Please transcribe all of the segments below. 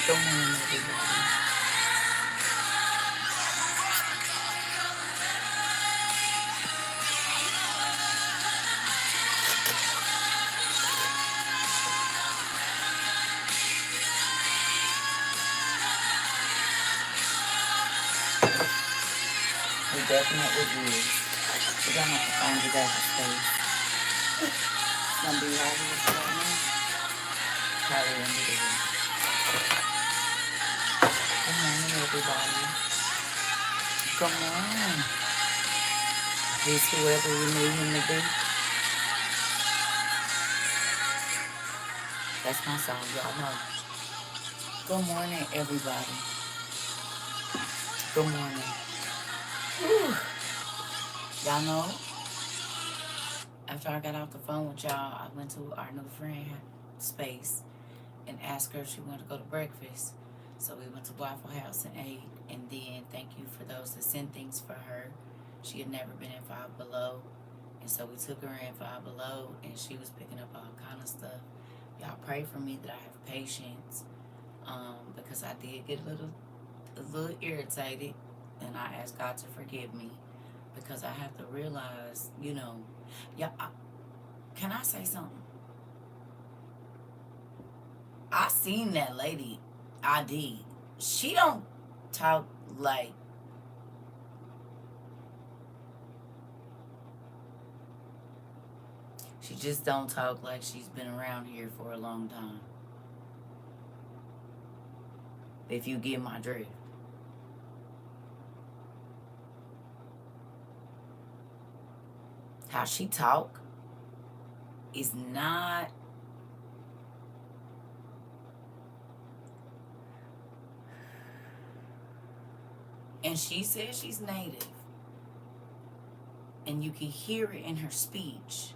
Good morning, everybody. We definitely is. We're gonna have to find you guys a space. It's gonna be right here for right now. Probably under the week. Good morning, everybody. Good morning. He's whoever you need him to be. That's my song, y'all know. Good morning, everybody. Good morning. Whew. Y'all know, after I got off the phone with y'all, I went to our new friend space and asked her if she wanted to go to breakfast. So we went to Waffle House and ate. And then thank you for those that sent things for her. She had never been in Five Below. And so we took her in Five Below and she was picking up all kind of stuff. Y'all pray for me that I have patience. Because I did get a little irritated, and I asked God to forgive me because I have to realize, yeah. Can I say something? I seen that lady. I did. She don't talk like she just don't talk like she's been around here for a long time. If you get my drift. How she talk is not. And she says she's native. And you can hear it in her speech.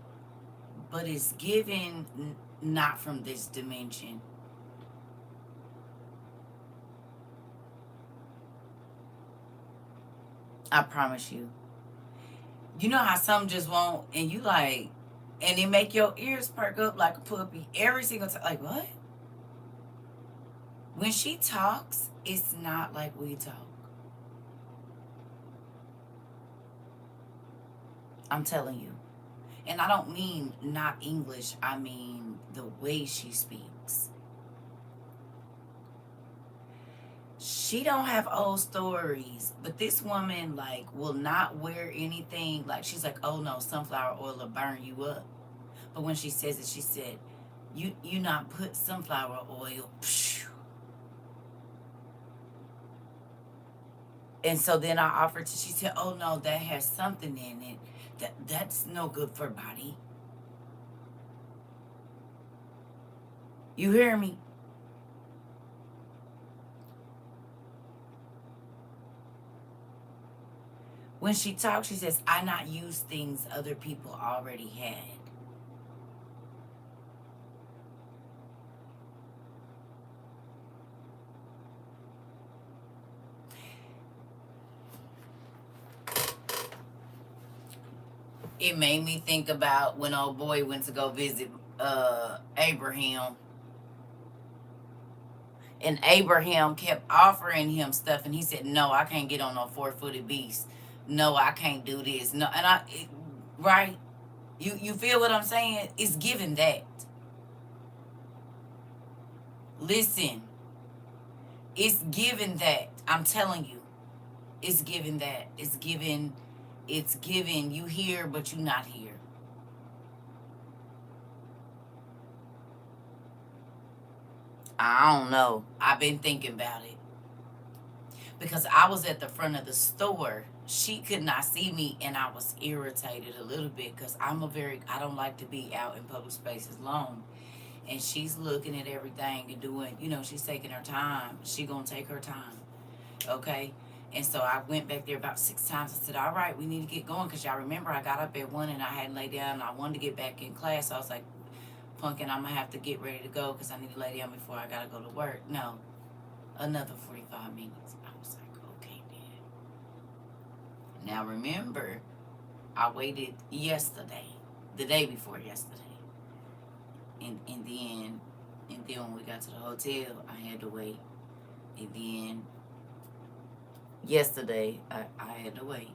But it's given not from this dimension. I promise you. You know how some just won't, and you like, and it make your ears perk up like a puppy every single time. Like, what? When she talks, it's not like we talk. I'm telling you. And I don't mean not English, I mean the way she speaks. She don't have old stories, but this woman like will not wear anything. Like she's like, oh no, sunflower oil will burn you up. But when she says it, she said, you not put sunflower oil. Phew. And so then I offered to, she said, oh no, that has something in it. That's no good for body. You hear me? When she talks, she says, I not use things other people already had. It made me think about when old boy went to go visit Abraham. And Abraham kept offering him stuff, and he said, no, I can't get on no 4-footed beast. No, I can't do this. No, and right? You feel what I'm saying? It's given that. Listen, it's given that. I'm telling you. It's given that. It's given you here, but you not here. I don't know. I've been thinking about it. Because I was at the front of the store. She could not see me, and I was irritated a little bit because I don't like to be out in public spaces long. And she's looking at everything and doing, she's taking her time. She gonna take her time, okay? And so I went back there about 6 times. I said, all right, we need to get going because y'all remember I got up at 1 and I hadn't laid down and I wanted to get back in class. So I was like, Punkin, I'm going to have to get ready to go because I need to lay down before I got to go to work. No, another 45 minutes. I was like, okay, then. Now remember, I waited yesterday, the day before yesterday. And then when we got to the hotel, I had to wait. And then yesterday, I had to wait.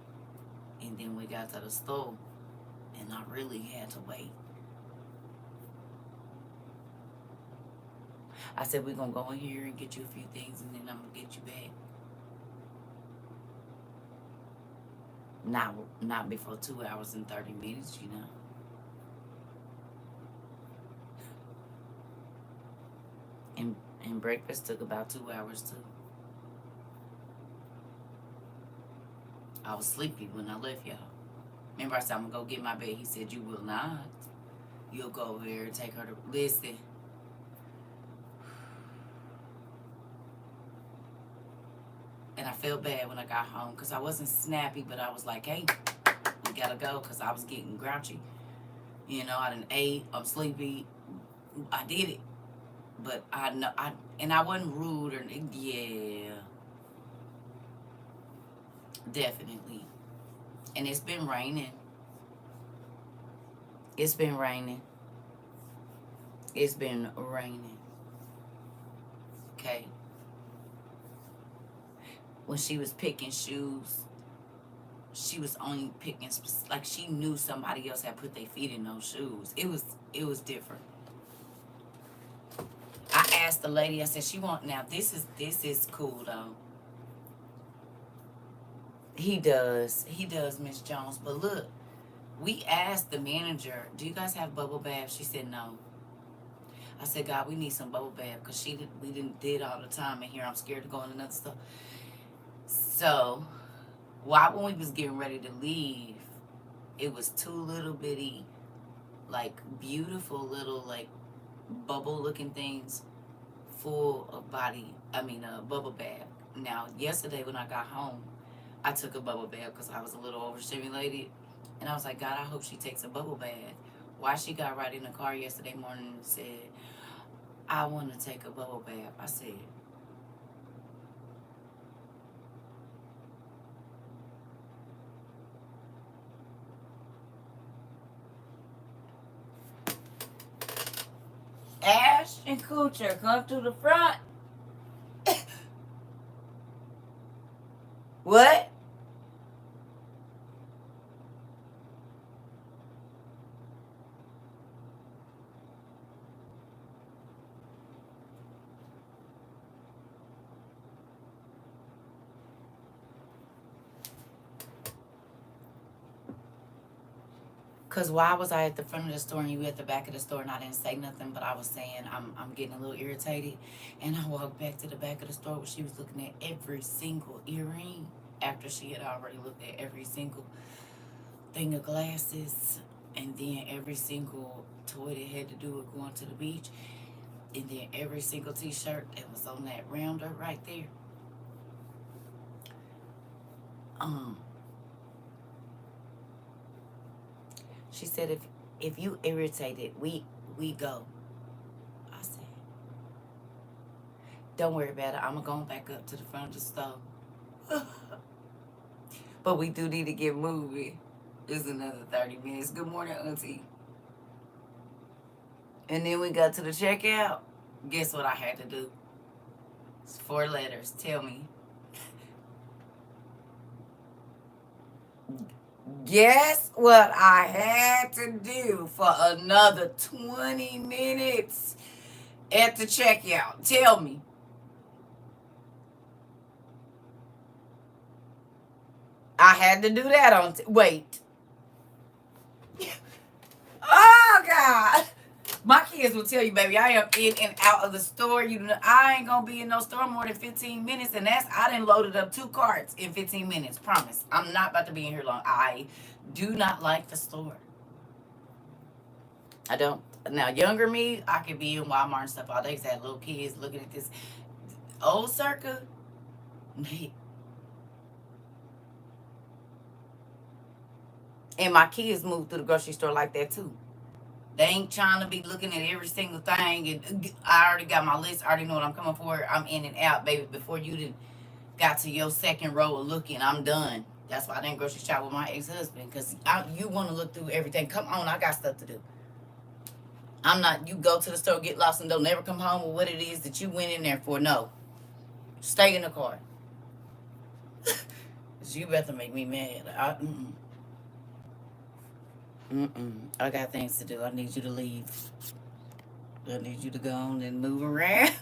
And then we got to the store, and I really had to wait. I said, we're going to go in here and get you a few things, and then I'm going to get you back. Not before 2 hours and 30 minutes, you know. And breakfast took about 2 hours, too. I was sleepy when I left, y'all. Remember I said, I'm going to go get my bed. He said, you will not. You'll go over there and take her to... Listen. And I felt bad when I got home because I wasn't snappy, but I was like, hey, we got to go because I was getting grouchy. You know, I done ate. I'm sleepy. I did it. But I know... And I wasn't rude or... Yeah. Definitely. And it's been raining. It's been raining. It's been raining. Okay. When she was picking shoes, she was only picking, like she knew somebody else had put their feet in those shoes. It was different. I asked the lady, I said, now this is cool though. He does, Miss Jones. But look, we asked the manager, do you guys have bubble baths? She said no. I said, God, we need some bubble bath because we didn't did all the time in here. I'm scared to go in another stuff. So, when we was getting ready to leave, it was two little bitty, like beautiful little like bubble looking things full of bubble bath. Now, yesterday when I got home, I took a bubble bath because I was a little overstimulated. And I was like, God, I hope she takes a bubble bath. Why she got right in the car yesterday morning and said, I want to take a bubble bath. I said, Ash and Coocher, come to the front. What? Because why was I at the front of the store and you at the back of the store and I didn't say nothing, but I was saying I'm getting a little irritated. And I walked back to the back of the store where she was looking at every single earring after she had already looked at every single thing of glasses and then every single toy that had to do with going to the beach and then every single t-shirt that was on that rounder right there. She said, if you irritated, we go. I said, don't worry about it. I'm going back up to the front of the store. But we do need to get moving. It's another 30 minutes. Good morning, Auntie. And then we got to the checkout. Guess what I had to do? It's 4 letters. Tell me. Guess what I had to do for another 20 minutes at the checkout? Tell me. I had to do that on... Wait. Oh, God. My kids will tell you, baby, I am in and out of the store. I ain't going to be in no store more than 15 minutes. And I done loaded up 2 carts in 15 minutes. Promise. I'm not about to be in here long. I do not like the store. I don't. Now, younger me, I could be in Walmart and stuff all day because I had little kids looking at this. Old CERCA, and my kids move through the grocery store like that too. They ain't trying to be looking at every single thing. And I already got my list. I already know what I'm coming for. I'm in and out, baby. Before you got to your second row of looking, I'm done. That's why I didn't grocery shop with my ex-husband. Because you want to look through everything. Come on, I got stuff to do. I'm not, you go to the store, get lost, and don't never come home with what it is that you went in there for. No. Stay in the car. You better make me mad. I got things to do. I need you to leave. I need you to go on and move around.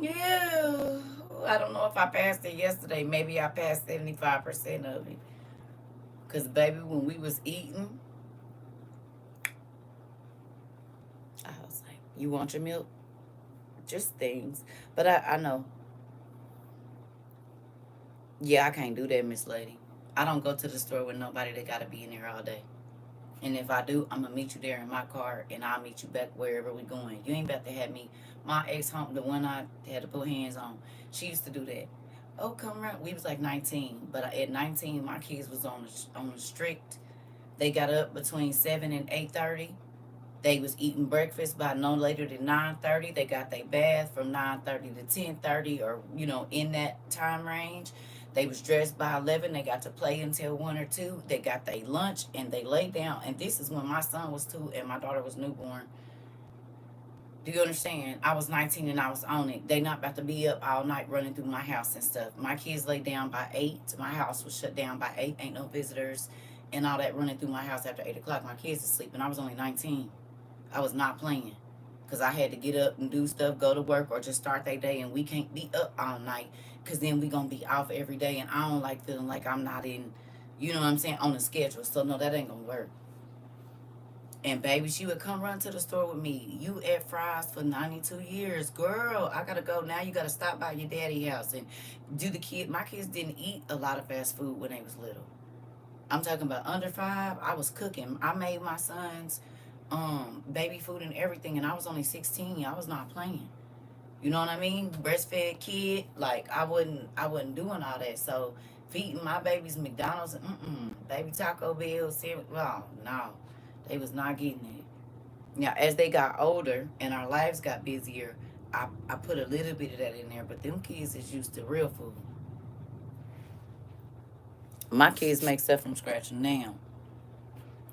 Yeah. I don't know if I passed it yesterday. Maybe I passed 75% of it. Because, baby, when we was eating, I was like, you want your milk? Just things. But I know. Yeah, I can't do that, Miss Lady. I don't go to the store with nobody that got to be in there all day. And if I do, I'm going to meet you there in my car, and I'll meet you back wherever we going. You ain't about to have me. My ex-home, the one I had to put hands on, she used to do that. Oh, come around. We was like 19. But at 19, my kids was on a strict. They got up between 7 and 8:30. They was eating breakfast by no later than 9:30. They got their bath from 9:30 to 10:30, or in that time range. They was dressed by 11. They got to play until 1 or 2. They got their lunch and they lay down. And this is when my son was 2 and my daughter was newborn. Do you understand? I was 19 and I was on it. They not about to be up all night running through my house and stuff. My kids lay down by 8. My house was shut down by 8. Ain't no visitors and all that running through my house after 8 o'clock. My kids are sleeping. I was only 19. I was not playing. Because I had to get up and do stuff, go to work, or just start their day. And we can't be up all night. Because then we going to be off every day. And I don't like feeling like I'm not in, you know what I'm saying, on a schedule. So, no, that ain't going to work. And, baby, she would come run to the store with me. You at Fry's for 92 years. Girl, I got to go. Now you got to stop by your daddy's house. And my kids didn't eat a lot of fast food when they was little. I'm talking about under 5. I was cooking. I made my sons baby food and everything, and I was only 16. I was not playing. You know what I mean? Breastfed kid. Like, I wasn't doing all that. So feeding my babies McDonald's, baby Taco Bell, oh no, they was not getting it. Now, as they got older and our lives got busier, I put a little bit of that in there, but them kids is used to real food. My kids make stuff from scratch now.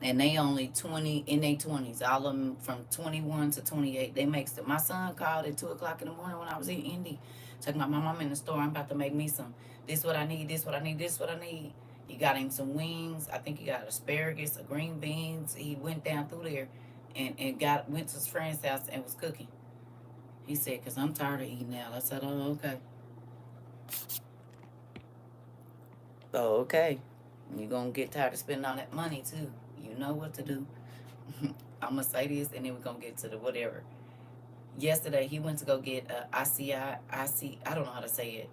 And they only 20 in their 20s. All of them from 21 to 28. They make stuff. My son called at 2 o'clock in the morning when I was in Indy. Talking about, my mom in the store. I'm about to make me some. This what I need. This what I need. This what I need. He got him some wings. I think he got asparagus, green beans. He went down through there and went to his friend's house and was cooking. He said, because I'm tired of eating now. I said, oh, okay. Oh, okay. You're going to get tired of spending all that money, too. You know what to do. I'm going to say this, and then we're going to get to the whatever. Yesterday, he went to go get I don't know how to say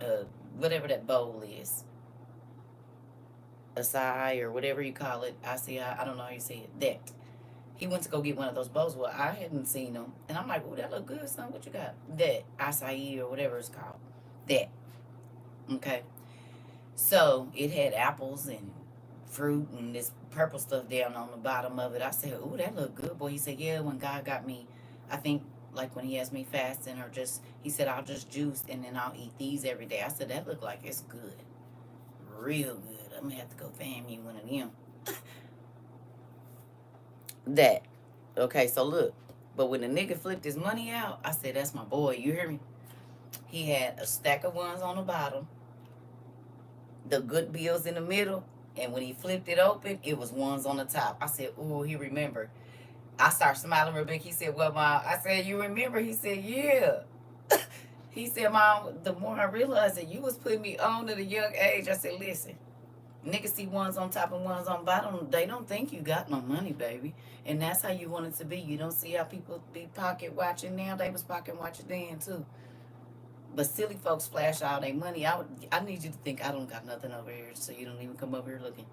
it. Whatever that bowl is. Acai or whatever you call it. I don't know how you say it. That. He went to go get one of those bowls. Well, I hadn't seen them. And I'm like, oh, that look good, son. What you got? That. Acai or whatever it's called. That. Okay. So, it had apples and fruit and this purple stuff down on the bottom of it. I said, oh, that look good, boy. He said, yeah, when God got me, I think, like when he has me fasting or he said, I'll just juice and then I'll eat these every day. I said, that look like it's good. Real good. I'm going to have to go fam you one of them. That. Okay, so look. But when the nigga flipped his money out, I said, that's my boy. You hear me? He had a stack of ones on the bottom, the good bills in the middle, and when he flipped it open, it was ones on the top. I said, oh, he remembered. I started smiling real big. He said, well, Mom, I said, you remember? He said, yeah. He said, Mom, the more I realized that you was putting me on at a young age, I said, listen, niggas see ones on top and ones on bottom. They don't think you got no money, baby. And that's how you want it to be. You don't see how people be pocket watching now. They was pocket watching then, too. But silly folks flash all their money. I need you to think I don't got nothing over here, so you don't even come over here looking.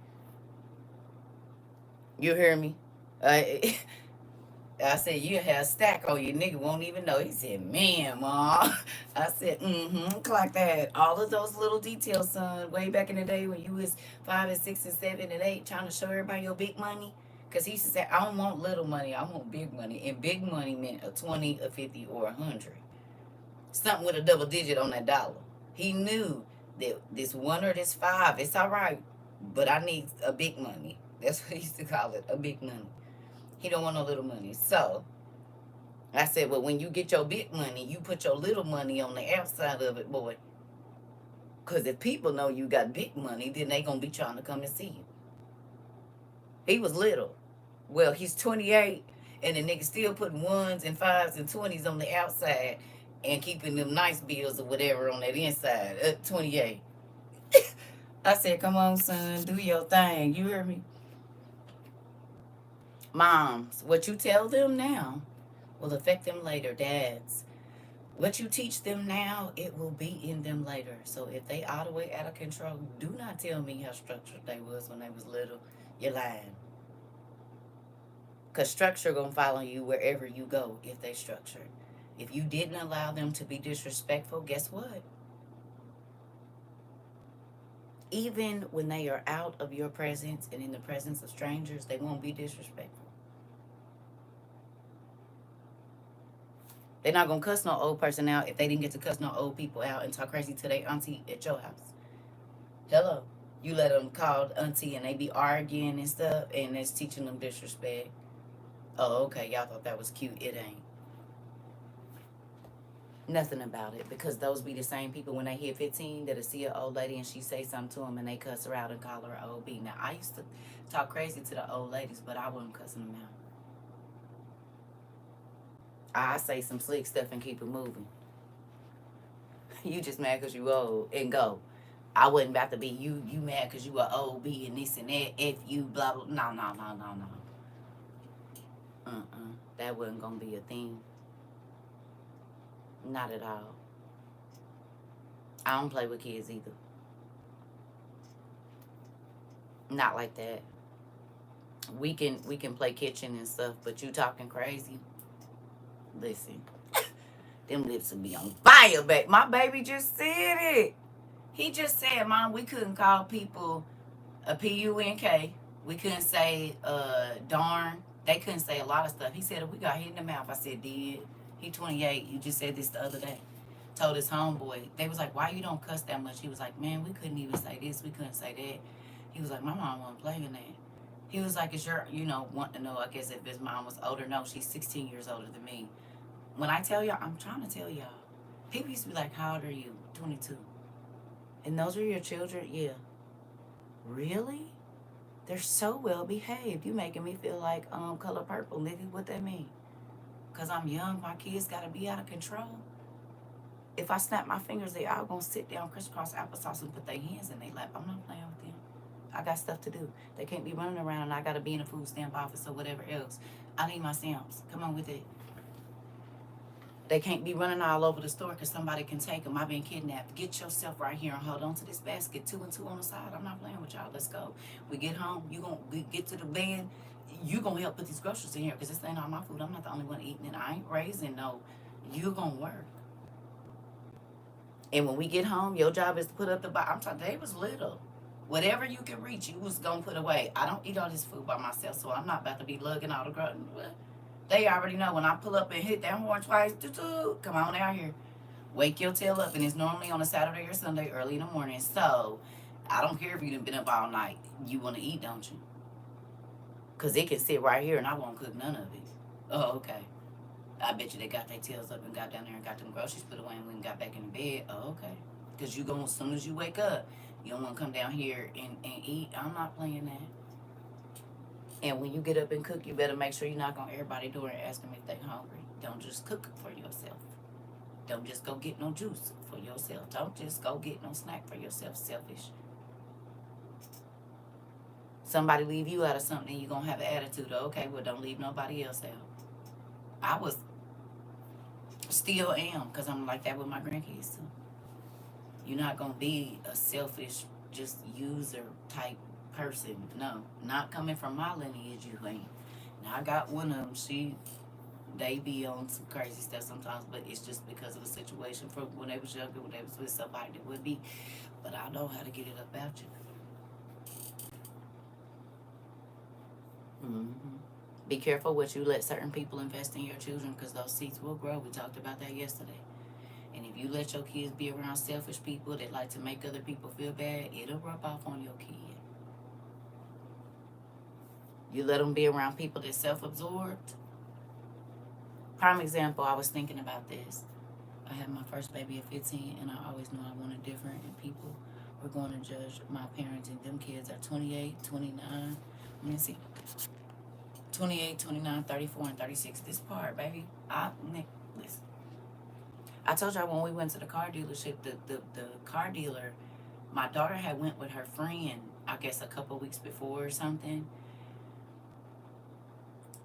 You hear me? I said, you have a stack on you. Nigga won't even know. He said, man, Mom. I said, clock that. All of those little details, son. Way back in the day when you was 5 and 6 and 7 and 8 trying to show everybody your big money. Because he used to say, I don't want little money. I want big money. And big money meant a 20, a 50, or 100. Something with a double digit on that dollar. He knew that this 1 or this 5, it's all right, but I need a big money. That's what he used to call it, a big money. He don't want no little money. So I said, well, when you get your big money, you put your little money on the outside of it, boy. Because if people know you got big money, then they going to be trying to come and see you. He was little. Well, he's 28, and the nigga still putting ones and fives and 20s on the outside and keeping them nice bills or whatever on that inside at 28. I said, come on, son, do your thing. You hear me? Moms, what you tell them now will affect them later. Dads, what you teach them now, it will be in them later. So if they all the way out of control, do not tell me how structured they was when they was little. You're lying. Because structure going to follow you wherever you go if they structured. If you didn't allow them to be disrespectful, guess what? Even when they are out of your presence and in the presence of strangers, they won't be disrespectful. They're not going to cuss no old person out if they didn't get to cuss no old people out and talk crazy to their auntie at your house. Hello. You let them call auntie and they be arguing and stuff, and it's teaching them disrespect. Oh, okay. Y'all thought that was cute. It ain't. Nothing about it, because those be the same people when they hit 15 that'll see an old lady and she say something to them and they cuss her out and call her old B. Now, I used to talk crazy to the old ladies, but I wasn't cussing them out. I say some slick stuff and keep it moving. You just mad because you old and go. I wasn't about to be you mad because you a old B and this and that, F you, blah, blah. No. That wasn't going to be a thing. Not at all. I don't play with kids either. Not like that. We can play kitchen and stuff, but you talking crazy. Listen, them lips will be on fire, babe. My baby just said it. He just said, Mom, we couldn't call people a P-U-N-K. We couldn't say darn. They couldn't say a lot of stuff. He said, we got hit in the mouth. I said, did. He 28. You just said this the other day. Told his homeboy. They was like, why you don't cuss that much? He was like, man, we couldn't even say this. We couldn't say that. He was like, my mom wasn't playing that. He was like, is your, want to know, I guess, if his mom was older. No, she's 16 years older than me. When I tell y'all, I'm trying to tell y'all. People used to be like, how old are you? 22. And those are your children? Yeah. Really? They're so well behaved. You making me feel like color purple, nigga. What that mean? Because I'm young, my kids got to be out of control. If I snap my fingers, they all going to sit down, crisscross applesauce, and put their hands in their lap. I'm not playing with them. I got stuff to do. They can't be running around, and I got to be in a food stamp office or whatever else. I need my stamps. Come on with it. They can't be running all over the store because somebody can take them. I've been kidnapped. Get yourself right here and hold on to this basket. 2 and 2 on the side. I'm not playing with y'all. Let's go. We get home. You going to get to the bed. You going to help put these groceries in here because this ain't all my food. I'm not the only one eating it. I ain't raising no. You're going to work. And when we get home, your job is to put up the box. I'm talking, they was little. Whatever you can reach, you was going to put away. I don't eat all this food by myself, so I'm not about to be lugging all the groceries. They already know when I pull up and hit that horn twice, come on out here. Wake your tail up, and it's normally on a Saturday or Sunday early in the morning. So I don't care if you've been up all night. You want to eat, don't you? Because it can sit right here, and I won't cook none of it. Oh, okay. I bet you they got their tails up and got down there and got them groceries put away and went and got back in the bed. Oh, okay. Because you going, as soon as you wake up, you don't want to come down here and eat. I'm not playing that. And when you get up and cook, you better make sure you knock on everybody's door and ask them if they're hungry. Don't just cook for yourself. Don't just go get no juice for yourself. Don't just go get no snack for yourself. Selfish. Somebody leave you out of something, you're going to have an attitude. Okay, well, don't leave nobody else out. I was, still am, because I'm like that with my grandkids too. You're not going to be a selfish, just user type person. No, not coming from my lineage, you ain't. Now, I got one of them. They be on some crazy stuff sometimes, but it's just because of the situation from when they was younger, when they was with somebody that would be. But I know how to get it up out you. Be careful what you let certain people invest in your children, because those seeds will grow. We talked about that yesterday. And if you let your kids be around selfish people that like to make other people feel bad, it'll rub off on your kid. You let them be around people that self-absorbed, Prime example, I was thinking about this. I had my first baby at 15, and I always knew I wanted different, and people were going to judge my parenting. Them kids are 28, 29. Let me see. 28, 29, 34, and 36. This part, baby. Listen. I told y'all when we went to the car dealership, the car dealer, my daughter had went with her friend, I guess a couple weeks before or something.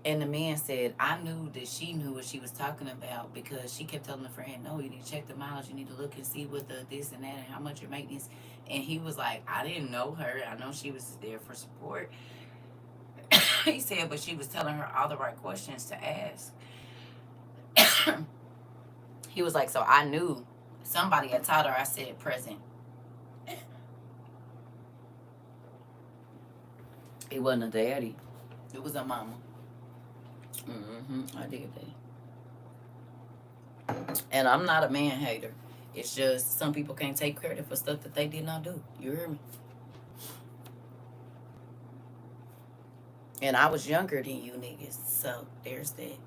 And the man said, I knew that she knew what she was talking about because she kept telling the friend, no, you need to check the mileage. You need to look and see what the this and that and how much your maintenance. And he was like, I didn't know her. I know she was there for support. He said, but she was telling her all the right questions to ask. He was like, so I knew somebody had taught her. I said present. It wasn't a daddy. It was a mama. I did that. And I'm not a man hater. It's just some people can't take credit for stuff that they did not do. You hear me? And I was younger than you niggas. So there's that.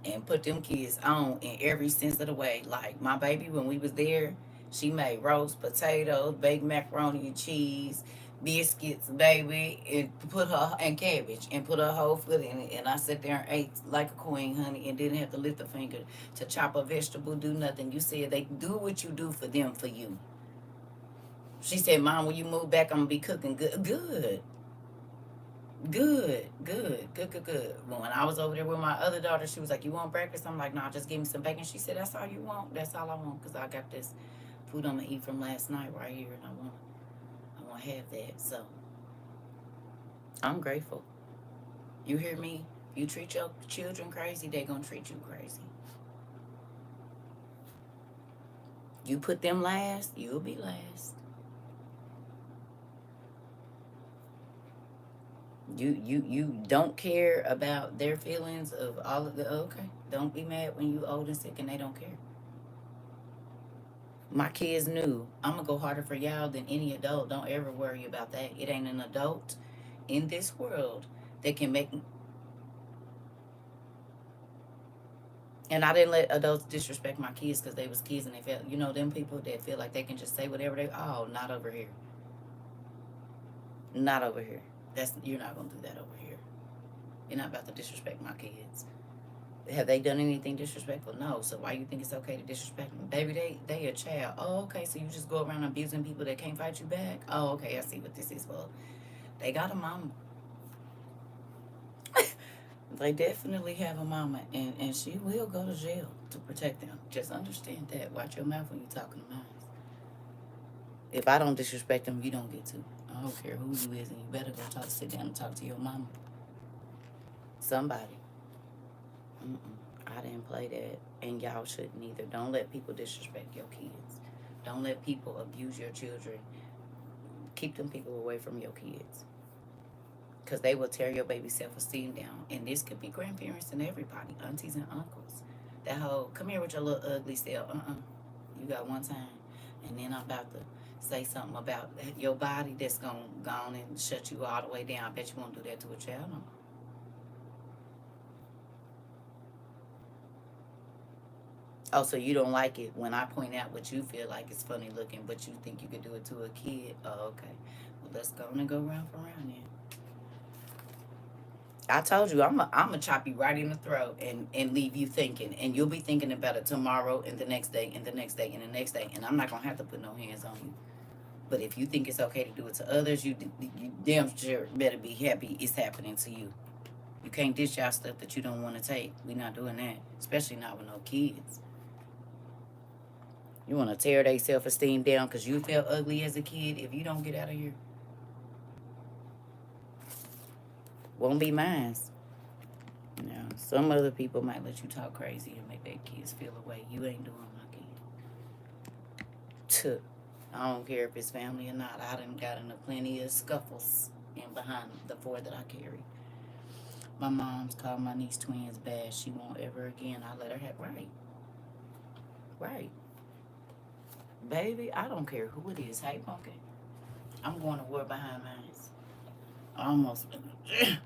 And put them kids on in every sense of the way. Like my baby, when we was there, she made roast potatoes, baked macaroni and cheese, biscuits, baby, and put her and cabbage and put her whole foot in it. And I sat there and ate like a queen, honey, and didn't have to lift a finger to chop a vegetable, do nothing. You said they do what you do for them for you. She said, Mom, when you move back, I'm gonna be cooking good. Good. When I was over there with my other daughter, she was like, you want breakfast? I'm like, no, just give me some bacon. She said, that's all you want? That's all I want, because I got this food I'm going to eat from last night right here, and I want to have that. So I'm grateful. You hear me? You treat your children crazy, they going to treat you crazy. You put them last, you'll be last. You don't care about their feelings of all of the okay. Don't be mad when you old and sick and they don't care. My kids knew I'm gonna go harder for y'all than any adult. Don't ever worry about that. It ain't an adult in this world that can make. And I didn't let adults disrespect my kids because they was kids and they felt, them people that feel like they can just say whatever they. Oh, not over here. Not over here. You're not gonna do that over here. You're not about to disrespect my kids. Have they done anything disrespectful? No. So why you think it's okay to disrespect them? Baby, they a child. Oh, okay. So you just go around abusing people that can't fight you back? Oh, okay. I see what this is. Well, they got a mama. They definitely have a mama, and she will go to jail to protect them. Just understand that. Watch your mouth when you're talking to mine. If I don't disrespect them, you don't get to. I don't care who you is, and you better go sit down and talk to your mama. Somebody. I didn't play that, and y'all shouldn't either. Don't let people disrespect your kids. Don't let people abuse your children. Keep them people away from your kids, because they will tear your baby's self-esteem down. And this could be grandparents and everybody, aunties and uncles. That whole, come here with your little ugly self. You got one time, and then I'm about to say something about your body that's gonna go on and shut you all the way down. I bet you won't do that to a child no more. Oh, so you don't like it when I point out what you feel like is funny looking, but you think you could do it to a kid? Oh, okay. Well, let's go and go round for round then. I told you, I'm a chop you right in the throat and leave you thinking. And you'll be thinking about it tomorrow and the next day and the next day and the next day. And I'm not going to have to put no hands on you. But if you think it's okay to do it to others, you damn sure better be happy it's happening to you. You can't dish out stuff that you don't want to take. We're not doing that. Especially not with no kids. You want to tear their self-esteem down because you felt ugly as a kid. If you don't get out of here, won't be mine. Some other people might let you talk crazy and make their kids feel away. You ain't doing my kid. I don't care if it's family or not. I done got into plenty of scuffles in behind the 4 that I carry. My mom's called my niece twins bad. She won't ever again. I let her have right. Baby, I don't care who it is. Hey, pumpkin. I'm going to war behind mine. Almost. Down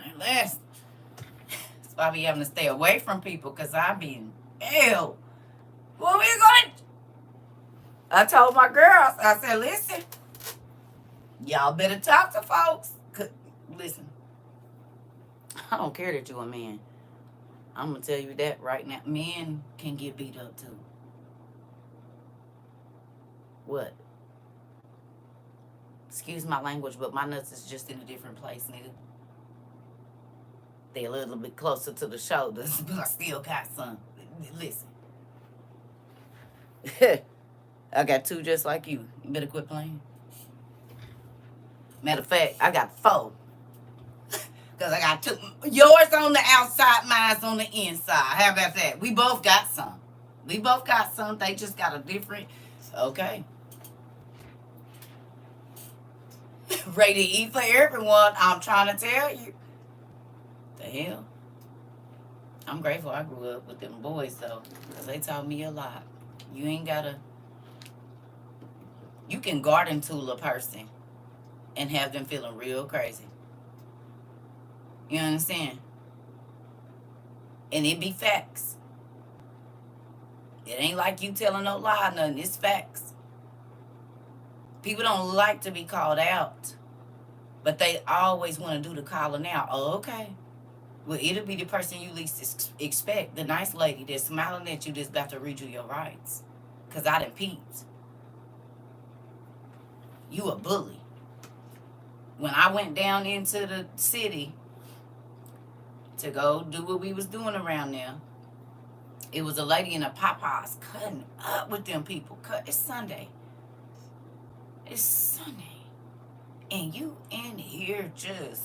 that last why I be having to stay away from people, because I be, ew. What we going to... I told my girls, I said, listen, y'all better talk to folks. Listen, I don't care that you're a man. I'm going to tell you that right now. Men can get beat up too. What? Excuse my language, but my nuts is just in a different place, nigga. They a little bit closer to the shoulders, but I still got some. Listen. I got two just like you. You better quit playing. Matter of fact, I got four. Because I got two. Yours on the outside, mine's on the inside. How about that? We both got some. We both got some. They just got a different... Okay. Ready to eat for everyone. I'm trying to tell you. The hell? I'm grateful I grew up with them boys, though. Because they taught me a lot. You ain't got to... You can garden tool a person and have them feeling real crazy. You understand? And it be facts. It ain't like you telling no lie, nothing. It's facts. People don't like to be called out, but they always want to do the calling out. Oh, okay. Well, it'll be the person you least expect. The nice lady that's smiling at you that's about to read you your rights. Because I done peeped. You a bully. When I went down into the city to go do what we was doing around there, it was a lady in a Popeyes cutting up with them people. It's Sunday. It's Sunday. And you in here just...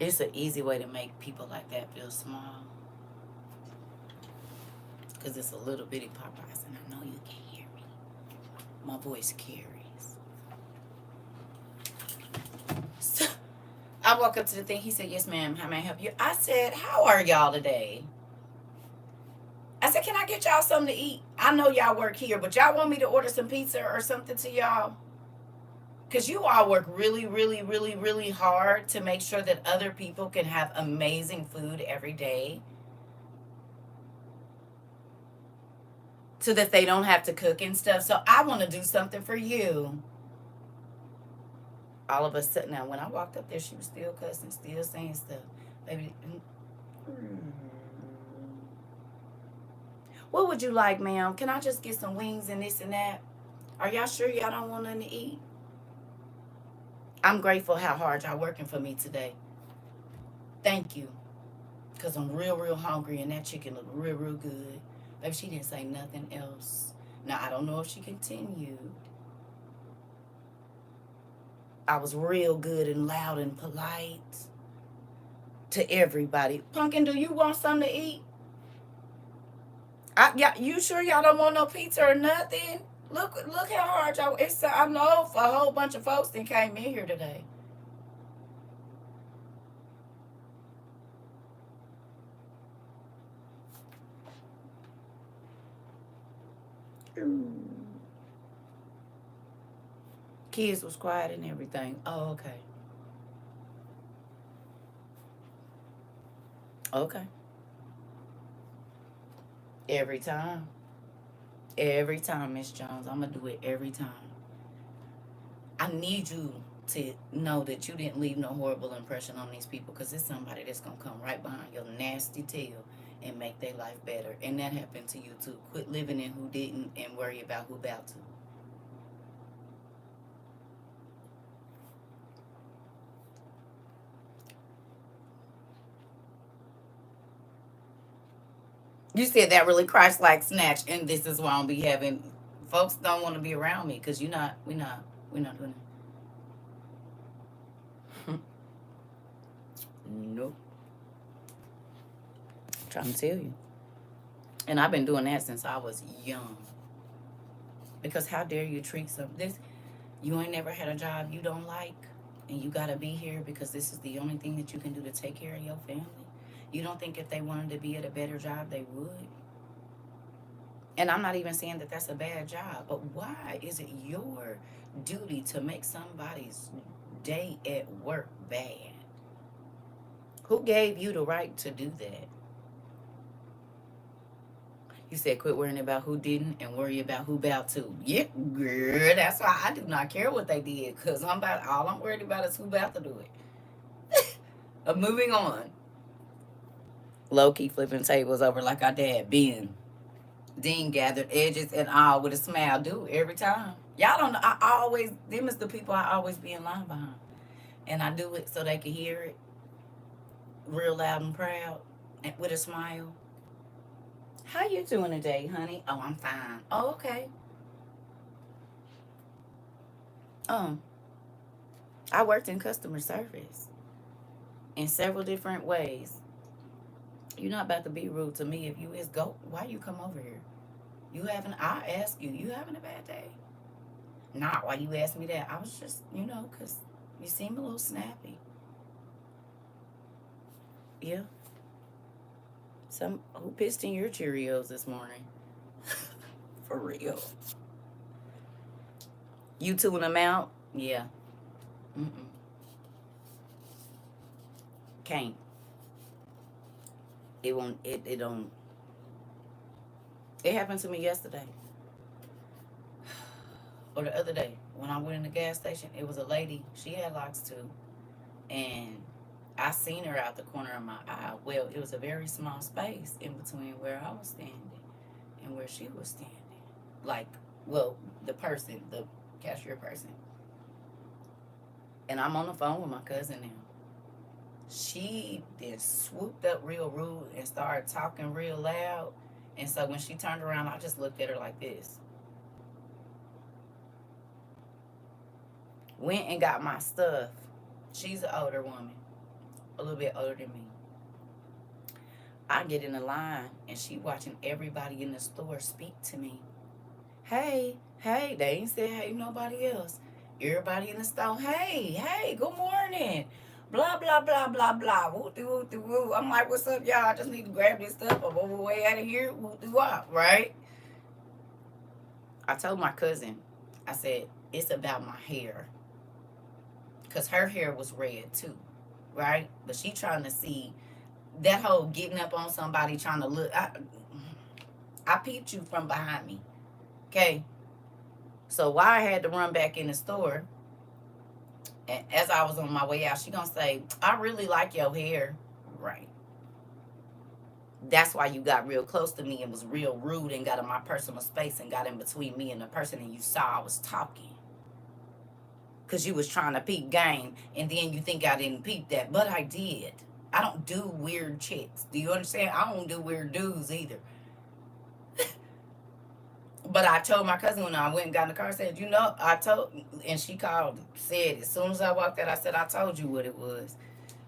It's an easy way to make people like that feel small. Because it's a little bitty Popeyes, and I know you can hear me. My voice carries. So, I walk up to the thing. He said, yes, ma'am. How may I help you? I said, how are y'all today? I said, can I get y'all something to eat? I know y'all work here, but y'all want me to order some pizza or something to y'all? Because you all work really, really, really, really hard to make sure that other people can have amazing food every day. So that they don't have to cook and stuff. So I want to do something for you. All of a sudden, now when I walked up there, she was still cussing, still saying stuff. Baby, what would you like, ma'am? Can I just get some wings and this and that? Are y'all sure y'all don't want nothing to eat? I'm grateful how hard y'all working for me today. Thank you. Because I'm real, real hungry, and that chicken looked real, real good. Baby, she didn't say nothing else. Now, I don't know if she continued. I was real good and loud and polite to everybody. Pumpkin, do you want something to eat? Yeah, you sure y'all don't want no pizza or nothing? Look how hard y'all... I know for a whole bunch of folks that came in here today. Kids was quiet and everything. Oh, okay. Okay. Every time. Every time, Miss Jones. I'm going to do it every time. I need you to know that you didn't leave no horrible impression on these people, because it's somebody that's going to come right behind your nasty tail and make their life better. And that happened to you too. Quit living in who didn't and worry about who about to. You said that really Christ-like snatch, and this is why I'll be having... Folks don't want to be around me, because we're not doing it. Nope. I'm trying to tell you. And I've been doing that since I was young. Because how dare you treat this? You ain't never had a job you don't like, and you got to be here because this is the only thing that you can do to take care of your family. You don't think if they wanted to be at a better job, they would? And I'm not even saying that that's a bad job, but why is it your duty to make somebody's day at work bad? Who gave you the right to do that? You said quit worrying about who didn't and worry about who about to. Yeah, girl, that's why I do not care what they did, because all I'm worried about is who about to do it. Moving on. Low key flipping tables over like our dad Ben. Dean gathered edges and all with a smile. Do every time. Y'all don't know. I always, them is the people I always be in line behind. And I do it so they can hear it real loud and proud and with a smile. How you doing today, honey? Oh, I'm fine. Oh, okay. Um, I worked in customer service in several different ways. You're not about to be rude to me. If you is go, why you come over here? I ask you, you having a bad day? Not why you asked me that. I was just, because you seem a little snappy. Yeah. Who pissed in your Cheerios this morning? For real. You tune them out? Yeah. Mm-mm. Can't. It won't, it don't. It happened to me yesterday. Or the other day. When I went in the gas station, it was a lady. She had locks too. And I seen her out the corner of my eye. Well, it was a very small space in between where I was standing and where she was standing. Like, well, the cashier person. And I'm on the phone with my cousin now. She then swooped up real rude and started talking real loud. And so when she turned around, I just looked at her like this. Went and got my stuff. She's an older woman, a little bit older than me. I get in the line and she watching everybody in the store speak to me. Hey, hey, they ain't said hey nobody else. Everybody in the store, hey, good morning. Blah, blah, blah, blah, blah. Woo. I'm like, what's up, y'all? I just need to grab this stuff. I'm on my way out of here. Woo-doo-wop, right? I told my cousin, I said, it's about my hair. Because her hair was red too, right? But she trying to see that whole getting up on somebody trying to look. I peeped you from behind me. Okay? So why I had to run back in the store, and as I was on my way out, she gonna say, I really like your hair. Right. That's why you got real close to me and was real rude and got in my personal space and got in between me and the person, and you saw I was talking. Because you was trying to peep game, and then you think I didn't peep that. But I did. I don't do weird chicks. Do you understand? I don't do weird dudes either. But I told my cousin when I went and got in the car, I said, and she called, said, as soon as I walked out, I said, I told you what it was.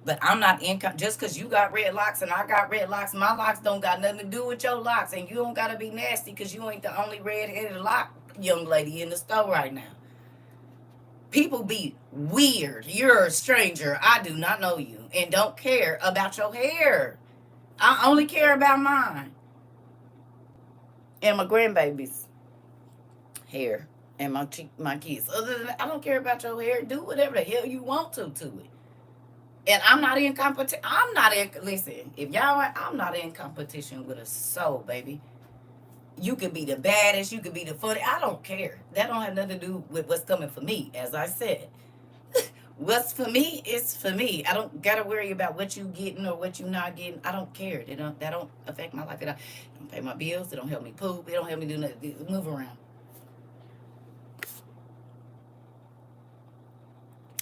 But I'm not just because you got red locks and I got red locks, my locks don't got nothing to do with your locks. And you don't got to be nasty because you ain't the only red-headed lock young lady in the store right now. People be weird. You're a stranger. I do not know you and don't care about your hair. I only care about mine and my grandbabies' hair and my kids. Other than that, I don't care about your hair. Do whatever the hell you want to it. And I'm not in competition. Listen, if y'all, I'm not in competition with a soul, baby. You could be the baddest. You could be the funny. I don't care. That don't have nothing to do with what's coming for me, as I said. What's for me is for me. I don't gotta worry about what you getting or what you not getting. I don't care. That don't affect my life. It don't pay my bills. It don't help me poop. It don't help me do nothing. Move around.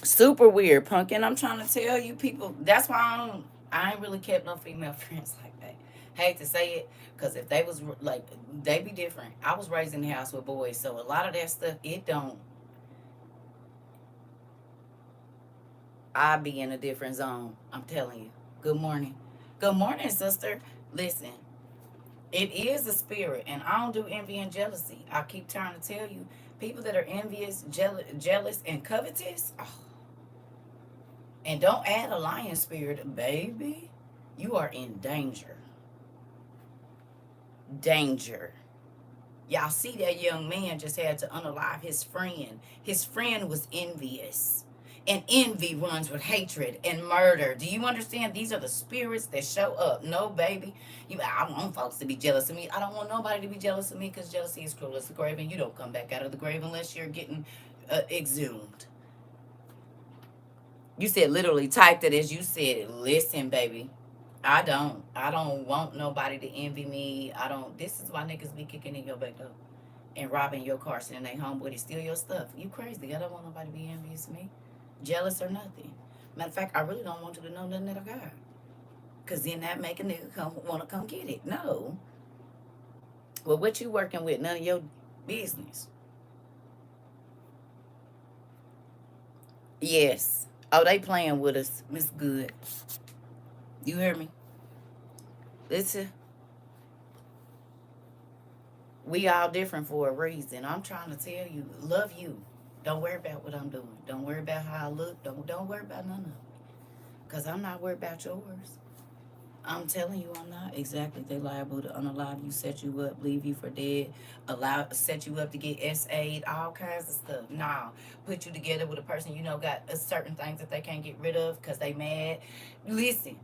Super weird, pumpkin. I'm trying to tell you people. That's why I ain't really kept no female friends like that. Hate to say it, because if they was like, they be different. I was raised in the house with boys, so a lot of that stuff, it don't. I be in a different zone. I'm telling you. Good morning. Good morning, sister. Listen, it is a spirit, and I don't do envy and jealousy. I keep trying to tell you, people that are envious, jealous, and covetous, and don't add a lion spirit, baby, you are in danger. Danger. Y'all see that young man just had to unalive his friend. His friend was envious. And envy runs with hatred and murder. Do you understand? These are the spirits that show up. No, baby. I want folks to be jealous of me. I don't want nobody to be jealous of me because jealousy is cruel as the grave, and you don't come back out of the grave unless you're getting exhumed. You said literally typed it as you said it. Listen, baby. I don't want nobody to envy me. I don't. This is why niggas be kicking in your back door and robbing your car, sitting they homeboy to steal your stuff. You crazy. I don't want nobody to be envious of me, jealous or nothing. Matter of fact, I really don't want you to know nothing that I got. Cause then that make a nigga wanna come get it. No. Well, what you working with? None of your business. Yes. Oh, they playing with us. Miss Good. You hear me? Listen, we all different for a reason. I'm trying to tell you, love you. Don't worry about what I'm doing. Don't worry about how I look. Don't worry about none of it. Cause I'm not worried about yours. I'm telling you, I'm not. Exactly. They liable to unalive you, set you up, leave you for dead, set you up to get SA'd, all kinds of stuff. Nah, put you together with a person you know got certain things that they can't get rid of because they mad. Listen,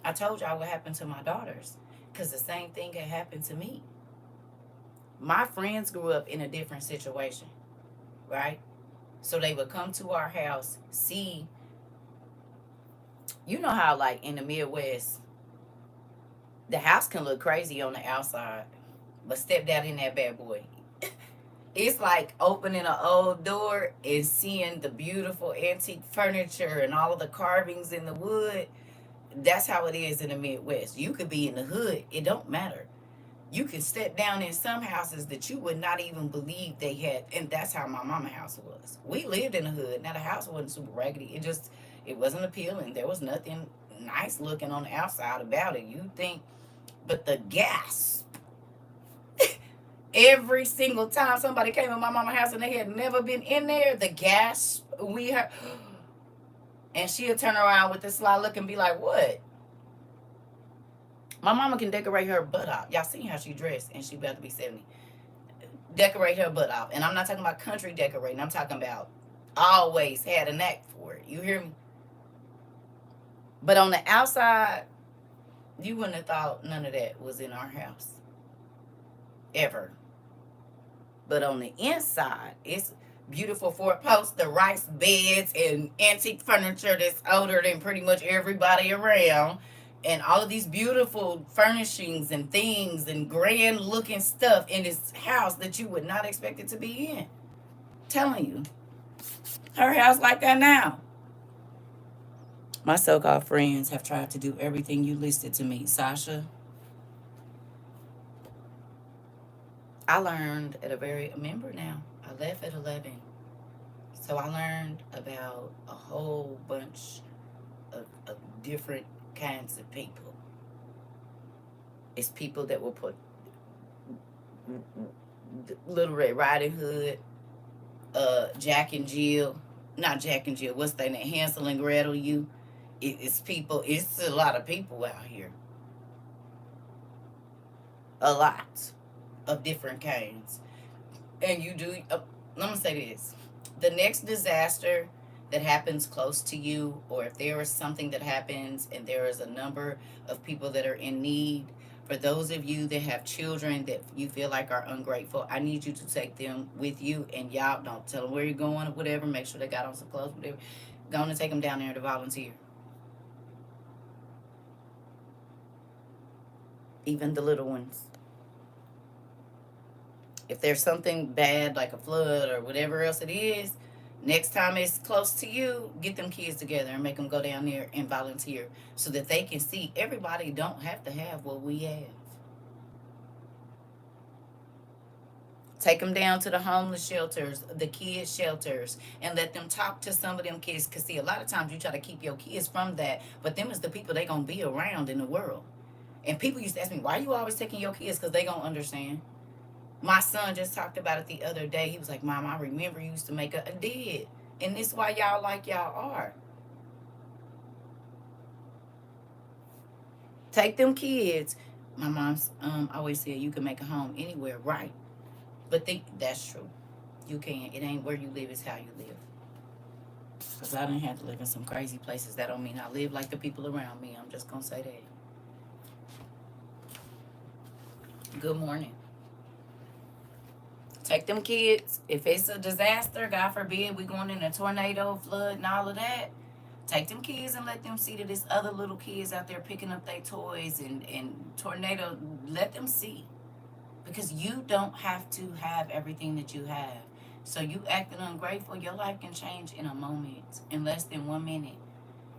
I told y'all what happened to my daughters because the same thing had happened to me. My friends grew up in a different situation, right? So they would come to our house, see, you know how like in the Midwest, the house can look crazy on the outside, but step down in that bad boy. It's like opening an old door and seeing the beautiful antique furniture and all of the carvings in the wood. That's how it is in the Midwest. You could be in the hood, it don't matter. You can step down in some houses that you would not even believe they had, and that's how my mama house was. We lived in the hood. Now the house wasn't super raggedy. It wasn't appealing. There was nothing nice looking on the outside about it. You think, but the gas. Every single time somebody came in my mama's house and they had never been in there, the gas we heard, and she'll turn around with this sly look and be like, "What?" My mama can decorate her butt off. Y'all seen how she dressed, and she about to be 70. Decorate her butt off, and I'm not talking about country decorating. I'm talking about always had a knack for it. You hear me? But on the outside, you wouldn't have thought none of that was in our house ever. But on the inside, it's beautiful four posts, the rice beds, and antique furniture that's older than pretty much everybody around. And all of these beautiful furnishings and things and grand looking stuff in this house that you would not expect it to be in. Telling you. Her house like that now. My so-called friends have tried to do everything you listed to me. Sasha, I learned at remember now, I left at 11. So I learned about a whole bunch of different kinds of people. It's people that will put Little Red Riding Hood, Jack and Jill, not Jack and Jill, what's their name? Hansel and Gretel, it's people, it's a lot of people out here. A lot of different kinds. And you do, let me say this. The next disaster that happens close to you, or if there is something that happens and there is a number of people that are in need, for those of you that have children that you feel like are ungrateful, I need you to take them with you, and y'all don't tell them where you're going or whatever. Make sure they got on some clothes, whatever. Go on and take them down there to volunteer. Even the little ones. If there's something bad like a flood or whatever else it is, next time it's close to you, get them kids together and make them go down there and volunteer so that they can see everybody don't have to have what we have. Take them down to the homeless shelters, the kids shelters, and let them talk to some of them kids. Because, see, a lot of times you try to keep your kids from that, but them is the people they going to be around in the world. And people used to ask me, why are you always taking your kids? Because they going to understand. My son just talked about it the other day. He was like, Mom, I remember you used to make a did. And this is why y'all like y'all are. Take them kids. My mom's always said you can make a home anywhere, right? But that's true. You can. It ain't where you live, it's how you live. Because I didn't have to live in some crazy places. That don't mean I live like the people around me. I'm just going to say that. Good morning. Take them kids. If it's a disaster, God forbid, we going in a tornado, flood, and all of that. Take them kids and let them see that there's other little kids out there picking up their toys and tornado. Let them see. Because you don't have to have everything that you have. So you acting ungrateful, your life can change in a moment, in less than 1 minute.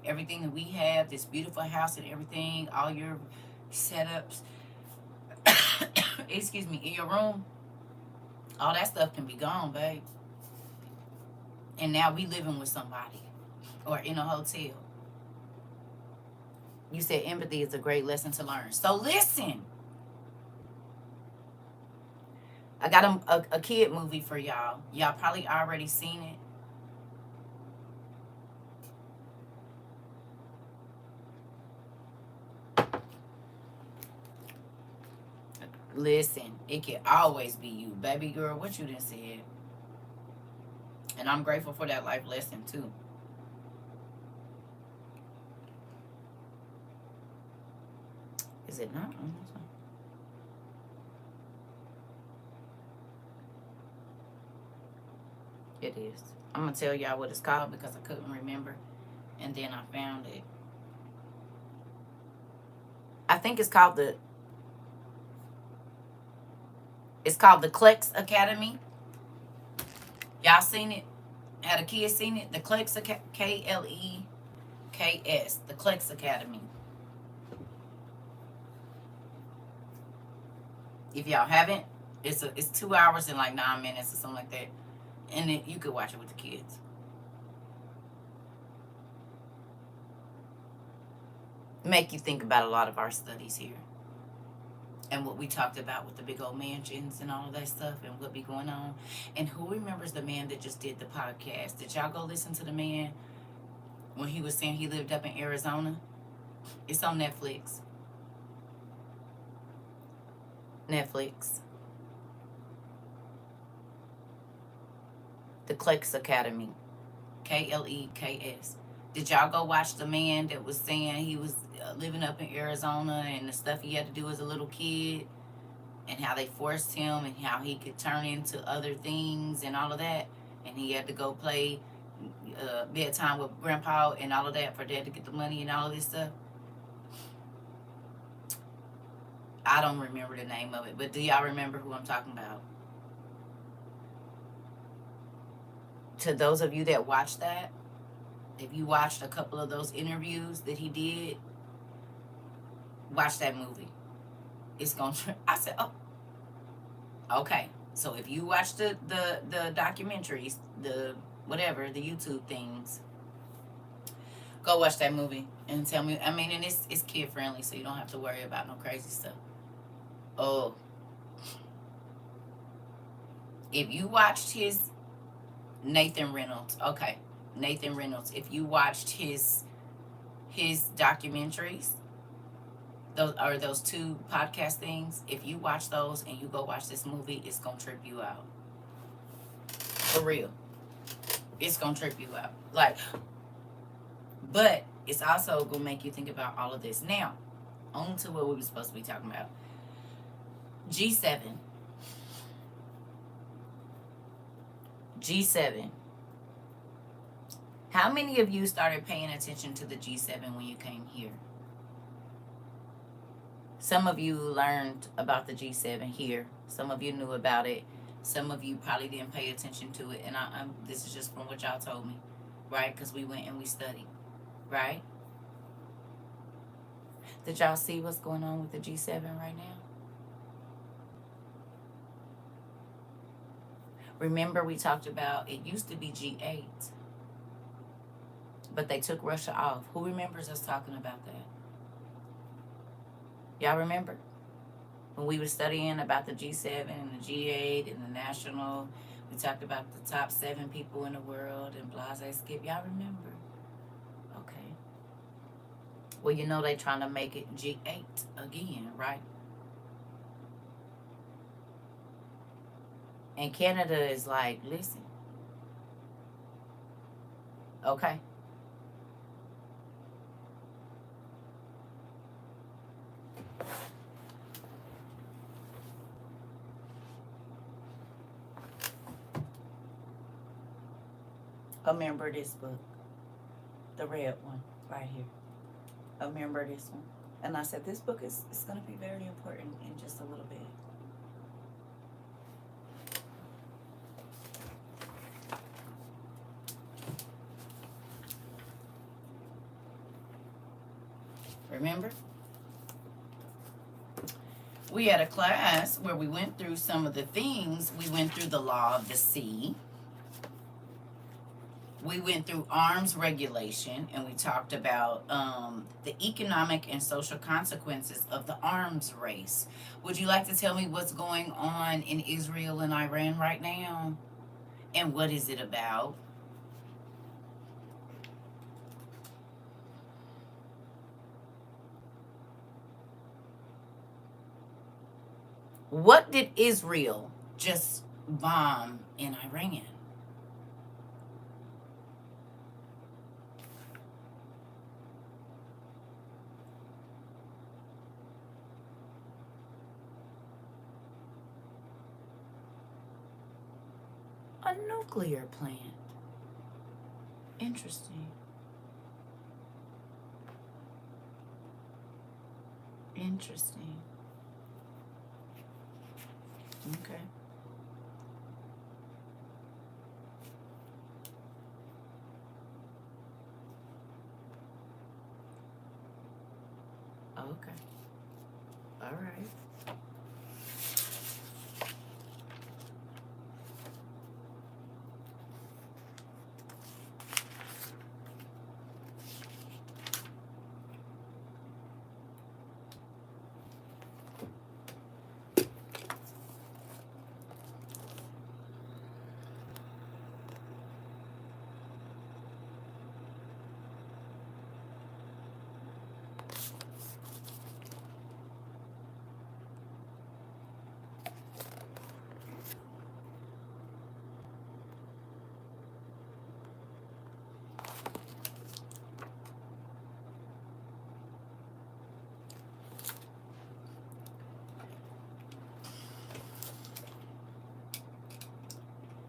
Everything that we have, this beautiful house and everything, all your setups, excuse me, in your room, all that stuff can be gone, babe. And now we living with somebody or in a hotel. You said empathy is a great lesson to learn. So listen, I got a kid movie for y'all. Y'all probably already seen it. Listen, it can always be you. Baby girl, what you done said. And I'm grateful for that life lesson too. Is it not? It is. I'm going to tell y'all what it's called because I couldn't remember. And then I found it. I think it's called the Klex Academy. Y'all seen it? Had a kid seen it? The Klex K-L-E-K-S. The Klex Academy. If y'all haven't, it's 2 hours and like 9 minutes or something like that. And then you could watch it with the kids. Make you think about a lot of our studies here. And what we talked about with the big old mansions and all of that stuff and what be going on. And who remembers the man that just did the podcast? Did y'all go listen to the man when he was saying he lived up in Arizona? It's on Netflix. Netflix. The Klex Academy. K-L-E-K-S. Did y'all go watch the man that was saying he was living up in Arizona and the stuff he had to do as a little kid and how they forced him and how he could turn into other things and all of that, and he had to go play bedtime with grandpa and all of that for dad to get the money and all of this stuff? I don't remember the name of it, but do y'all remember who I'm talking about? To those of you that watched that, if you watched a couple of those interviews that he did, watch that movie. It's gonna. I said, oh, okay. So if you watch the documentaries, the whatever, the YouTube things, go watch that movie and tell me. I mean, and it's kid friendly, so you don't have to worry about no crazy stuff. Oh, if you watched his Nathan Reynolds, okay, Nathan Reynolds. If you watched his documentaries, those two podcast things, if you watch those and you go watch this movie, it's gonna trip you out. For real. It's gonna trip you out. Like, but it's also gonna make you think about all of this. Now, on to what we were supposed to be talking about. G7. G7. How many of you started paying attention to the G7 when you came here? Some of you learned about the G7 here. Some of you knew about it. Some of you probably didn't pay attention to it. And this is just from what y'all told me, right? Because we went and we studied, right? Did y'all see what's going on with the G7 right now? Remember we talked about it used to be G8, but they took Russia off. Who remembers us talking about that? Y'all remember? When we were studying about the G7 and the G8 and the national, we talked about the top 7 people in the world and blase skip. Y'all remember? Okay. Well, you know they trying to make it G8 again, right? And Canada is like, listen, Okay? A member of this book, the red one, right here. A member of this one. And I said, this book is going to be very important in just a little bit. Remember? We had a class where we went through some of the things. We went through the law of the sea. We went through arms regulation, and we talked about the economic and social consequences of the arms race. Would you like to tell me what's going on in Israel and Iran right now? And what is it about? What did Israel just bomb in Iran? A nuclear plant. Interesting. Interesting. Okay. Okay. All right.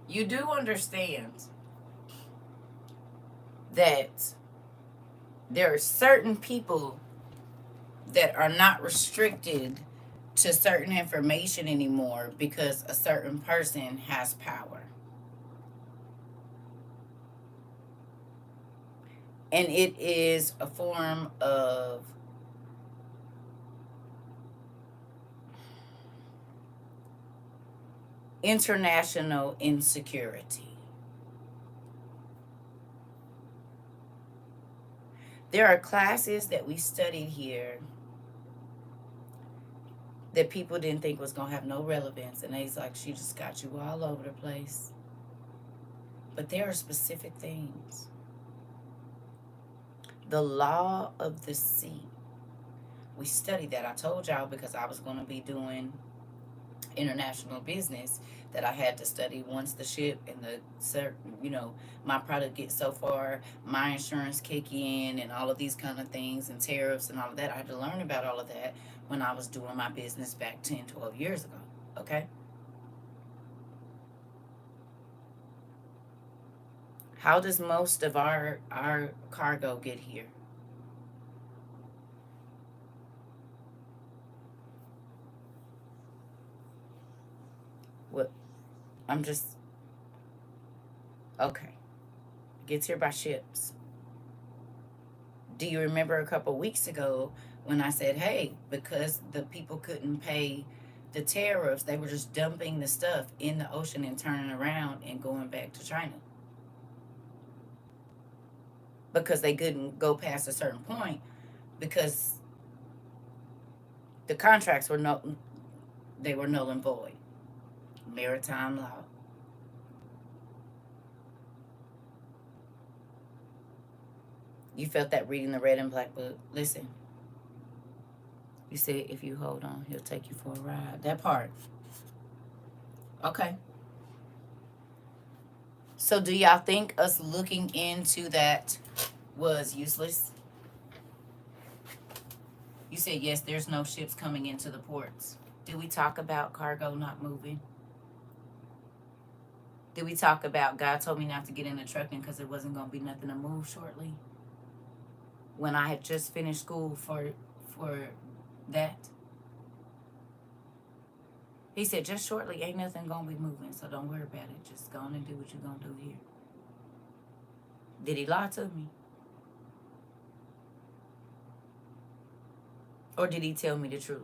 You do understand that there are certain people that are not restricted to certain information anymore because a certain person has power. And it is a form of international insecurity. There are classes that we studied here that people didn't think was going to have no relevance, and they's like, she just got you all over the place. But there are specific things. The law of the sea. We studied that. I told y'all because I was going to be doing international business that I had to study once the ship and my product gets so far, my insurance kick in and all of these kind of things and tariffs and all of that. I had to learn about all of that when I was doing my business back 10, 12 years ago. Okay? How does most of our cargo get here? What? I'm just okay. Gets here by ships. Do you remember a couple weeks ago when I said, hey, because the people couldn't pay the tariffs, they were just dumping the stuff in the ocean and turning around and going back to China because they couldn't go past a certain point because the contracts were they were null and void. Maritime law. You felt that reading the red and black book. Listen, you said if you hold on, he'll take you for a ride. That part. Okay. So do y'all think us looking into that was useless? You said yes, there's no ships coming into the ports. Did we talk about cargo not moving? Did we talk about God told me not to get into trucking because it wasn't going to be nothing to move shortly? When I had just finished school for that. He said, just shortly, ain't nothing going to be moving, so don't worry about it. Just go on and do what you're going to do here. Did he lie to me? Or did he tell me the truth?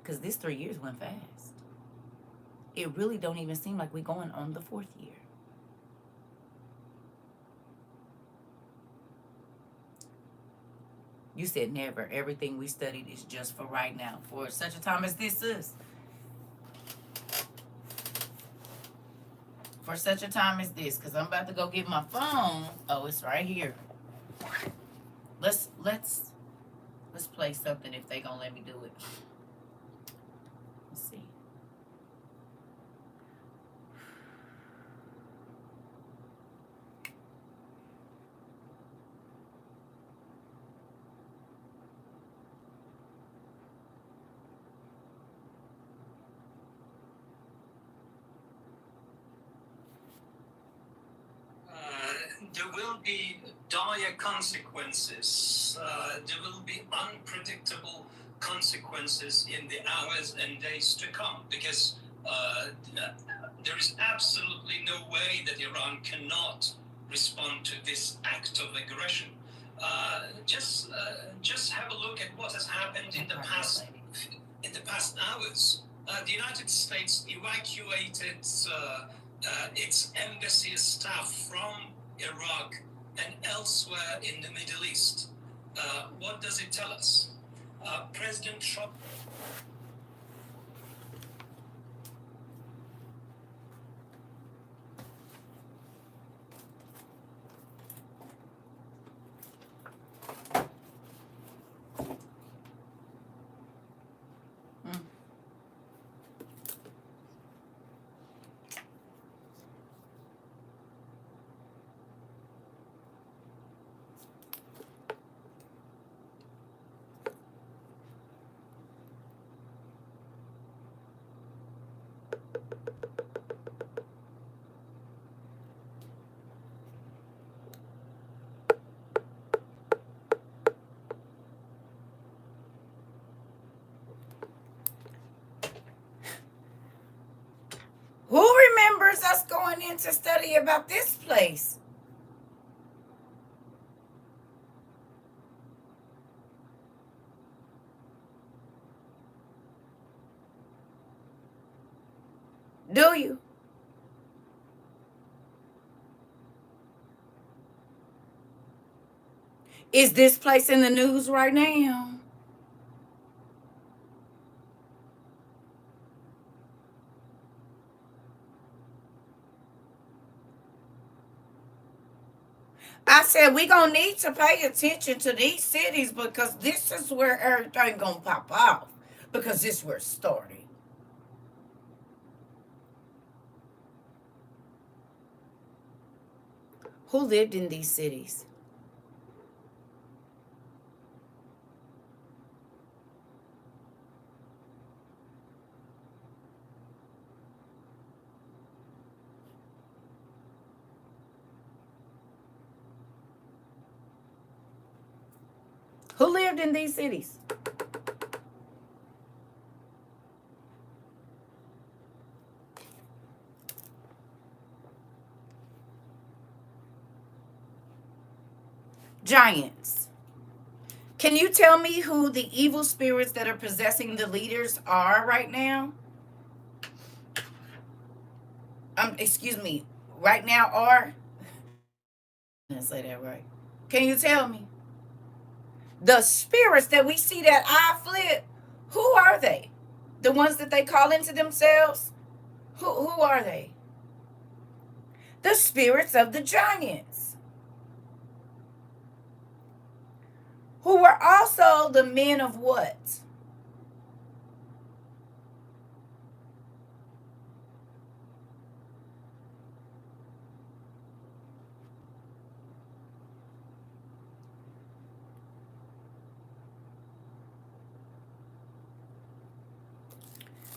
Because this 3 years went fast. It really don't even seem like we're going on the 4th year. You said never. Everything we studied is just for right now. For such a time as this is. For such a time as this. Because I'm about to go get my phone. Oh, it's right here. Let's play something if they gonna let me do it. Let's see. There will be dire consequences. There will be unpredictable consequences in the hours and days to come because there is absolutely no way that Iran cannot respond to this act of aggression. Just have a look at what has happened in the past hours. The United States evacuated its embassy staff from Iraq and elsewhere in the Middle East. What does it tell us? President Trump. Who remembers us going in to study about this place? Do you? Is this place in the news right now? I said we gonna need to pay attention to these cities because this is where everything gonna pop off. Because this is where it's starting. Who lived in these cities? Who lived in these cities? Giants. Can you tell me who the evil spirits that are possessing the leaders are right now? Excuse me. Right now are? I didn't say that right. Can you tell me? The spirits that we see that eye flip, who are they? The ones that they call into themselves? Who are they? The spirits of the giants, who were also the men of what?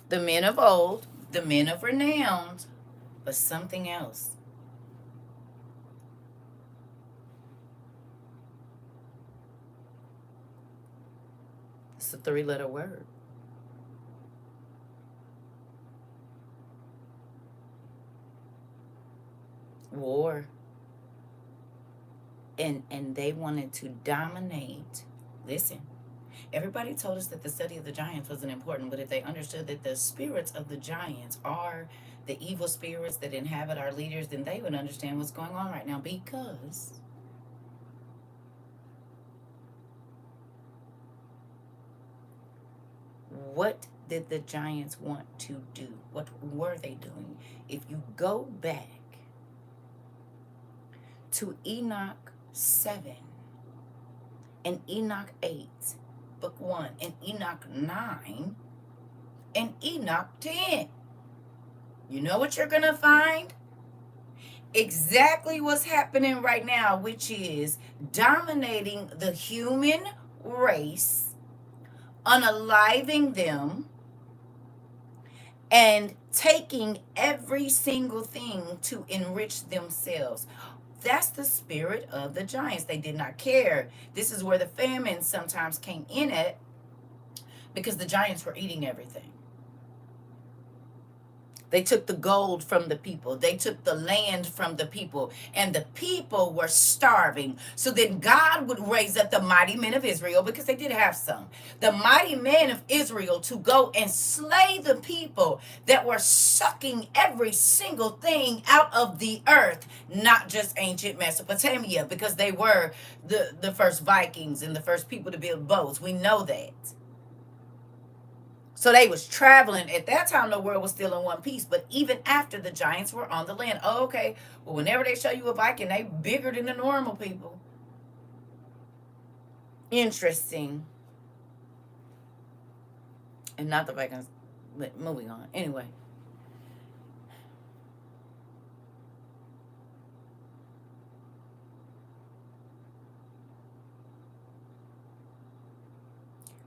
The men of old, the men of renown, but something else. It's a 3-letter word. War. And they wanted to dominate. Listen, everybody told us that the study of the giants wasn't important, but if they understood that the spirits of the giants are the evil spirits that inhabit our leaders, then they would understand what's going on right now. Because what did the giants want to do? What were they doing? If you go back to Enoch 7 and Enoch 8, book 1, and Enoch 9 and Enoch 10, you know what you're going to find? Exactly what's happening right now, which is dominating the human race, unaliving them, and taking every single thing to enrich themselves. That's the spirit of the giants. They did not care. This is where the famine sometimes came in at, because the giants were eating everything. They took the gold from the people. They took the land from the people. And the people were starving. So then God would raise up the mighty men of Israel, because they did have some. The mighty men of Israel to go and slay the people that were sucking every single thing out of the earth. Not just ancient Mesopotamia, because they were the first Vikings and the first people to build boats. We know that. So they was traveling. At that time, the world was still in one piece. But even after the giants were on the land. Oh, okay. Well, whenever they show you a Viking, they bigger than the normal people. Interesting. And not the Vikings. But moving on. Anyway.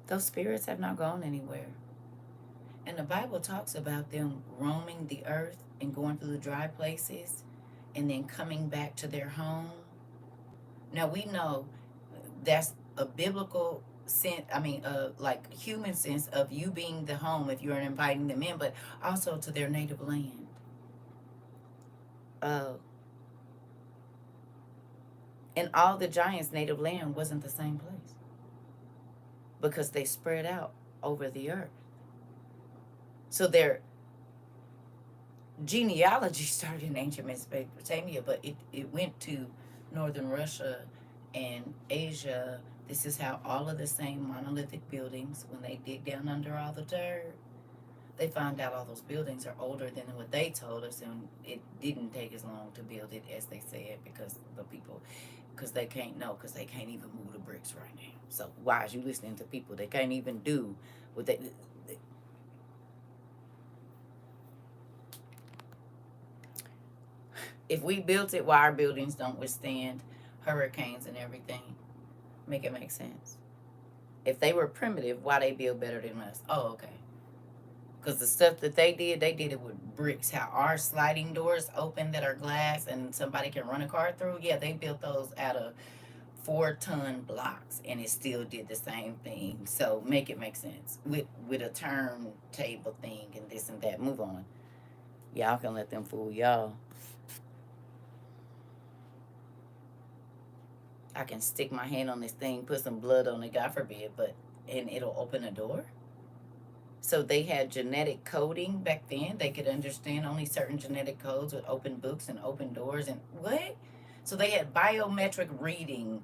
Those spirits have not gone anywhere. And the Bible talks about them roaming the earth and going through the dry places and then coming back to their home. Now we know that's a biblical sense, like human sense of you being the home if you're inviting them in, but also to their native land. Uh, and all the giants' native land wasn't the same place, because they spread out over the earth. So their genealogy started in ancient Mesopotamia, but it went to northern Russia and Asia. This is how all of the same monolithic buildings, when they dig down under all the dirt, they find out all those buildings are older than what they told us, and it didn't take as long to build it as they said, because the people, because they can't know, because they can't even move the bricks right now. So why is you listening to people that can't even do what they if we built it, why our buildings don't withstand hurricanes and everything? Make it make sense. If they were primitive, why they build better than us? Oh, okay. Because the stuff that they did it with bricks. How our sliding doors open that are glass and somebody can run a car through, yeah, they built those out of 4-ton blocks, and it still did the same thing. So make it make sense with a turntable thing and this and that. Move on. Y'all can let them fool y'all. I can stick my hand on this thing, put some blood on it, God forbid, and it'll open a door. So they had genetic coding back then. They could understand only certain genetic codes would open books and open doors and what? So they had biometric reading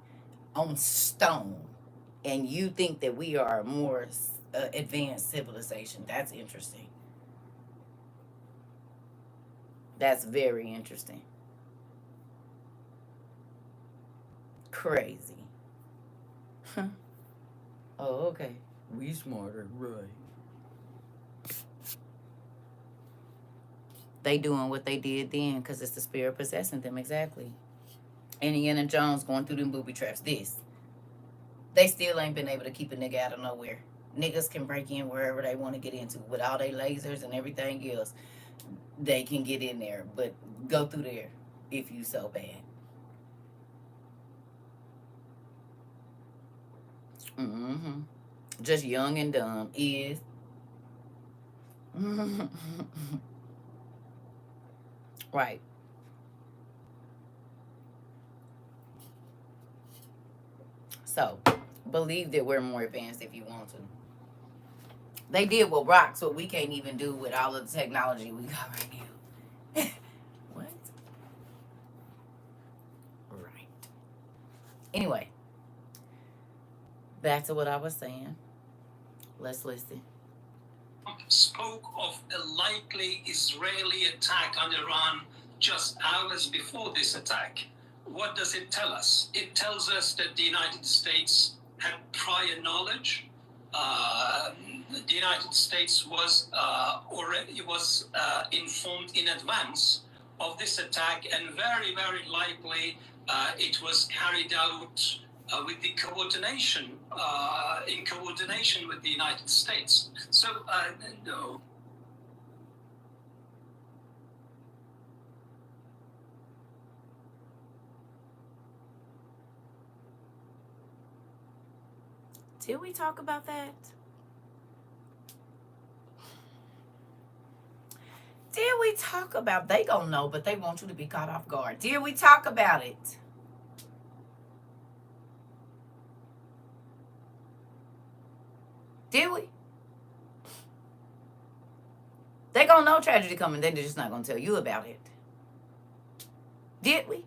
on stone. And you think that we are a more advanced civilization. That's interesting. That's very interesting. Crazy. Oh, okay. We smarter, right? They doing what they did then because it's the spirit possessing them, exactly. Indiana Jones going through them booby traps. They still ain't been able to keep a nigga out of nowhere. Niggas can break in wherever they want to get into with all their lasers and everything else. They can get in there, but go through there if you so bad. Mm-hmm. Just young and dumb is. Right. So, believe that we're more advanced if you want to. They did with rocks what we can't even do with all of the technology we got right now. What? Right. Anyway, back to what I was saying. Let's listen. Spoke of a likely Israeli attack on Iran just hours before this attack. What does it tell us? It tells us that the United States had prior knowledge. The United States was already informed in advance of this attack, and very, very likely it was carried out with the coordination, in coordination with the United States. So, no. Did we talk about that? Did we talk about? They gonna know, but they want you to be caught off guard. Did we talk about it? Did we? They gonna know tragedy coming. They're just not gonna tell you about it. Did we?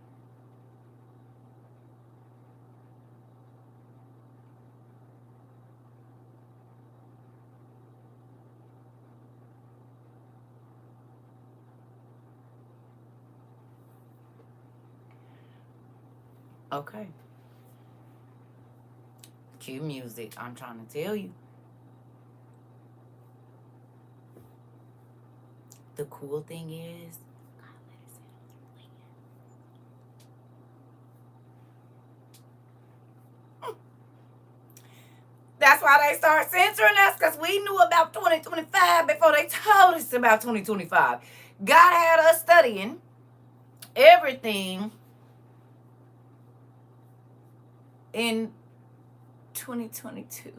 Okay. Cue music. I'm trying to tell you. The cool thing is, that's why they start censoring us, because we knew about 2025 before they told us about 2025. God had us studying everything in 2022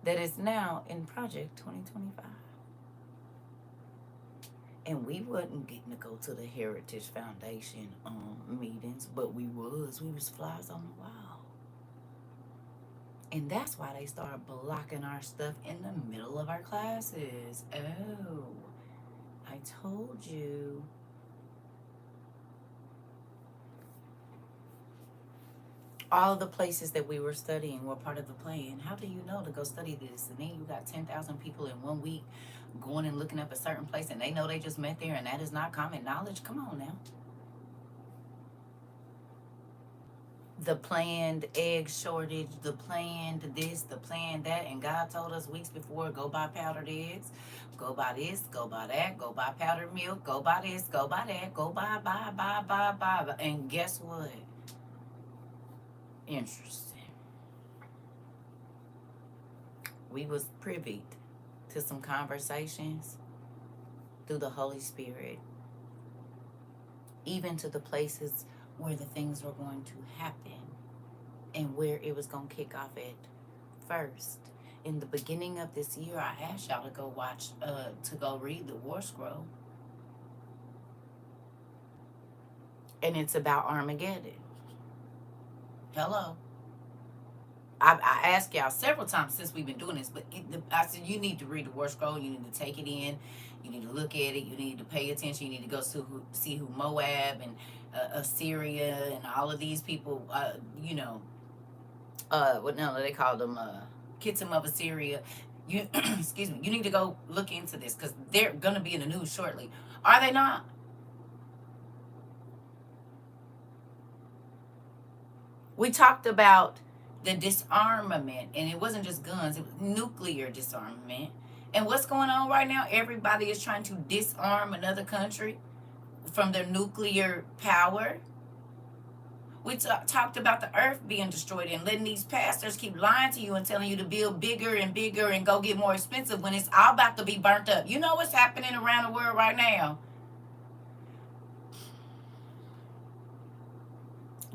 that is now in Project 2025. And we wasn't getting to go to the Heritage Foundation meetings, but we was flies on the wall. And that's why they started blocking our stuff in the middle of our classes. Oh, I told you. All the places that we were studying were part of the plan. How do you know to go study this? And then you got 10,000 people in 1 week going and looking up a certain place, and they know they just met there, and that is not common knowledge. Come on now. The planned egg shortage, the planned this, the planned that, and God told us weeks before, go buy powdered eggs, go buy this, go buy that, go buy powdered milk, go buy this, go buy that, go buy. And guess what? Interesting. We was privy to some conversations through the Holy Spirit, even to the places where the things were going to happen and where it was going to kick off at first. In the beginning of this year, I asked y'all to go watch, to go read the War Scroll. And it's about Armageddon. Hello. I asked y'all several times since we've been doing this, but I said you need to read the War Scroll. You need to take it in. You need to look at it. You need to pay attention. You need to go see who Moab and Assyria and all of these people, what now they call them, Kittim of Assyria. You excuse me. You need to go look into this because they're gonna be in the news shortly. Are they not? We talked about the disarmament, and it wasn't just guns, it was nuclear disarmament. And what's going on right now? Everybody is trying to disarm another country from their nuclear power. We talked about the earth being destroyed and letting these pastors keep lying to you and telling you to build bigger and bigger and go get more expensive when it's all about to be burnt up. You know what's happening around the world right now?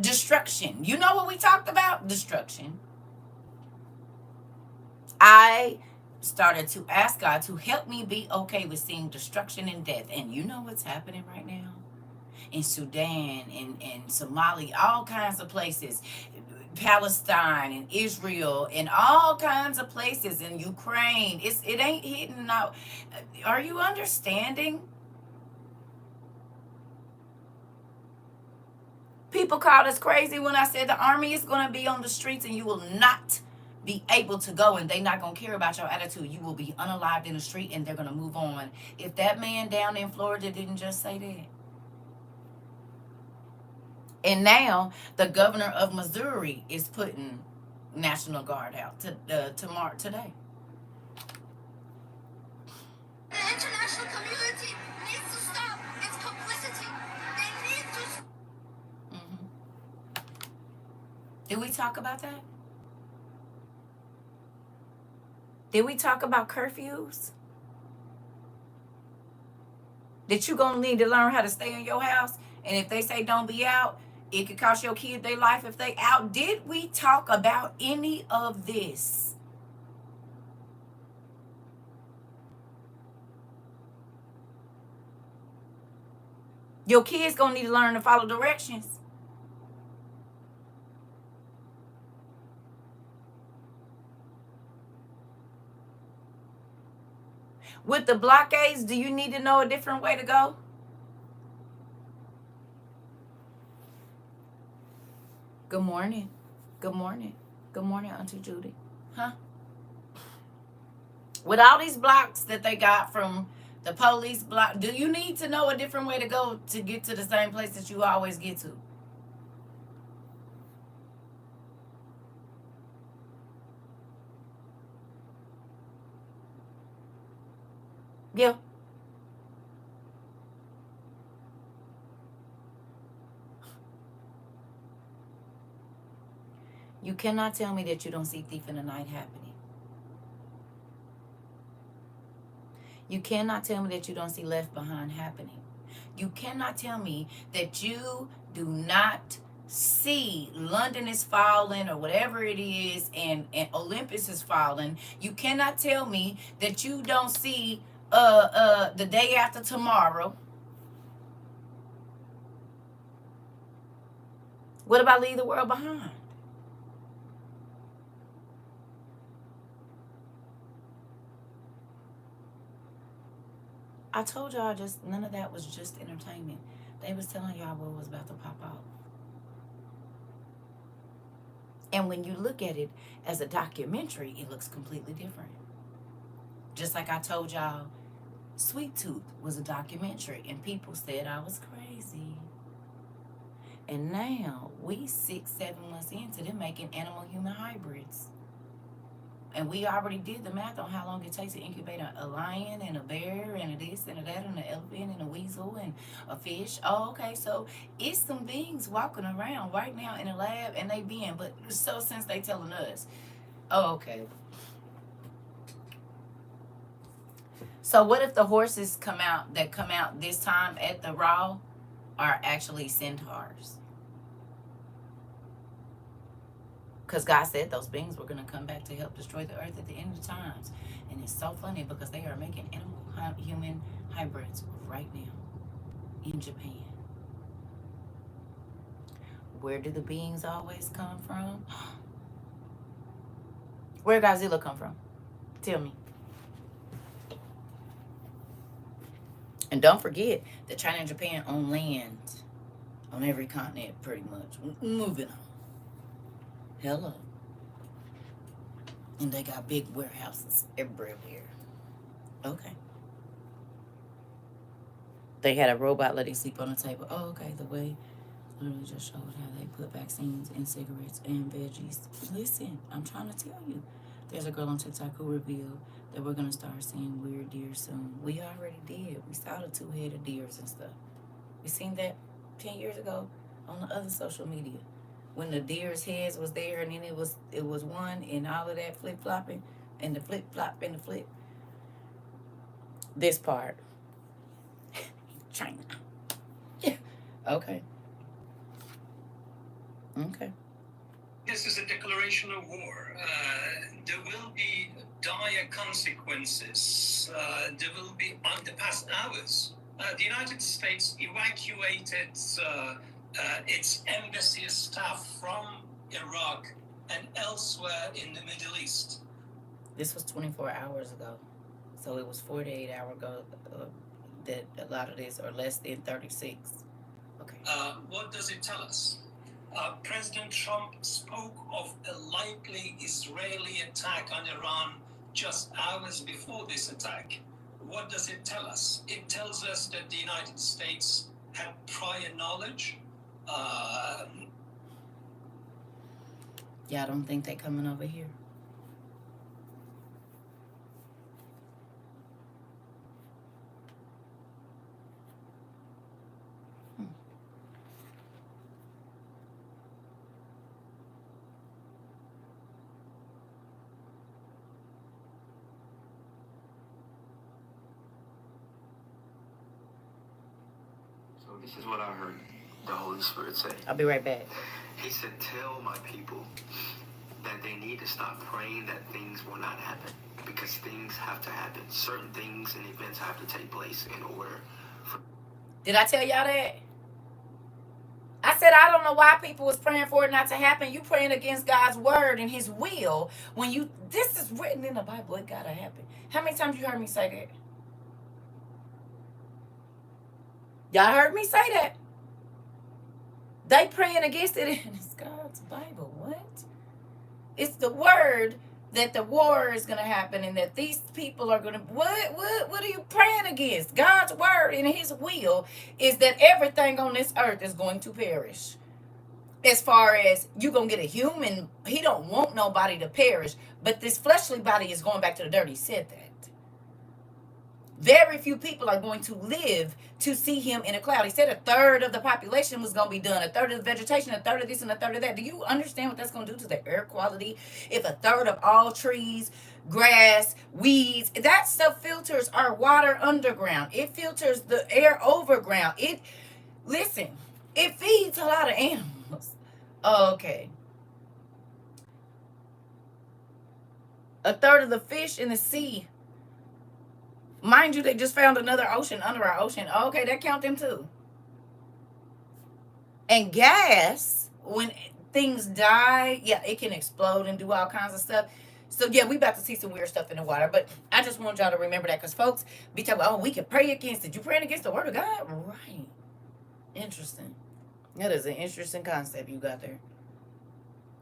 Destruction. You know what we talked about? Destruction. I started to ask God to help me be okay with seeing destruction and death. And you know what's happening right now? In Sudan and Somalia, all kinds of places, Palestine and Israel and all kinds of places in Ukraine. It ain't hidden out. Are you understanding? People called us crazy when I said the army is going to be on the streets and you will not be able to go and they're not going to care about your attitude. You will be unalived in the street and they're going to move on. If that man down in Florida didn't just say that. And now the governor of Missouri is putting National Guard out tomorrow today. The international community needs to stop its complicity. They need to. Did we talk about that? Did we talk about curfews? That you gonna need to learn how to stay in your house, and if they say don't be out, it could cost your kid their life if they out. Did we talk about any of this? Your kids gonna need to learn to follow directions. With the blockades, do you need to know a different way to go? Good morning. Good morning. Good morning, Auntie Judy. Huh? With all these blocks that they got from the police block, do you need to know a different way to go to get to the same place that you always get to? Yeah. You cannot tell me that you don't see Thief in the Night happening. You cannot tell me that you don't see Left Behind happening. You cannot tell me that you do not see London is falling or whatever it is and Olympus is falling. You cannot tell me that you don't see the day after tomorrow. What about Leave the World Behind? I told y'all just none of that was just entertainment. They was telling y'all what was about to pop out. And when you look at it as a documentary, it looks completely different. Just like I told y'all, Sweet Tooth was a documentary and people said I was crazy. And now we 6-7 months into them making animal-human hybrids. And we already did the math on how long it takes to incubate a lion and a bear and a this and a that and an elephant and a weasel and a fish. Oh, okay, so it's some beings walking around right now in a lab and they being, but so since they telling us. Oh, okay. So what if the horses come out this time at the Raw are actually centaurs? Because God said those beings were going to come back to help destroy the earth at the end of times. And it's so funny because they are making animal-human hybrids right now in Japan. Where do the beings always come from? Where did Godzilla come from? Tell me. And don't forget that China and Japan own land on every continent pretty much. Moving on. Hello. And they got big warehouses everywhere. Okay. They had a robot letting sleep on the table. Oh, okay. The way literally just showed how they put vaccines in cigarettes and veggies. Listen, I'm trying to tell you. There's a girl on TikTok who revealed that we're going to start seeing weird deer soon. We already did. We saw the two-headed deers and stuff. We seen that 10 years ago on the other social media. when the deer's heads was there, and then it was one, and all of that flip flopping, and the flip flop and the flip. This part, China. Yeah. Okay. Okay. This is a declaration of war. There will be dire consequences. There will be, on the past hours, the United States evacuated its embassy staff from Iraq and elsewhere in the Middle East. This was 24 hours ago. So it was 48 hours ago that a lot of this, or less than 36. Okay. What does it tell us? President Trump spoke of a likely Israeli attack on Iran just hours before this attack. What does it tell us? It tells us that the United States had prior knowledge. Y'all don't think they coming over here? So this is what I heard the Holy Spirit say. I'll be right back. He said, tell my people that they need to stop praying that things will not happen, because things have to happen. Certain things and events have to take place in order for... Did I tell y'all that? I said I don't know why people was praying for it not to happen. You praying against God's word and his will. When you, this is written in the Bible, it gotta happen. How many times you heard me say that? Y'all heard me say that. They praying against it, and it's God's Bible. What? It's the word that the war is going to happen, and that these people are going to... What are you praying against? God's word and his will is that everything on this earth is going to perish. As far as you going to get a human, he don't want nobody to perish, but this fleshly body is going back to the dirt. He said that. Very few people are going to live to see him in a cloud. He said a third of the population was going to be done, a third of the vegetation, a third of this and a third of that. Do you understand what that's going to do to the air quality? If a third of all trees, grass, weeds, that stuff filters our water underground. It filters the air overground. It feeds a lot of animals. Okay. A third of the fish in the sea. Mind you, they just found another ocean under our ocean. Okay, that count them too. And gas, when things die, yeah, it can explode and do all kinds of stuff. So yeah, we about to see some weird stuff in the water. But I just want y'all to remember that, because folks be talking about, oh, we can pray against it. You praying against the word of God? Right. Interesting. That is an interesting concept you got there.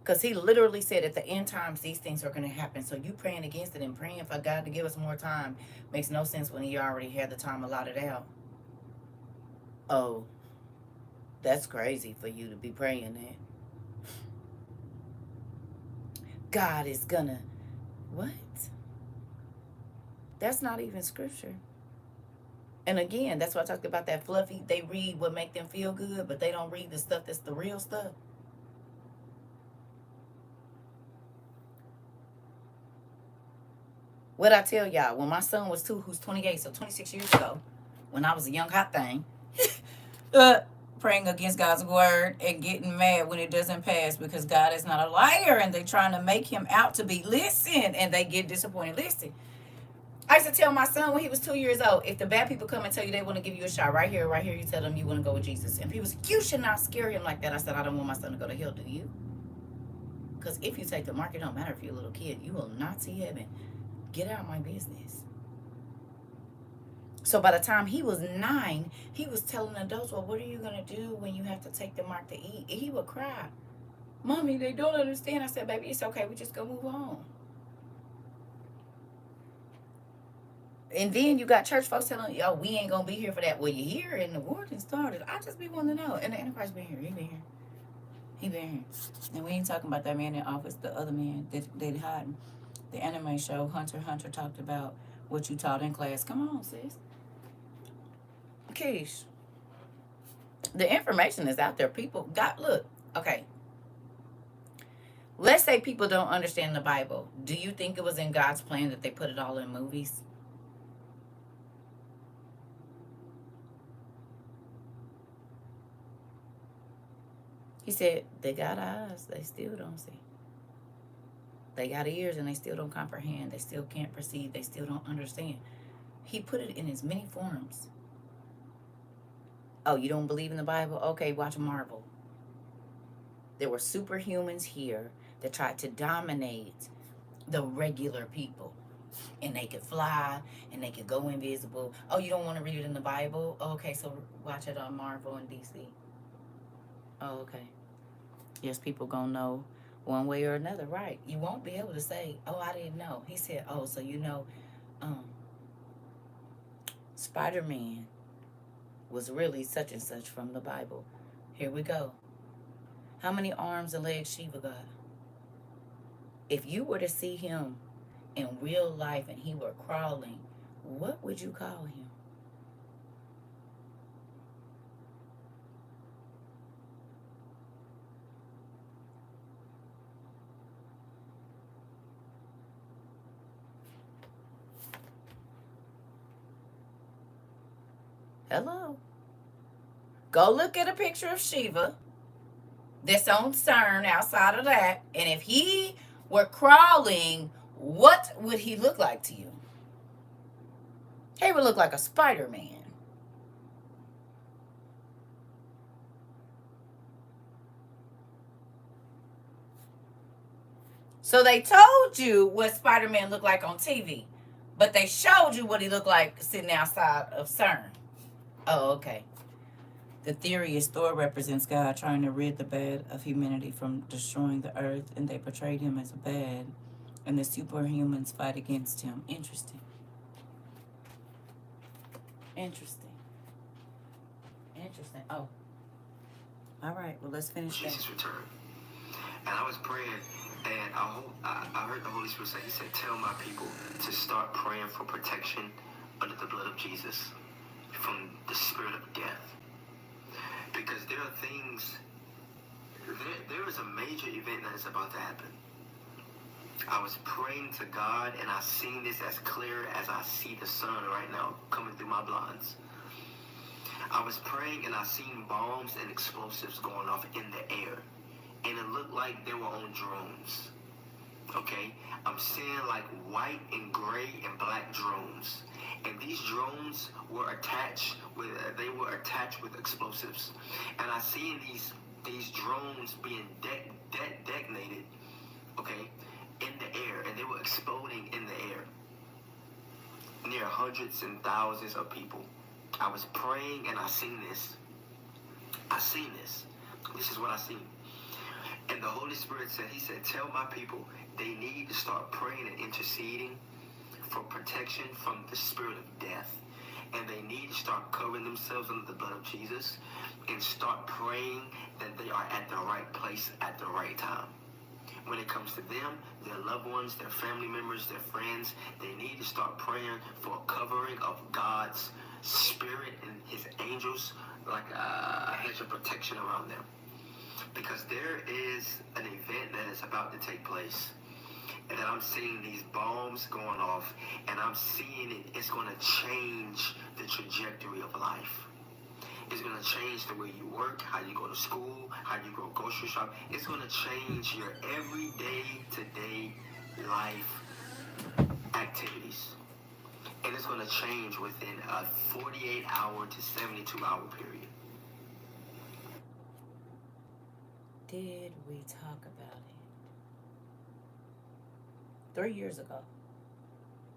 Because he literally said at the end times, these things are going to happen. So you praying against it and praying for God to give us more time makes no sense when he already had the time allotted out. Oh, that's crazy for you to be praying that. God is going to... What? That's not even scripture. And again, that's why I talked about that fluffy. They read what make them feel good, but they don't read the stuff that's the real stuff. What I tell y'all, when my son was 2, who's 28, so 26 years ago, when I was a young hot thing, praying against God's word and getting mad when it doesn't pass because God is not a liar and they trying to make him out to be. Listen, and they get disappointed. Listen, I used to tell my son when he was 2 years old, if the bad people come and tell you they want to give you a shot right here, you tell them you want to go with Jesus. And people say, you should not scare him like that. I said, I don't want my son to go to hell, do you? Because if you take the mark, it don't matter if you're a little kid. You will not see heaven. Get out of my business. So by the time he was 9, he was telling adults, well, what are you going to do when you have to take the mark to eat? And he would cry. Mommy, they don't understand. I said, baby, it's okay. We just go move on. And then you got church folks telling you, oh, we ain't going to be here for that. Well, you're here and the war done started. I just be wanting to know. And the Antichrist been here. He been here. He been here. And we ain't talking about that man in office, the other man that they hiding. The anime show, Hunter talked about what you taught in class. Come on, sis. Keish. The information is out there. People got, look, okay. Let's say people don't understand the Bible. Do you think it was in God's plan that they put it all in movies? He said, they got eyes, they still don't see. They got ears and they still don't comprehend. They still can't perceive. They still don't understand. He put it in as many forms. Oh, you don't believe in the Bible? Okay, watch Marvel. There were superhumans here that tried to dominate the regular people. And they could fly and they could go invisible. Oh, you don't want to read it in the Bible? Okay, so watch it on Marvel and DC. Oh, okay. Yes, people gonna know one way or another, right? You won't be able to say, "Oh, I didn't know." He said, "Oh, so you know, um, Spider-Man was really such and such from the Bible." Here we go. How many arms and legs Shiva got? If you were to see him in real life and he were crawling, what would you call him? Hello. Go look at a picture of Shiva that's on CERN outside of that. And if he were crawling, what would he look like to you? He would look like a Spider-Man. So they told you what Spider-Man looked like on TV, but they showed you what he looked like sitting outside of CERN. Oh, okay. The theory is Thor represents God trying to rid the bad of humanity from destroying the earth, and they portrayed him as bad, and the superhumans fight against him. Interesting. Interesting. Interesting. Oh. All right. Well, let's finish that. Jesus returned. And I was praying, and I heard the Holy Spirit say, he said, tell my people to start praying for protection under the blood of Jesus from the spirit of death. Because there are things, there is a major event that is about to happen. I was praying to God, and I seen this as clear as I see the sun right now coming through my blinds. I was praying, and I seen bombs and explosives going off in the air. And it looked like they were on drones. Okay? I'm seeing like white and gray and black drones. And these drones were attached with explosives. And I seen these drones being detonated, okay, in the air, and they were exploding in the air near hundreds and thousands of people. I was praying and I seen this. This is what I seen. And the Holy Spirit said, he said, tell my people they need to start praying and interceding for protection from the spirit of death. And they need to start covering themselves under the blood of Jesus and start praying that they are at the right place at the right time. When it comes to them, their loved ones, their family members, their friends, they need to start praying for a covering of God's spirit and his angels, like a hedge of protection around them. Because there is an event that is about to take place. And I'm seeing these bombs going off, and I'm seeing it's going to change the trajectory of life. It's going to change the way you work, how you go to school, how you go grocery shop. It's going to change your everyday, today life activities. And it's going to change within a 48-hour to 72-hour period. Did we talk about it 3 years ago?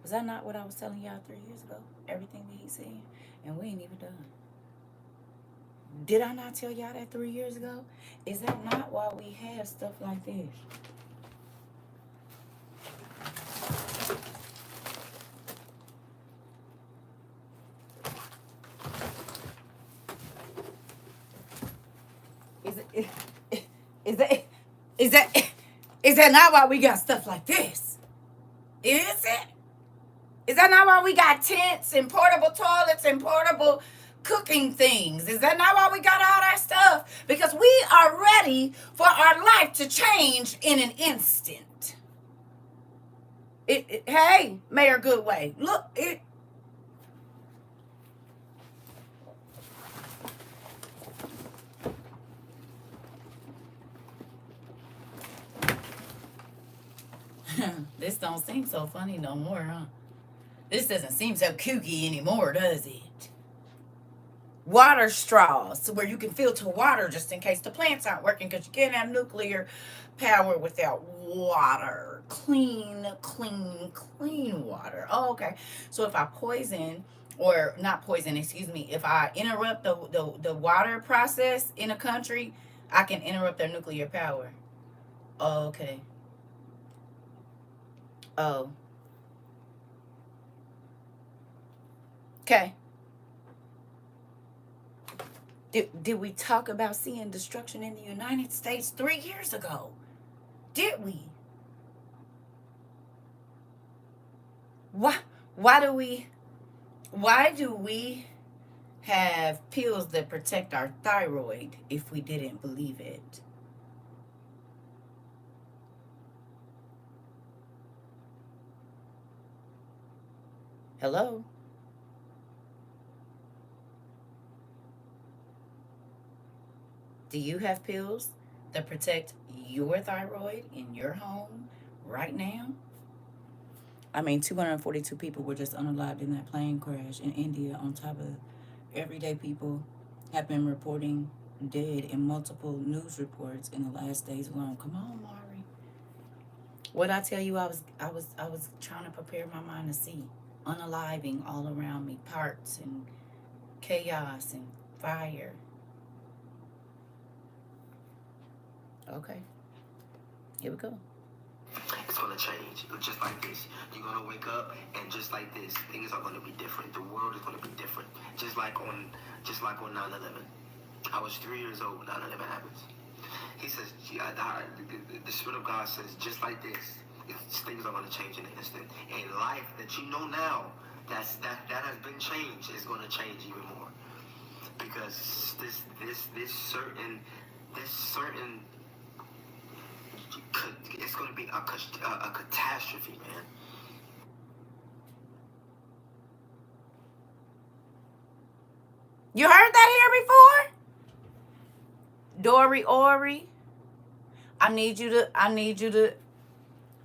Was that not what I was telling y'all 3 years ago? Everything that he said, and we ain't even done. Did I not tell y'all that 3 years ago? Is that not why we have stuff like this? Is that not why we got stuff like this? Is it? Is that not why we got tents and portable toilets and portable cooking things. Is that not why we got all that stuff? Because we are ready for our life to change in an instant. Hey, Mayor Goodway, look, this don't seem so funny no more, huh? This doesn't seem so kooky anymore, does it? Water straws, where you can filter water just in case the plants aren't working, because you can't have nuclear power without water. Clean water. Oh, okay. So if I poison, or not poison, excuse me, if I interrupt the water process in a country, I can interrupt their nuclear power. Oh, okay. Oh, okay. Did we talk about seeing destruction in the United States 3 years ago? Did we? Why why do we why do we have pills that protect our thyroid if we didn't believe it? Hello? Do you have pills that protect your thyroid in your home right now? I mean, 242 people were just unalived in that plane crash in India, on top of everyday people have been reporting dead in multiple news reports in the last days alone. Come on, Mari. What I tell you, I was trying to prepare my mind to see unaliving all around me, parts and chaos and fire. Okay, here we go. It's gonna change, just like this. You're gonna wake up, and just like this, things are gonna be different. The world is gonna be different. Just like on 9/11. I was 3 years old when 9/11 happens. He says, yeah, the Spirit of God says, just like this, things are gonna change in an instant. And life that you know now, that has been changed, is gonna change even more, because this certain it's going to be a catastrophe, man. You heard that here before? Dory Ori. I need you to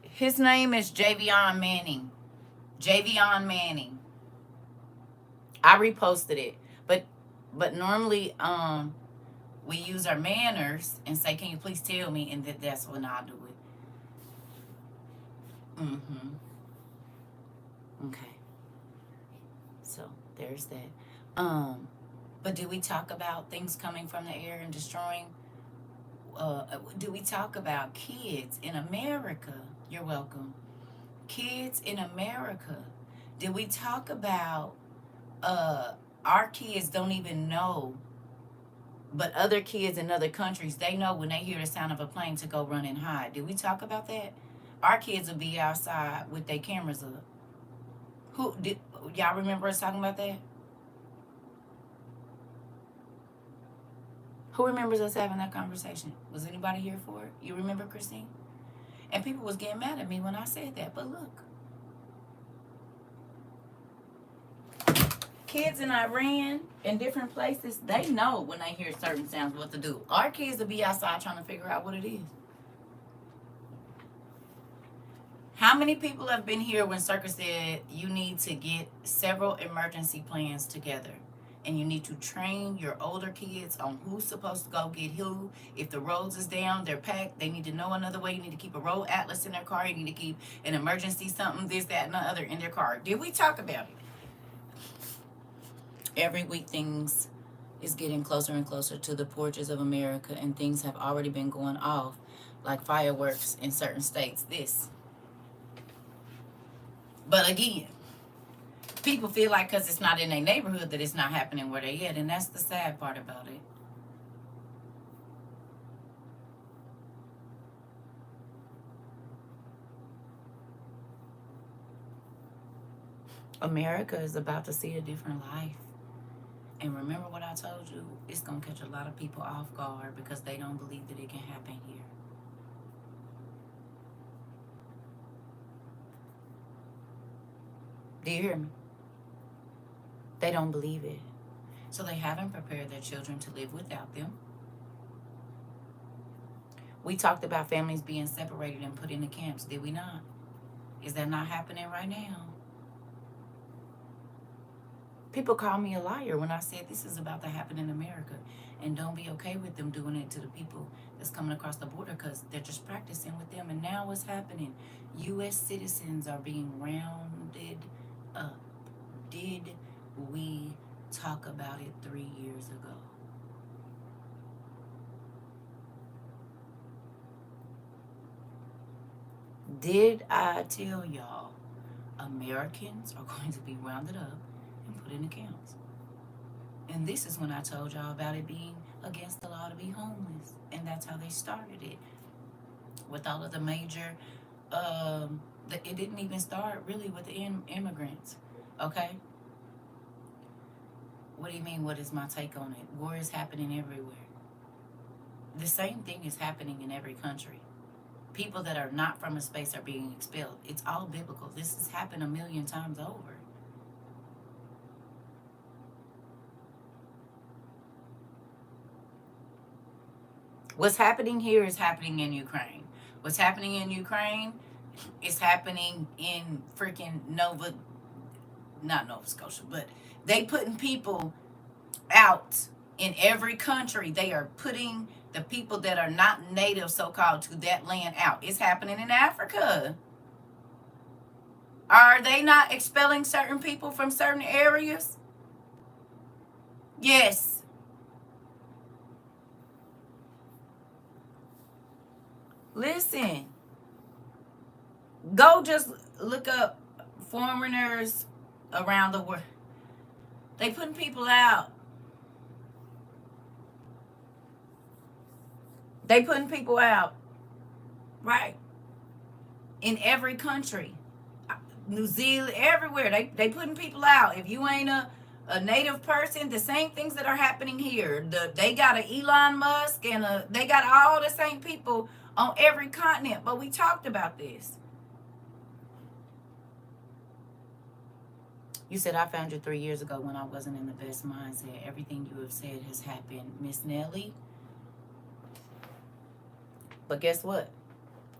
his name is Javion Manning. Javion Manning. I reposted it. But normally we use our manners and say, "Can you please tell me?" And that's when I do it. Mhm. Okay. So, there's that. Um but do we talk about things coming from the air and destroying, do we talk about kids in America? You're welcome. Kids in America. Did we talk about uh our kids don't even know, but other kids in other countries, they know when they hear the sound of a plane to go run and hide? Did we talk about that? Our kids will be outside with their cameras up. Who did y'all remember us talking about that? Who remembers us having that conversation? Was anybody here for it? You remember, Christine? And people was getting mad at me when I said that. But look, kids in Iran and different places, they know when they hear certain sounds what to do. Our kids will be outside trying to figure out what it is. How many people have been here when CERCA said you need to get several emergency plans together? And you need to train your older kids on who's supposed to go get who. If the roads is down, they're packed, they need to know another way. You need to keep a road atlas in their car. You need to keep an emergency something, this, that, and the other in their car. Did we talk about it? Every week things is getting closer and closer to the porches of America, and things have already been going off like fireworks in certain states. But again, people feel like because it's not in their neighborhood that it's not happening where they at, and that's the sad part about it. America is about to see a different life. And remember what I told you? It's going to catch a lot of people off guard because they don't believe that it can happen here. Do you hear me? They don't believe it. So they haven't prepared their children to live without them. We talked about families being separated and put into camps, did we not? Is that not happening right now? People call me a liar when I said this is about to happen in America. And don't be okay with them doing it to the people that's coming across the border because they're just practicing with them. And now what's happening? U.S. citizens are being rounded up. Did we talk about it 3 years ago? Did I tell y'all Americans are going to be rounded up and put in camps? And this is when I told y'all about it being against the law to be homeless. And that's how they started it. With all of the major, it didn't even start really with the immigrants. Okay? What do you mean? What is my take on it? War is happening everywhere. The same thing is happening in every country. People that are not from a space are being expelled. It's all biblical. This has happened a million times over. What's happening here is happening in Ukraine. What's happening in Ukraine is happening in freaking not Nova Scotia, but they putting people out in every country. They are putting the people that are not native, so-called, to that land out. It's happening in Africa. Are they not expelling certain people from certain areas? Yes. Listen, go just look up foreigners around the world. They putting people out. They putting people out, right? In every country, New Zealand, everywhere. They putting people out. If you ain't a native person, the same things that are happening here. They got a Elon Musk and they got all the same people on every continent. But we talked about this. You said I found you 3 years ago when I wasn't in the best mindset. Everything you have said has happened, Miss Nelly. But guess what?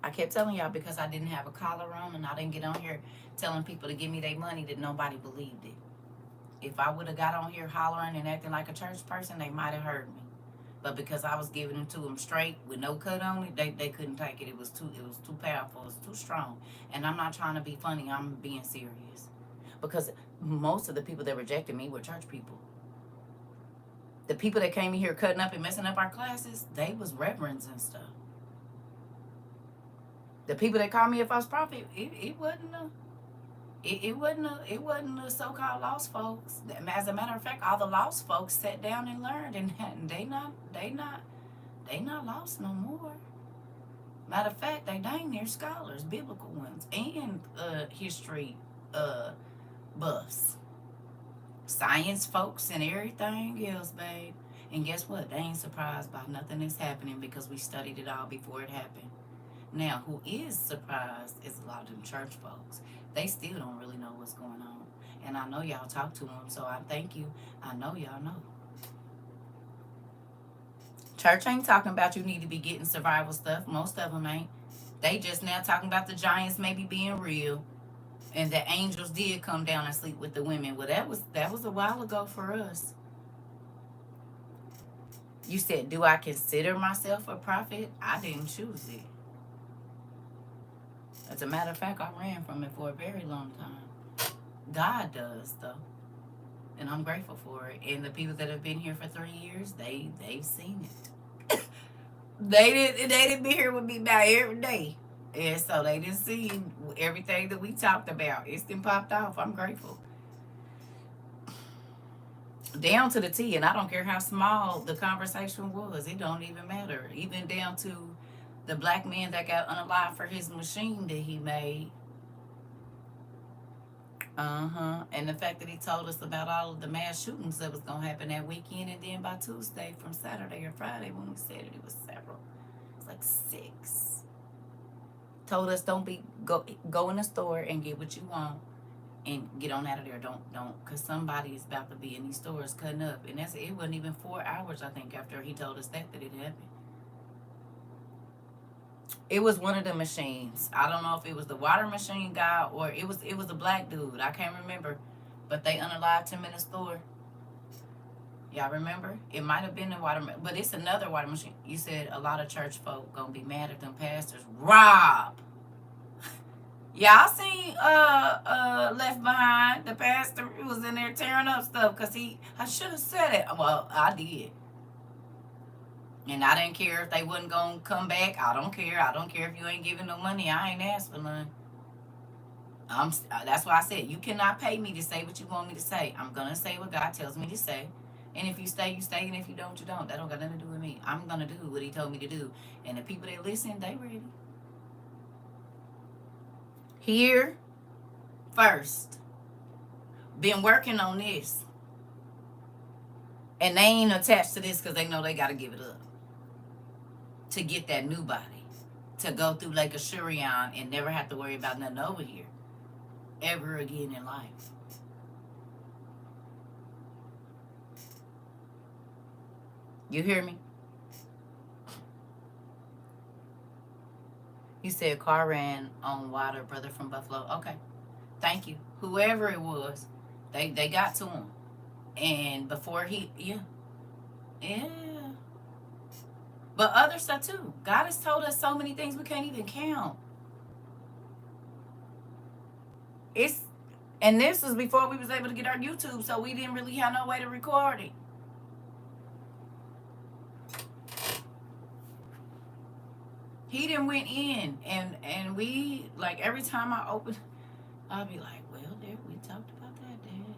I kept telling y'all because I didn't have a collar on and I didn't get on here telling people to give me their money that nobody believed it. If I would have got on here hollering and acting like a church person, they might have heard me. But because I was giving it to them straight with no cut on it, they couldn't take it. It was too powerful. It was too strong. And I'm not trying to be funny. I'm being serious. Because most of the people that rejected me were church people. The people that came in here cutting up and messing up our classes, they was reverends and stuff. The people that called me a false prophet, it wasn't the so-called lost folks. As a matter of fact, all the lost folks sat down and learned, and they not lost no more. Matter of fact, they dang near scholars, biblical ones, and history buffs, science folks, and everything else, babe. And guess what? They ain't surprised by nothing that's happening because we studied it all before it happened. Now, who is surprised is a lot of them church folks. They still don't really know what's going on. And I know y'all talk to them, so I thank you. I know y'all know. Church ain't talking about you need to be getting survival stuff. Most of them ain't. They just now talking about the giants maybe being real. And the angels did come down and sleep with the women. Well, that was a while ago for us. You said, do I consider myself a prophet? I didn't choose it. As a matter of fact, I ran from it for a very long time. God does, though. And I'm grateful for it. And the people that have been here for 3 years, they've seen it. They didn't be here with me about every day. And so they didn't see everything that we talked about. It's been popped off. I'm grateful. Down to the T, and I don't care how small the conversation was. It don't even matter. Even down to the black man that got unalive for his machine that he made. And the fact that he told us about all of the mass shootings that was gonna happen that weekend, and then by Tuesday, from Saturday or Friday, when we said it was several. It's like 6. Told us don't be go in the store and get what you want and get on out of there. Don't, cause somebody is about to be in these stores cutting up, and it wasn't even 4 hours I think after he told us that it happened. It was one of the machines. I don't know if it was the water machine guy or it was a black dude. I can't remember, but they unalived him in the store. Y'all remember? It might have been the water, but it's another water machine. You said a lot of church folk gonna be mad at them pastors. Rob, y'all seen Left Behind? The pastor was in there tearing up stuff because I should have said it. Well, I did. And I didn't care if they wasn't gonna come back. I don't care. I don't care if you ain't giving no money. I ain't asked for none. That's why I said you cannot pay me to say what you want me to say. I'm gonna say what God tells me to say. And if you stay, you stay, and if you don't, you don't. That don't got nothing to do with me. I'm gonna do what He told me to do. And the people that listen, they ready. Here first. Been working on this. And they ain't attached to this because they know they gotta give it up to get that new body. To go through Lake Ashurian and never have to worry about nothing over here ever again in life. You hear me? You said car ran on water, brother from Buffalo. Okay. Thank you. Whoever it was, they got to him. And before yeah. But other stuff too. God has told us so many things we can't even count. It's and this was before we was able to get our YouTube, so we didn't really have no way to record it. He didn't went in, and we like every time I open, I'll be like, well, there we talked about that, Dad.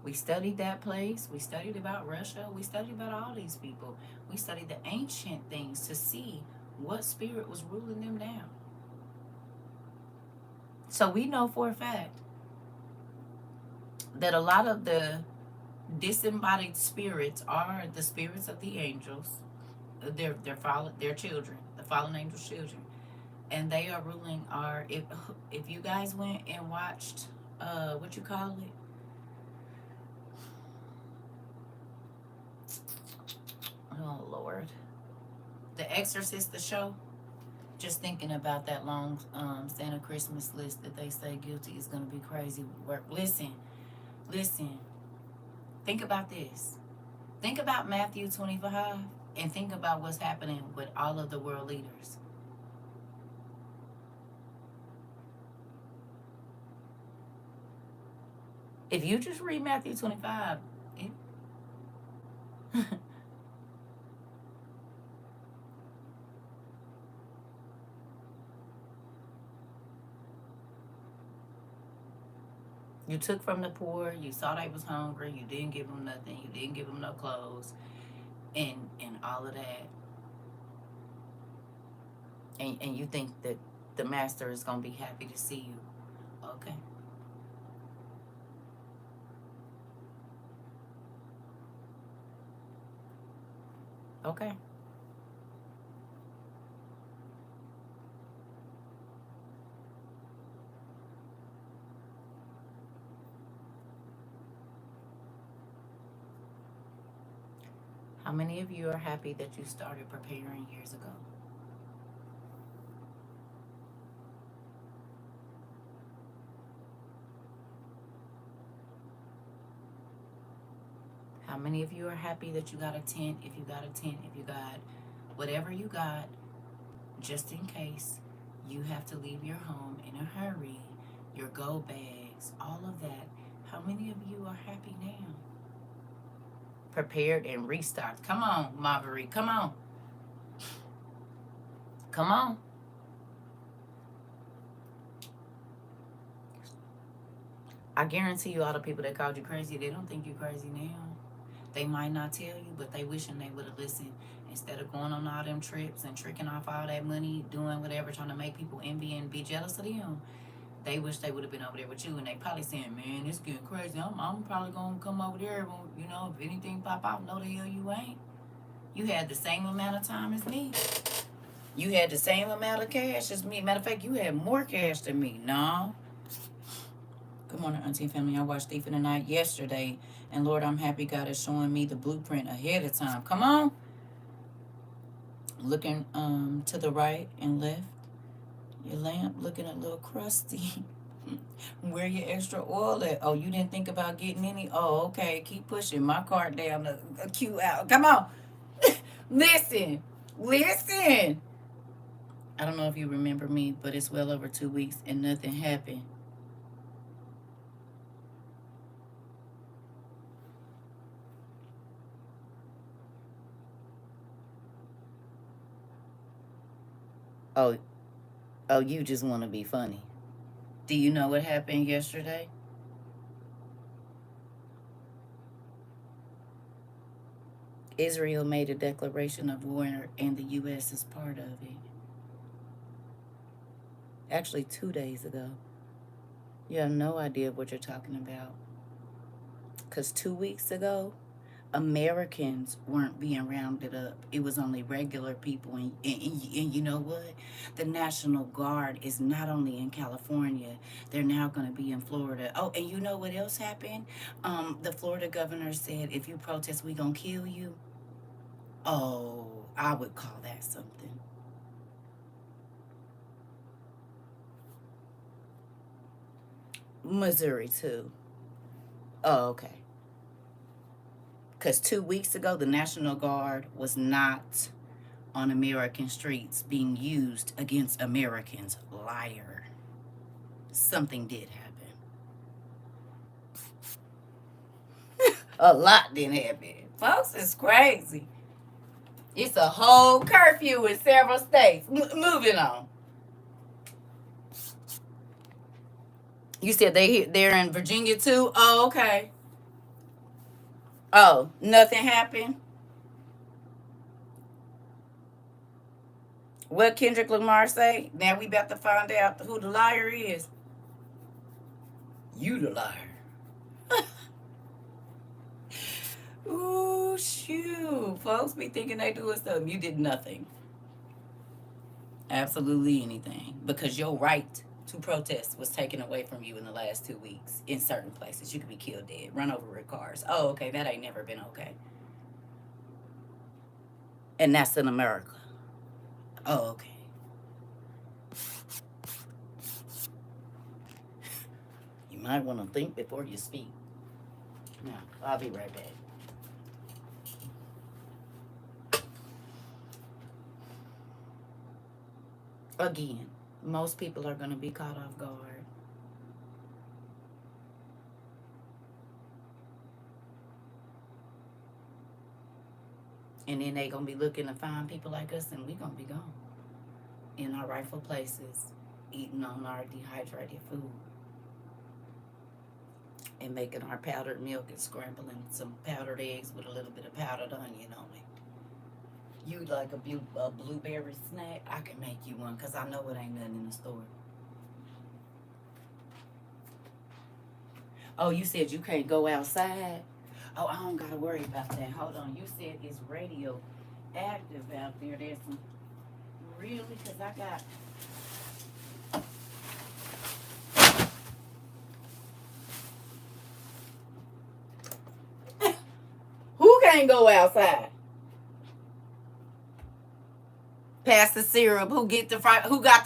We studied that place. We studied about Russia. We studied about all these people. We studied the ancient things to see what spirit was ruling them down. So we know for a fact that a lot of the disembodied spirits are the spirits of the angels. Their children, the fallen angels' children, and they are ruling our. If you guys went and watched, what you call it? Oh Lord, The Exorcist, the show. Just thinking about that long Santa Christmas list that they say guilty is gonna be crazy work. Listen. Think about this. Think about Matthew 25 and think about what's happening with all of the world leaders. If you just read Matthew 25, you took from the poor, you saw they was hungry, you didn't give them nothing, you didn't give them no clothes, and all of that. And you think that the master is going to be happy to see you. Okay. Okay. How many of you are happy that you started preparing years ago? How many of you are happy that you got a tent, if you got a tent, if you got whatever you got, just in case you have to leave your home in a hurry, your go bags, all of that. How many of you are happy now? Prepared and restocked. Come on, Marbury. Come on. Come on. I guarantee you all the people that called you crazy, they don't think you crazy now. They might not tell you, but they wishing they would have listened instead of going on all them trips and tricking off all that money, doing whatever, trying to make people envy and be jealous of them. They wish they would have been over there with you, and they probably saying, "Man, it's getting crazy. I'm probably gonna come over there. You know, if anything pop out, no the hell you ain't. You had the same amount of time as me. You had the same amount of cash as me. Matter of fact, you had more cash than me. No." Good morning, Auntie and family. I watched Thief in the Night yesterday, and Lord, I'm happy God is showing me the blueprint ahead of time. Come on. Looking to the right and left. Your lamp looking a little crusty. Where your extra oil at? Oh, you didn't think about getting any? Oh, okay. Keep pushing my cart down the queue out. Come on. Listen. Listen. I don't know if you remember me, but it's well over 2 weeks and nothing happened. Oh, oh, you just want to be funny. Do you know what happened yesterday? Israel made a declaration of war, and the U.S. is part of it. Actually, 2 days ago. You have no idea what you're talking about. Because 2 weeks ago, Americans weren't being rounded up. It was only regular people. And you know what? The National Guard is not only in California, they're now going to be in Florida. Oh, and you know what else happened? The Florida governor said, if you protest, we going to kill you. Oh, I would call that something. Missouri, too. Oh, okay. Because 2 weeks ago, the National Guard was not on American streets being used against Americans. Liar. Something did happen. A lot didn't happen. Folks, it's crazy. It's a whole curfew in several states. Moving on. You said they're in Virginia too? Oh, okay. Oh, nothing happened? What Kendrick Lamar say? Now we about to find out who the liar is. You the liar. Ooh, shoot. Folks be thinking they doing something. You did nothing. Absolutely anything. Because your right to protest was taken away from you in the last 2 weeks in certain places. You could be killed dead, run over with cars. Oh, okay, that ain't never been okay. And that's in America. Oh, okay. You might want to think before you speak. Now, I'll be right back. Again, most people are going to be caught off guard. And then they going to be looking to find people like us, and we going to be gone in our rightful places, eating on our dehydrated food and making our powdered milk and scrambling some powdered eggs with a little bit of powdered onion on it. You like a blueberry snack? I can make you one because I know it ain't nothing in the store. Oh, you said you can't go outside? Oh, I don't got to worry about that. Hold on. You said it's radio active out there. There's some... Really? Because I got... Who can't go outside? Pass the syrup. Who got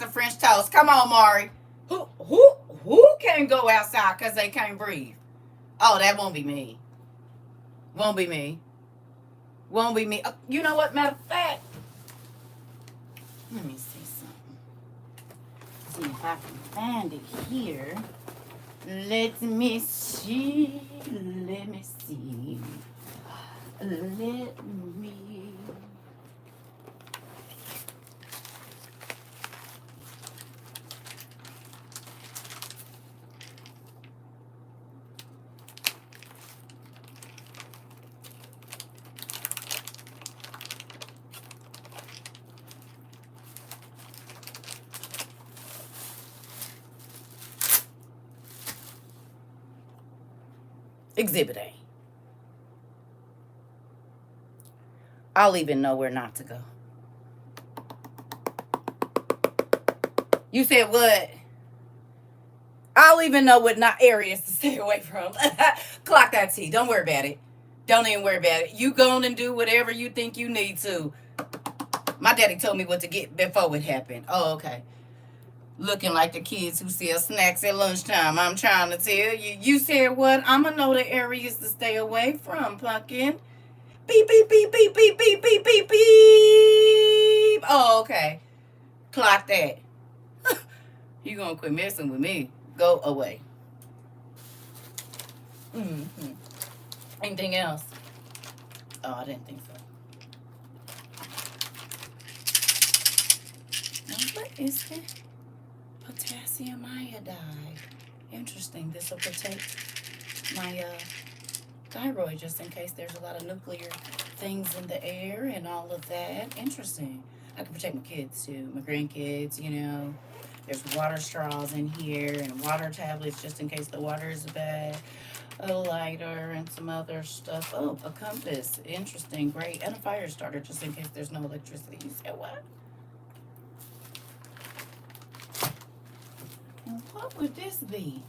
the French toast? Come on, Mari. Who can't go outside because they can't breathe? Oh, that won't be me. Won't be me. Won't be me. You know what? Matter of fact, let me see something. See if I can find it here. Let me see. Let me see. Let me. Exhibit A. I'll even know where not to go. You said what? I'll even know what not areas to stay away from. Clock that T. Don't worry about it. Don't even worry about it. You go on and do whatever you think you need to. My daddy told me what to get before it happened. Oh, okay. Looking like the kids who sell snacks at lunchtime. I'm trying to tell you. You said what? I'm going to know the areas to stay away from, Pumpkin. Beep, beep, beep, beep, beep, beep, beep, beep, beep. Oh, okay. Clock that. You going to quit messing with me. Go away. Mm-hmm. Anything else? Oh, I didn't think so. Now, what is that? Potassium iodide. Interesting. This will protect my thyroid just in case there's a lot of nuclear things in the air and all of that. Interesting. I can protect my kids too, my grandkids, you know. There's water straws in here and water tablets just in case the water is bad. A lighter and some other stuff. Oh, a compass. Interesting. Great. And a fire starter just in case there's no electricity. You said what? What would this be?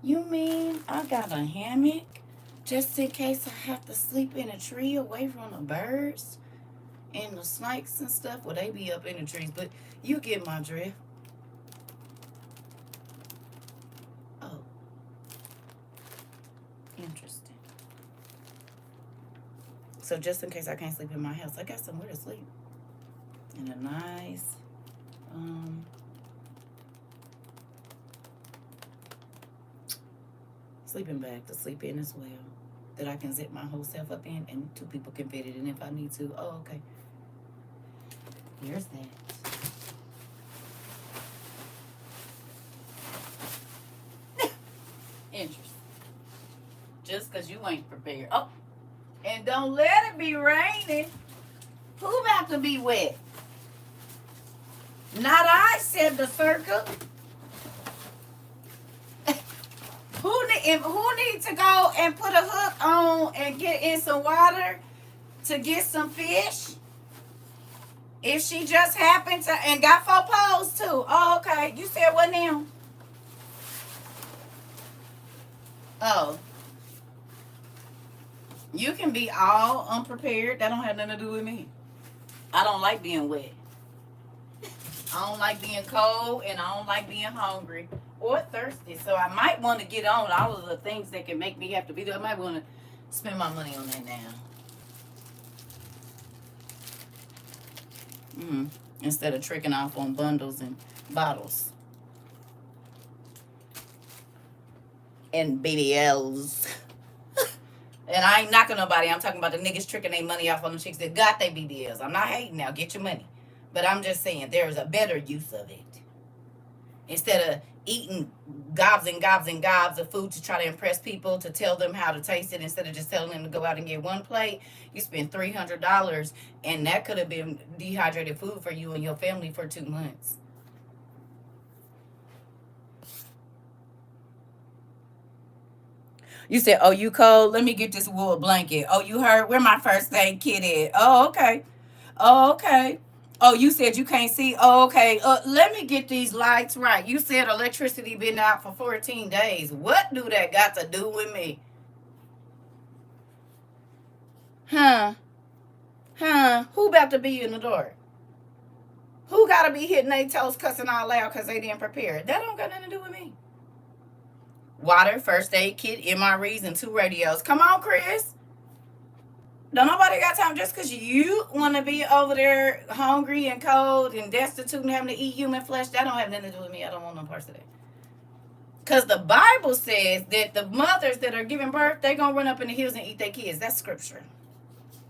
You mean I got a hammock just in case I have to sleep in a tree away from the birds and the snakes and stuff? Well, they be up in the trees, but you get my drift. Oh, interesting. So just in case I can't sleep in my house, I got somewhere to sleep. In a nice, sleeping bag to sleep in as well. That I can zip my whole self up in and 2 people can fit it in if I need to. Oh, okay. Here's that. Interesting. Just because you ain't prepared. Oh, and don't let it be raining. Who about to be wet? Not I, said the CERCA. Who needs to go and put a hook on and get in some water to get some fish? If she just happened to, and got 4 poles too. Oh, okay. You said what now? Oh. You can be all unprepared. That don't have nothing to do with me. I don't like being wet. I don't like being cold, and I don't like being hungry or thirsty. So I might want to get on all of the things that can make me have to be there. I might want to spend my money on that now. Instead of tricking off on bundles and bottles. And BBLs. And I ain't knocking nobody. I'm talking about the niggas tricking their money off on the chicks that got their BBLs. I'm not hating now. Get your money. But I'm just saying there's a better use of it. Instead of eating gobs and gobs and gobs of food to try to impress people, to tell them how to taste it, instead of just telling them to go out and get 1 plate, you spend $300, and that could have been dehydrated food for you and your family for 2 months. You said, oh, you cold? Let me get this wool blanket. Oh, you heard? Where my first aid kit at? Oh, okay. Oh, okay. Oh, you said you can't see? Oh, okay. Let me get these lights right. You said electricity been out for 14 days. What do that got to do with me? Huh? Who about to be in the dark? Who got to be hitting their toes cussing out loud because they didn't prepare? That don't got nothing to do with me. Water, first aid kit, MREs, and 2 radios. Come on, Chris. Don't nobody got time just because you want to be over there hungry and cold and destitute and having to eat human flesh. That don't have nothing to do with me. I don't want no parts of that. Because the Bible says that the mothers that are giving birth, they're going to run up in the hills and eat their kids. That's scripture.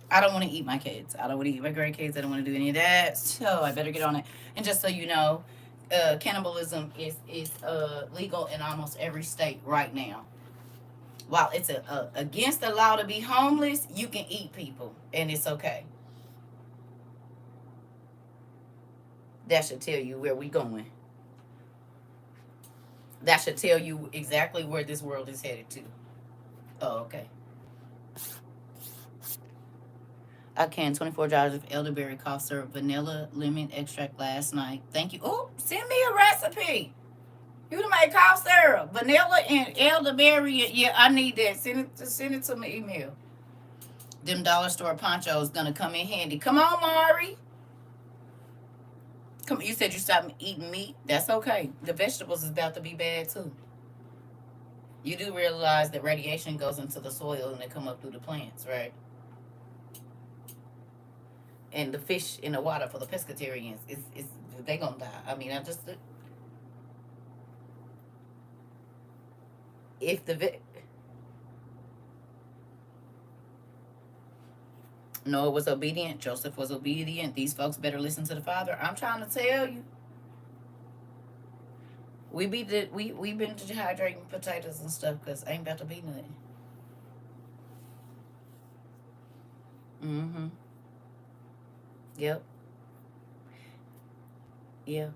I don't want to eat my kids. I don't want to eat my grandkids. I don't want to do any of that. So I better get on it. And just so you know, cannibalism is legal in almost every state right now. While it's against the law to be homeless, you can eat people, and it's okay. That should tell you where we going. That should tell you exactly where this world is headed to. Oh, okay. I canned 24 jars of elderberry cough syrup, vanilla lemon extract last night. Thank you. Oh, send me a recipe. You to make cough syrup, vanilla and elderberry. Yeah, I need that. Send it to my email. Them dollar store ponchos gonna come in handy. Come on, Mari. Come. You said you stopped eating meat. That's okay. The vegetables is about to be bad too. You do realize that radiation goes into the soil and they come up through the plants, right? And the fish in the water for the pescatarians is they gonna die. I mean, I just if the Noah was obedient, Joseph was obedient. These folks better listen to the Father. I'm trying to tell you. We been dehydrating potatoes and stuff because ain't about to be nothing. Mm-hmm. Yep. Yeah.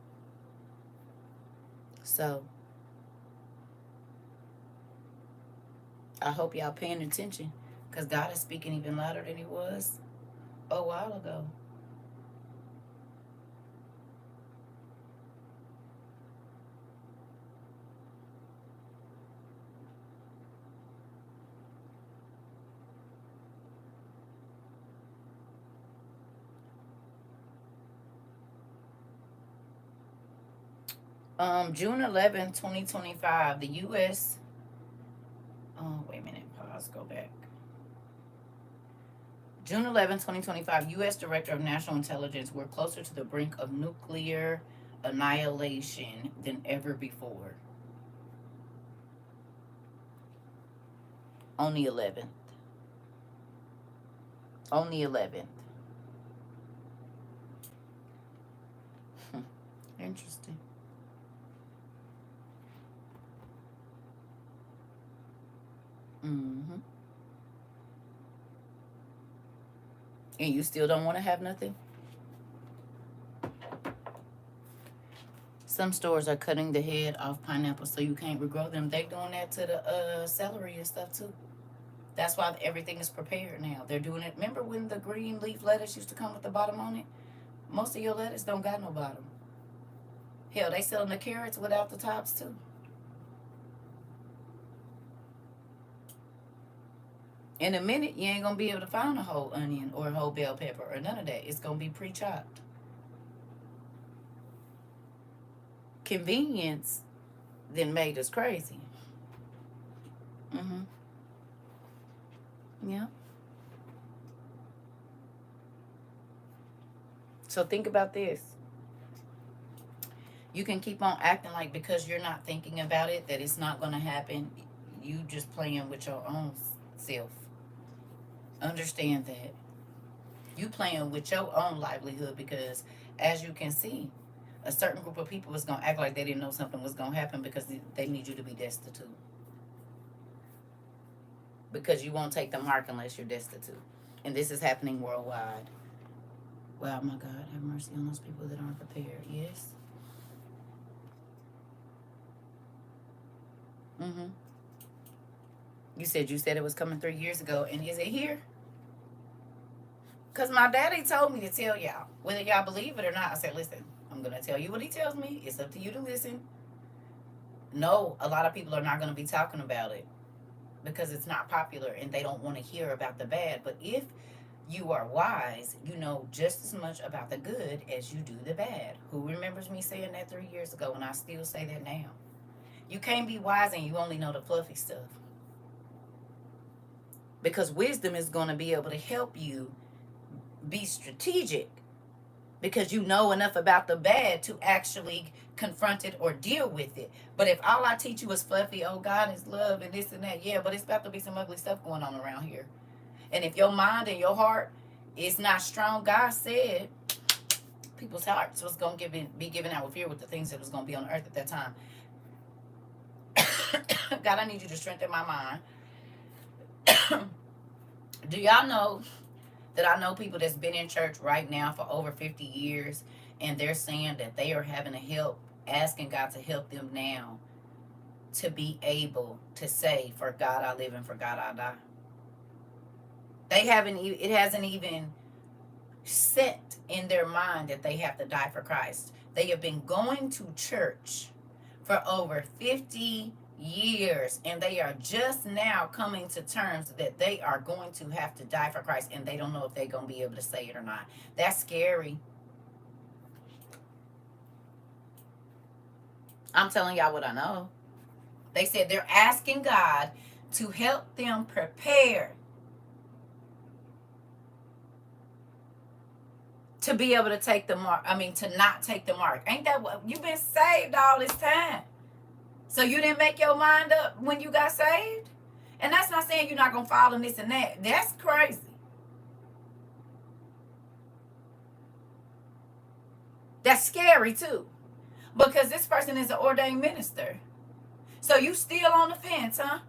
So I hope y'all paying attention because God is speaking even louder than he was a while ago. June 11th, 2025, the U.S. Oh, wait a minute. Pause. Go back. June 11th, 2025, U.S. Director of National Intelligence. We're closer to the brink of nuclear annihilation than ever before. On the 11th. On the 11th. Interesting. Mm-hmm. And you still don't want to have nothing? Some stores are cutting the head off pineapples so you can't regrow them. They doing that to the celery and stuff too. That's why everything is prepared now. They're doing it. Remember when the green leaf lettuce used to come with the bottom on it? Most of your lettuce don't got no bottom. Hell, they selling the carrots without the tops too. In a minute, you ain't gonna be able to find a whole onion or a whole bell pepper or none of that. It's gonna be pre-chopped. Convenience then made us crazy. Mm-hmm. Yeah. So think about this. You can keep on acting like because you're not thinking about it that it's not gonna happen. You just playing with your own self. Understand that. You playing with your own livelihood because as you can see, a certain group of people is gonna act like they didn't know something was gonna happen because they need you to be destitute. Because you won't take the mark unless you're destitute. And this is happening worldwide. Wow, my God, have mercy on those people that aren't prepared. Yes. Mm-hmm. You said it was coming 3 years ago, and is it here? Because my daddy told me to tell y'all. Whether y'all believe it or not, I said, listen, I'm going to tell you what he tells me. It's up to you to listen. No, a lot of people are not going to be talking about it because it's not popular and they don't want to hear about the bad. But if you are wise, you know just as much about the good as you do the bad. Who remembers me saying that 3 years ago, and I still say that now? You can't be wise and you only know the fluffy stuff. Because wisdom is going to be able to help you be strategic because you know enough about the bad to actually confront it or deal with it. But if all I teach you is fluffy, oh, God is love and this and that, yeah, but it's about to be some ugly stuff going on around here. And if your mind and your heart is not strong, God said people's hearts was going to be given out with fear with the things that was going to be on earth at that time. God, I need you to strengthen my mind. Do y'all know that I know people that's been in church right now for over 50 years and they're saying that they are having to help, asking God to help them now to be able to say, for God I live and for God I die. They haven't, it hasn't even set in their mind that they have to die for Christ. They have been going to church for over 50 years, and they are just now coming to terms that they are going to have to die for Christ, and they don't know if they're going to be able to say it or not. That's scary. I'm telling y'all what I know. They said they're asking God to help them prepare to be able to take the mark. I mean, to not take the mark. Ain't that what? You've been saved all this time. So you didn't make your mind up when you got saved? And that's not saying you're not going to follow this and that. That's crazy. That's scary too. Because this person is an ordained minister. So you still on the fence, huh?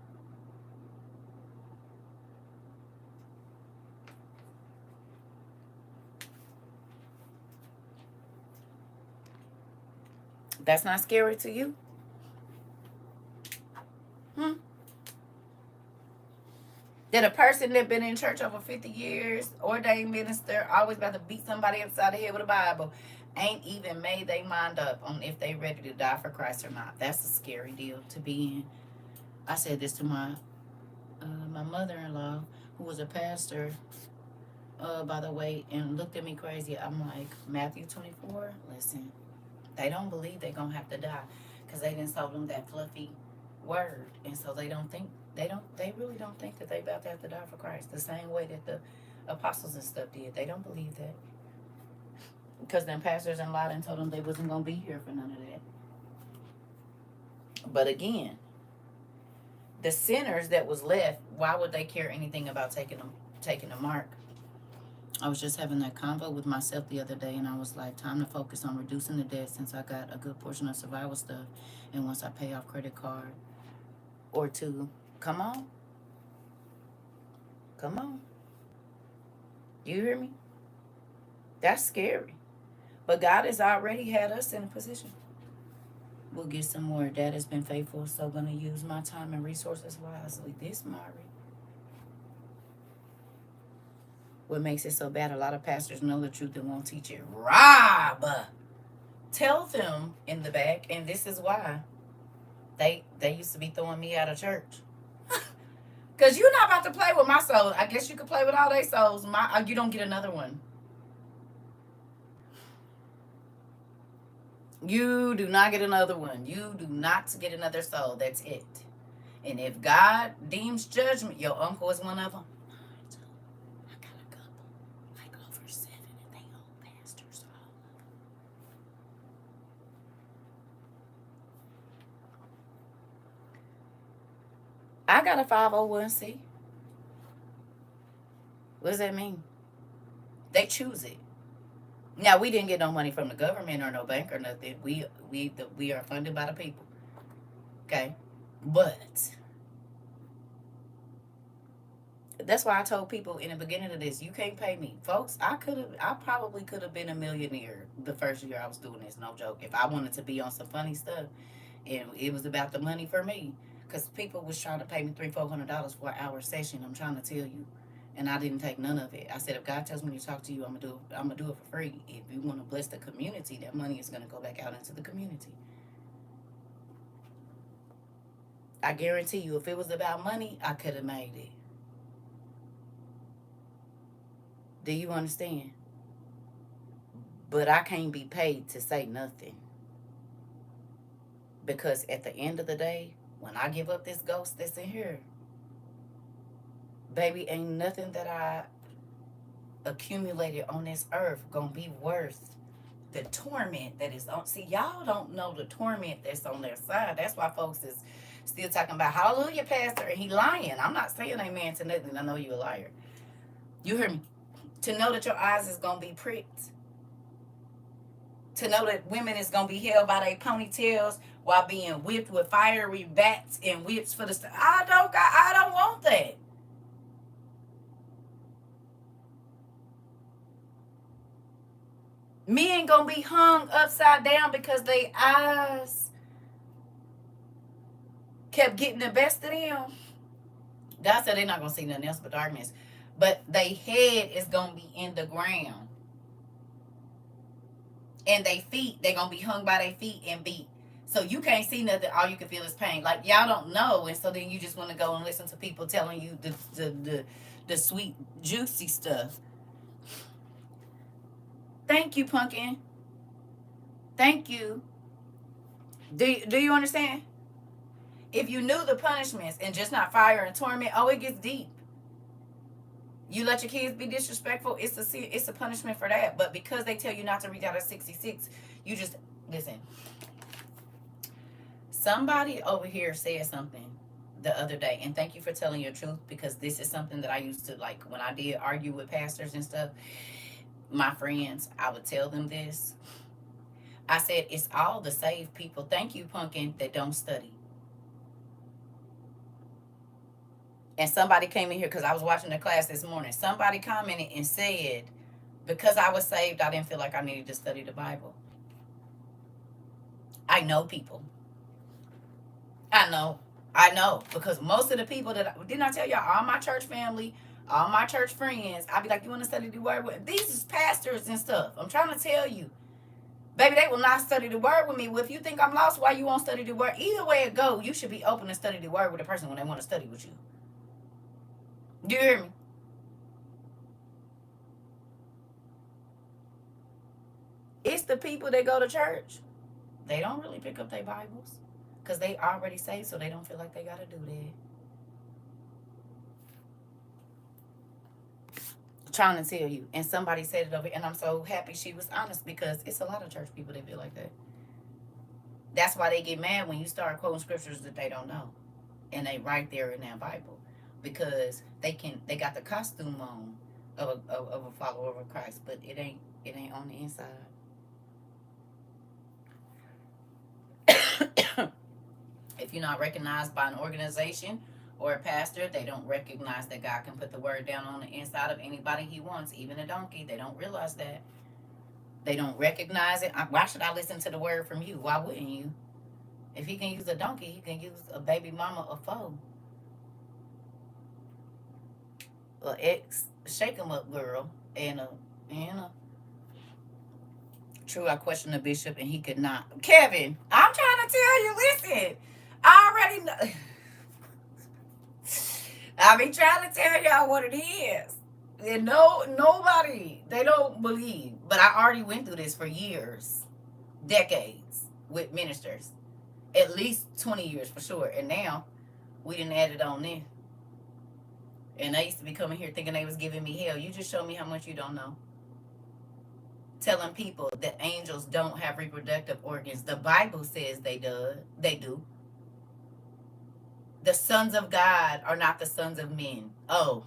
That's not scary to you? That a person that been in church over 50 years, ordained minister, always about to beat somebody upside the head with a Bible, ain't even made their mind up on if they ready to die for Christ or not. That's a scary deal to be in. I said this to my mother-in-law, who was a pastor, by the way, and looked at me crazy. I'm like, Matthew 24, listen, they don't believe they're going to have to die because they didn't sold them that fluffy word. And so they really don't think that they about to have to die for Christ the same way that the apostles and stuff did. They don't believe that. Because them pastors and lied and told them they wasn't going to be here for none of that. But again, the sinners that was left, why would they care anything about taking the mark? I was just having that convo with myself the other day, and I was like, time to focus on reducing the debt since I got a good portion of survival stuff. And once I pay off credit card or two, come on. Come on. You hear me? That's scary. But God has already had us in a position. We'll get some more. Dad has been faithful, so going to use my time and resources wisely. This, Mari. What makes it so bad, a lot of pastors know the truth and won't teach it. Rob! Tell them in the back, and this is why. They used to be throwing me out of church. Because you're not about to play with my soul. I guess you could play with all their souls. You don't get another one. You do not get another one. You do not get another soul. That's it. And if God deems judgment, your uncle is one of them. I got a couple, like over 7, and they old pastors, all of them. I got a 501c. What does that mean? They choose it. Now, we didn't get no money from the government or no bank or nothing. We are funded by the people. Okay? But that's why I told people in the beginning of this, you can't pay me. Folks, I probably could have been a millionaire the first year I was doing this, no joke. If I wanted to be on some funny stuff and it was about the money for me. Because people was trying to pay me $300-400 for an hour session, I'm trying to tell you. And I didn't take none of it. I said, if God tells me to talk to you, I'm gonna do it for free. If you want to bless the community, that money is gonna go back out into the community. I guarantee you, if it was about money, I could have made it. Do you understand? But I can't be paid to say nothing. Because at the end of the day, when I give up this ghost that's in here, baby, ain't nothing that I accumulated on this earth gonna be worth the torment that is on. See, y'all don't know the torment that's on their side. That's why folks is still talking about hallelujah, pastor, and he lying. I'm not saying amen to nothing. I know you a liar. You hear me? To know that your eyes is gonna be pricked. To know that women is gonna be held by their ponytails while being whipped with fiery bats and whips for the I don't want that. Men gonna be hung upside down because they eyes kept getting the best of them, God said they're not gonna see nothing else but darkness. But their head is gonna be in the ground, and they feet they gonna be hung by their feet and beat. So you can't see nothing. All you can feel is pain. Like y'all don't know, and so then you just want to go and listen to people telling you the sweet juicy stuff. Thank you, pumpkin. Thank you. Do you understand? If you knew the punishments and just not fire and torment, oh, it gets deep. You let your kids be disrespectful, it's a punishment for that. But because they tell you not to read out of 66, you just listen. Somebody over here said something the other day, and thank you for telling your truth, because this is something that I used to like when I did argue with pastors and stuff. My friends, I would tell them this. I said, it's all the saved people. Thank you, pumpkin, that don't study. And somebody came in here because I was watching the class this morning. Somebody commented and said, because I was saved, I didn't feel like I needed to study the Bible. I know people. I know. I know. Because most of the people didn't I tell y'all, all my church family, all my church friends, I'd be like, you want to study the word with? These is pastors and stuff. I'm trying to tell you. Baby, they will not study the word with me. Well, if you think I'm lost, why you won't study the word? Either way it go, you should be open to study the word with a person when they want to study with you. Do you hear me? It's the people that go to church. They don't really pick up their Bibles because they already saved, so they don't feel like they got to do that. I'm trying to tell you. And somebody said it over, and I'm so happy she was honest, because it's a lot of church people that feel like that. That's why they get mad when you start quoting scriptures that they don't know, and they right there in that Bible, because they got the costume on of a follower of Christ, but it ain't on the inside. If you're not recognized by an organization or a pastor, they don't recognize that God can put the word down on the inside of anybody he wants, even a donkey. They don't realize that. They don't recognize it. Why should I listen to the word from you? Why wouldn't you? If he can use a donkey, he can use a baby mama, a foe, an ex shake 'em up girl, and a true. I questioned the bishop, and he could not. Kevin, I'm trying to tell you. Listen, I already know. I be trying to tell y'all what it is. And nobody, they don't believe. But I already went through this for years, decades, with ministers. At least 20 years for sure. And now we didn't add it on there. And they used to be coming here thinking they was giving me hell. You just show me how much you don't know. Telling people that angels don't have reproductive organs. The Bible says they do. They do. The sons of God are not the sons of men. Oh.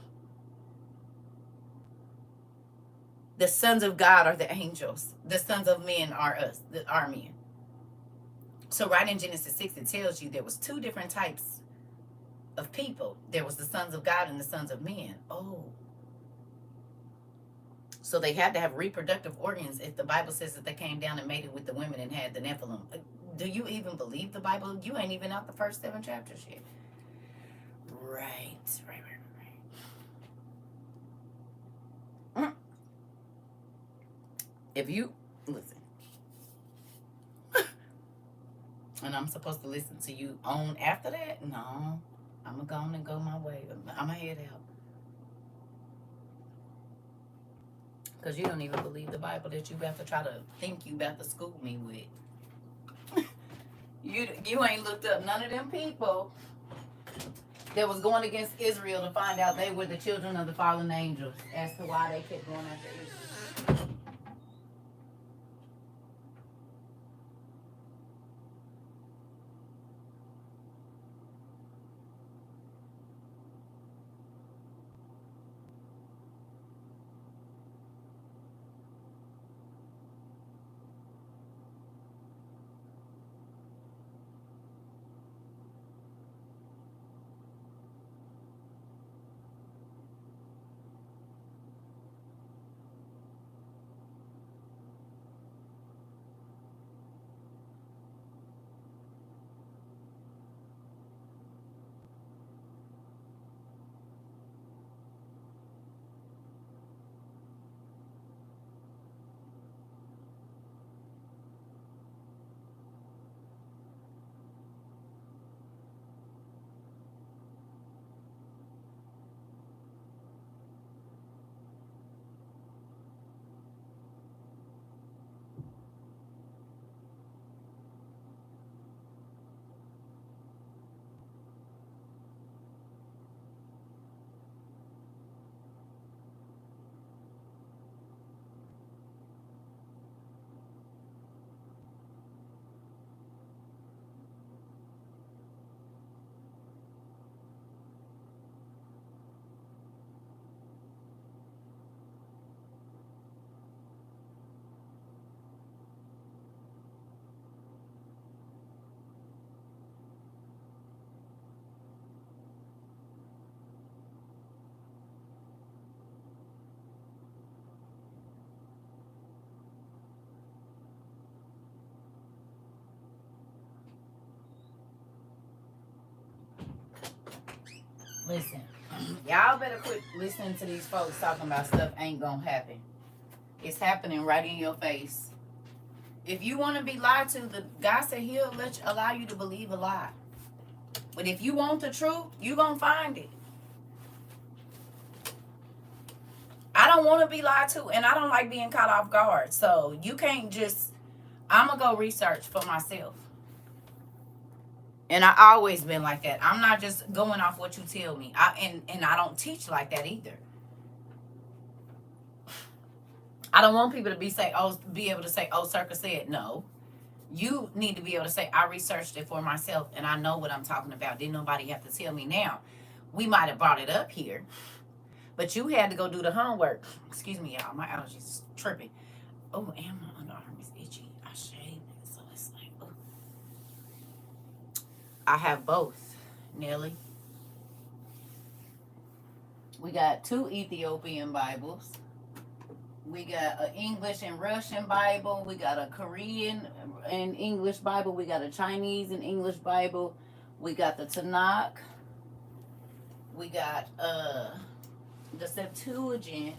The sons of God are the angels. The sons of men are us, our men. So right in Genesis 6, it tells you there was two different types of people. There was the sons of God and the sons of men. Oh. So they had to have reproductive organs if the Bible says that they came down and made it with the women and had the Nephilim. Do you even believe the Bible? You ain't even out the first 7 chapters yet. Right. If you listen, and I'm supposed to listen to you on after that, no, I'm gonna go on and go my way. I'm gonna head out, because you don't even believe the Bible that you have to try to think you about to school me with. You ain't looked up none of them people that was going against Israel to find out they were the children of the fallen angels as to why they kept going after Israel. Listen, y'all better quit listening to these folks talking about stuff ain't gonna happen. It's happening right in your face. If you want to be lied to, the God said He'll allow you to believe a lie. But if you want the truth, you gonna find it. I don't want to be lied to, and I don't like being caught off guard. So you can't just. I'm gonna go research for myself. And I always been like that. I'm not just going off what you tell me. And I don't teach like that either. I don't want people to be able to say, "Oh, CERCA said." No, you need to be able to say, "I researched it for myself, and I know what I'm talking about." Didn't nobody have to tell me. Now, we might have brought it up here, but you had to go do the homework. Excuse me, y'all. My allergies tripping. Oh, and my underarm is itchy. I shaved it, so it's like, oh. I have both, Nelly. We got 2 Ethiopian Bibles. We got an English and Russian Bible. We got a Korean and English Bible. We got a Chinese and English Bible. We got the Tanakh. We got the Septuagint.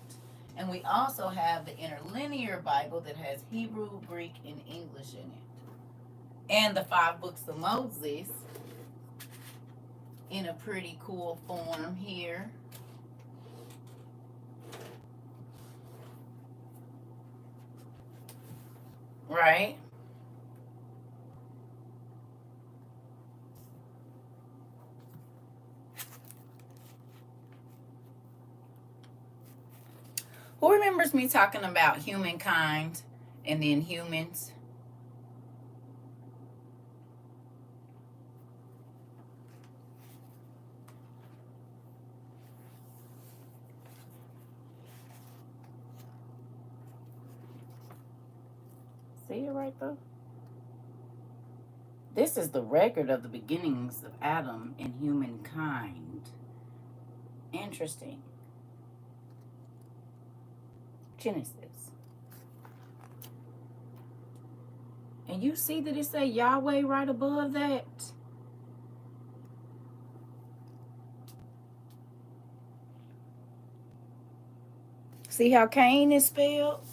And we also have the Interlinear Bible that has Hebrew, Greek, and English in it. And the 5 books of Moses in a pretty cool form here. Right? Who remembers me talking about humankind and then humans? See it right there? This is the record of the beginnings of Adam and humankind. Interesting. Genesis. And you see that it say Yahweh right above that? See how Cain is spelled?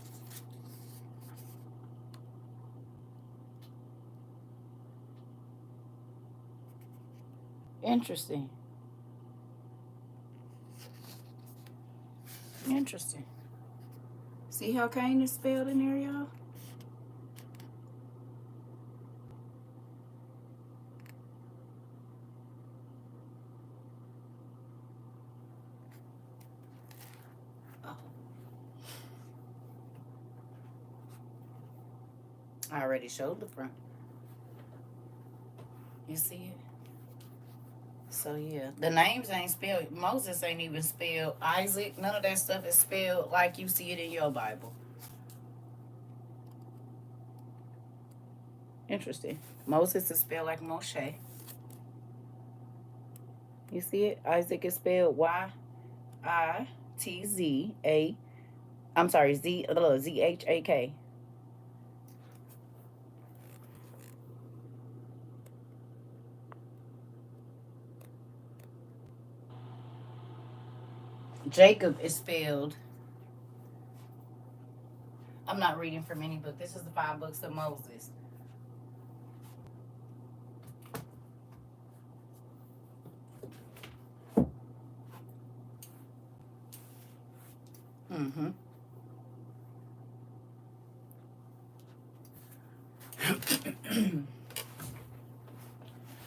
Interesting. Interesting. See how Cain is spelled in there, y'all? Oh. I already showed the front. You see it? So yeah, the names ain't spelled. Moses ain't even spelled. Isaac, none of that stuff is spelled like you see it in your Bible. Interesting. Moses is spelled like Moshe. You see it? Isaac is spelled Y-I-T-Z-A. I'm sorry, Z-H-A-K. Jacob is spelled. I'm not reading from any book. This is the 5 books of Moses. Mm-hmm.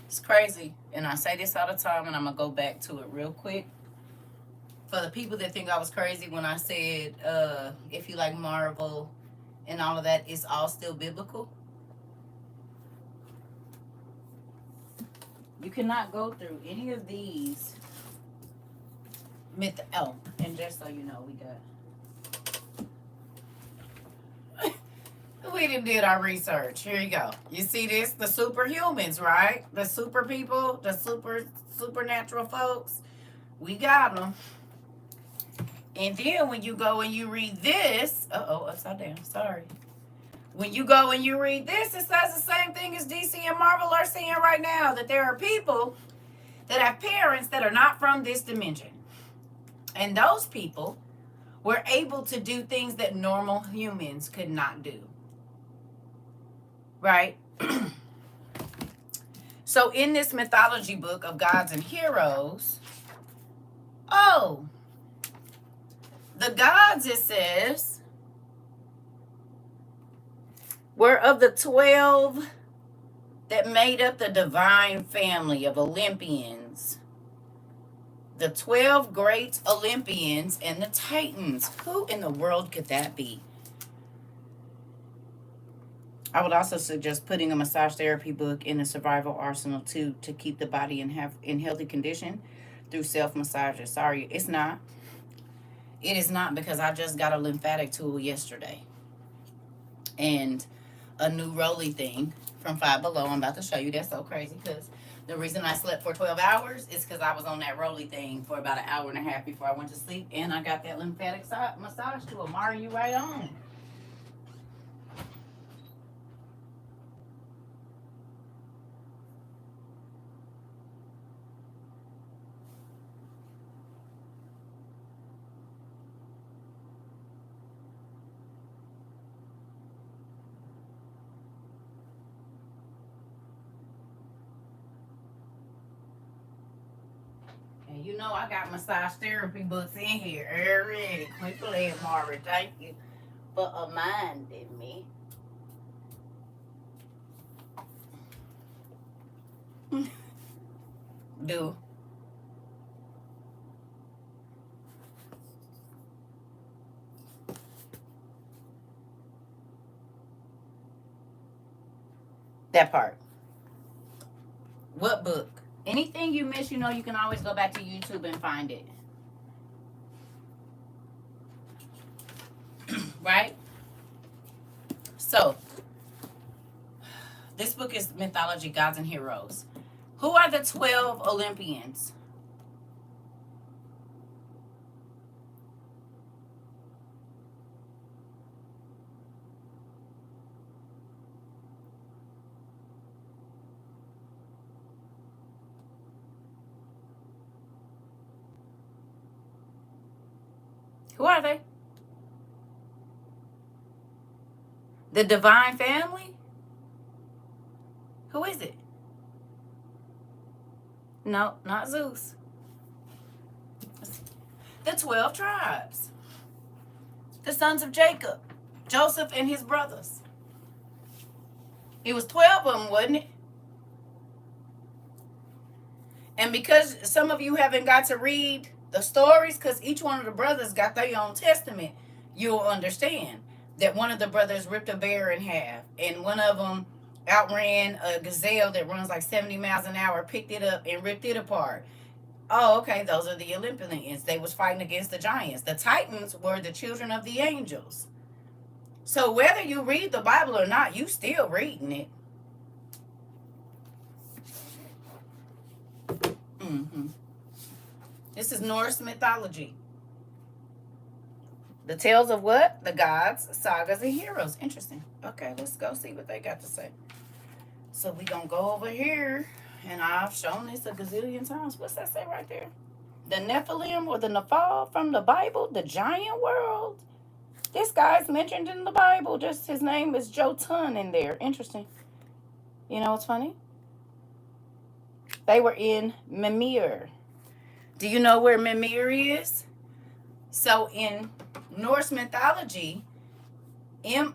It's crazy. And I say this all the time, and I'm going to go back to it real quick. For the people that think I was crazy when I said, if you like Marvel and all of that, it's all still biblical. You cannot go through any of these and just so you know, we did our research. Here you go. You see this? The superhumans, right? The super people, the supernatural folks. We got them. And then when you go and you read this, upside down, sorry. When you go and you read this, it says the same thing as DC and Marvel are saying right now, that there are people that have parents parents that are not from this dimension. And those people were able to do things that normal humans could not do. Right? So in this mythology book of gods and heroes, oh, the gods, it says, were of the 12 that made up the divine family of Olympians. The 12 great Olympians and the Titans. Who in the world could that be? I would also suggest putting a massage therapy book in a survival arsenal too, to keep the body in healthy condition through self-massages. Sorry, it's not. It is not, because I just got a lymphatic tool yesterday. And a new rolly thing from Five Below. I'm about to show you. That's so crazy, because the reason I slept for 12 hours is because I was on that rolly thing for about an hour and a half before I went to sleep. And I got that lymphatic massage tool. Mara, you right on. And you know I got massage therapy books in here already. Quit playing, Mara. Thank you for reminding me. Do. That part. What book? Anything you miss, you know you can always go back to YouTube and find it. Right? So, this book is Mythology, Gods and Heroes. Who are the 12 Olympians? Who are they? The Divine Family? Who is it? No, not Zeus. The 12 tribes. The sons of Jacob. Joseph and his brothers. It was 12 of them, wasn't it? And because some of you haven't got to read the stories, because each one of the brothers got their own testament, you'll understand that one of the brothers ripped a bear in half, and one of them outran a gazelle that runs like 70 miles an hour, picked it up and ripped it apart. Oh, okay, those are the Olympians. They was fighting against the giants. The Titans were the children of the angels. So whether you read the Bible or not, you still reading it. Mm-hmm. This is Norse mythology. The tales of what? The gods, sagas, and heroes. Interesting. Okay, let's go see what they got to say. So we gonna go over here, and I've shown this a gazillion times. What's that say right there? The Nephilim or the Nephal from the Bible, the giant world. This guy's mentioned in the Bible. Just his name is Jotun in there. Interesting. You know what's funny? They were in Mimir. Do you know where Mimir is? So in Norse mythology, Mir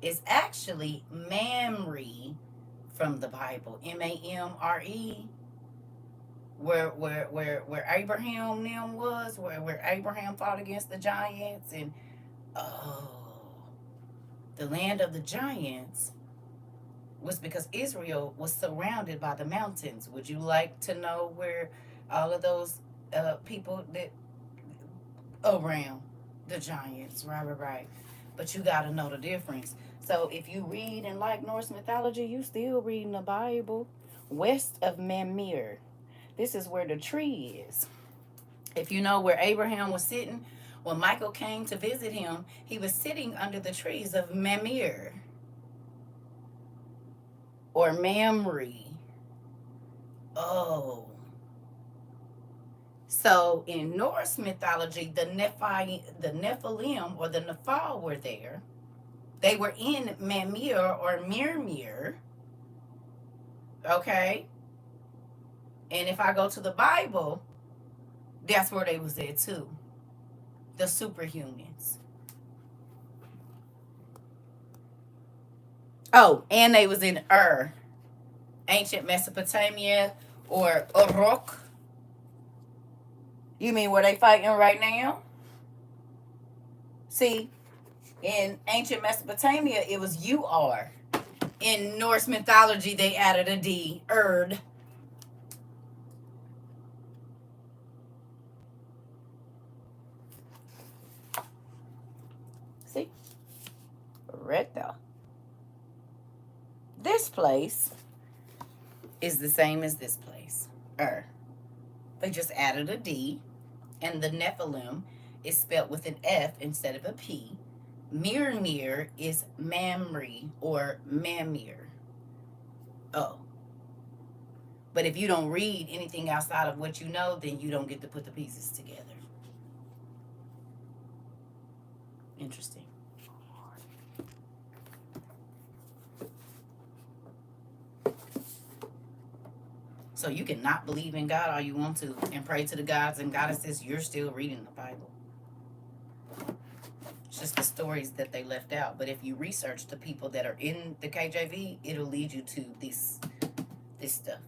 is actually Mamre from the Bible. Mamre, where Abraham them was, where Abraham fought against the giants, and oh, the land of the giants was because Israel was surrounded by the mountains. Would you like to know where all of those people that around the giants, right? But you got to know the difference. So if you read and like Norse mythology, you still reading the Bible. West of Mamir, this is where the tree is. If you know where Abraham was sitting when Michael came to visit him, he was sitting under the trees of Mamir or Mamre. Oh. So in Norse mythology, the Nephilim or the Nephal were there. They were in Mamir or Mirmir. Okay. And if I go to the Bible, that's where they was at too. The superhumans. Oh, and they was in ancient Mesopotamia, or Uruk. You mean where they fighting right now? See, in ancient Mesopotamia, it was UR. In Norse mythology, they added a D, Erd. See? Right there. This place is the same as this place. They just added a D, and the Nephilim is spelled with an F instead of a P. Mirmir is Mamre or Mamir. Oh. But if you don't read anything outside of what you know, then you don't get to put the pieces together. Interesting. So you can not believe in God all you want to and pray to the gods and goddesses. You're still reading the Bible. It's just the stories that they left out. But if you research the people that are in the KJV, it'll lead you to this stuff.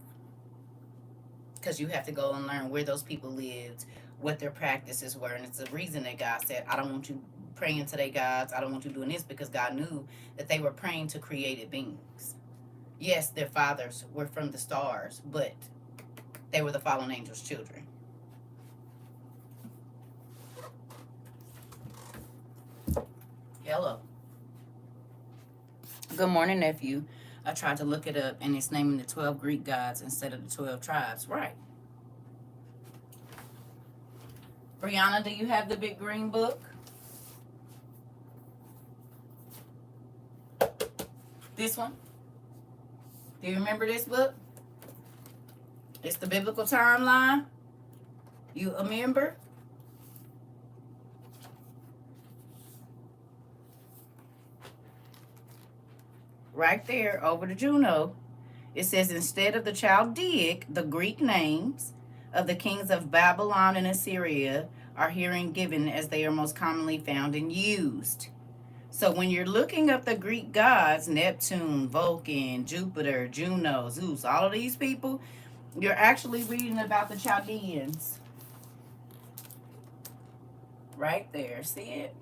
Because you have to go and learn where those people lived, what their practices were. And it's the reason that God said, I don't want you praying to their gods. I don't want you doing this, because God knew that they were praying to created beings. Yes, their fathers were from the stars, but they were the fallen angels' children. Hello. Good morning, nephew. I tried to look it up, and it's naming the 12 Greek gods instead of the 12 tribes. Right. Brianna, do you have the big green book? This one? Do you remember this book? It's the biblical timeline. You a member? Right there over to Juno. It says, instead of the Chaldeic, the Greek names of the kings of Babylon and Assyria are herein given as they are most commonly found and used. So when you're looking up the Greek gods, Neptune, Vulcan, Jupiter, Juno, Zeus, all of these people, you're actually reading about the Chaldeans. Right there. See it?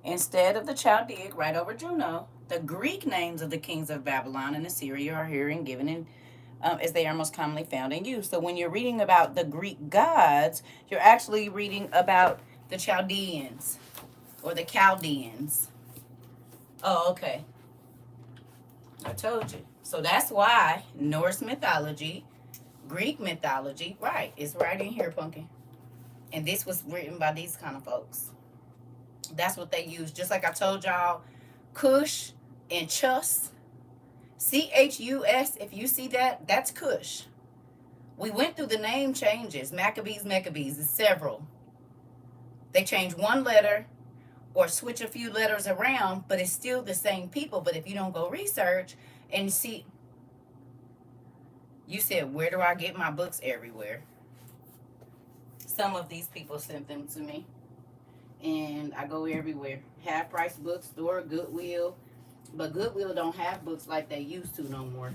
Instead of the Chaldeic, right over Juno, the Greek names of the kings of Babylon and Assyria are herein given in as they are most commonly found in use. So when you're reading about the Greek gods, you're actually reading about the Chaldeans or the Chaldeans. Oh, okay. I told you. So that's why Norse mythology, Greek mythology, right, it's right in here, Pumpkin. And this was written by these kind of folks. That's what they use. Just like I told y'all, Cush and Chus. Chus, if you see that, that's Cush. We went through the name changes. Maccabees, it's several. They change one letter or switch a few letters around, but it's still the same people. But if you don't go research and see, you said, where do I get my books? Everywhere. Some of these people sent them to me, and I go everywhere. Half price bookstore, Goodwill, but Goodwill don't have books like they used to no more.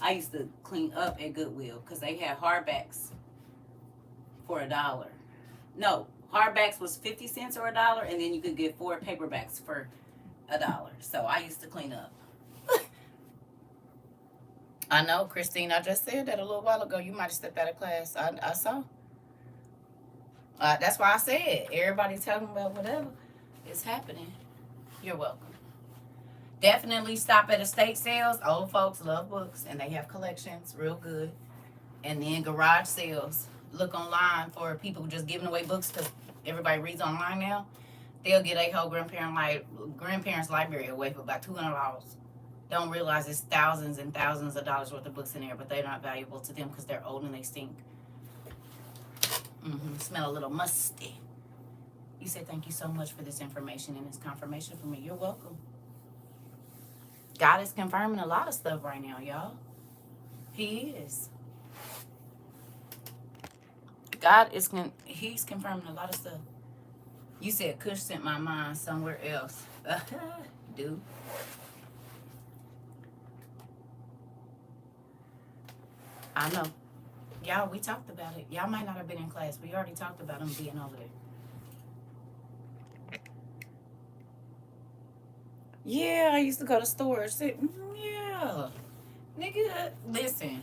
I used to clean up at Goodwill because they had hardbacks for $1. No, hardbacks was 50 cents or $1, and then you could get 4 paperbacks for $1. So I used to clean up. I know, Christine, I just said that a little while ago. You might have stepped out of class. I saw. That's why I said, everybody's talking about whatever is happening. You're welcome. Definitely stop at estate sales. Old folks love books, and they have collections real good. And then garage sales. Look online for people just giving away books because everybody reads online now. They'll get a whole grandparents library away for about $200. don't realize it's thousands and thousands of dollars worth of books in there, but they're not valuable to them because they're old and they stink. Smell a little musty. You say thank you so much for this information and this confirmation for me. You're welcome. God is confirming a lot of stuff right now, y'all. He is. He's confirming a lot of stuff. You said Kush sent my mind somewhere else. Dude. I know. Y'all, we talked about it. Y'all might not have been in class. We already talked about him being over there. Yeah, I used to go to stores. Yeah. Nigga, listen.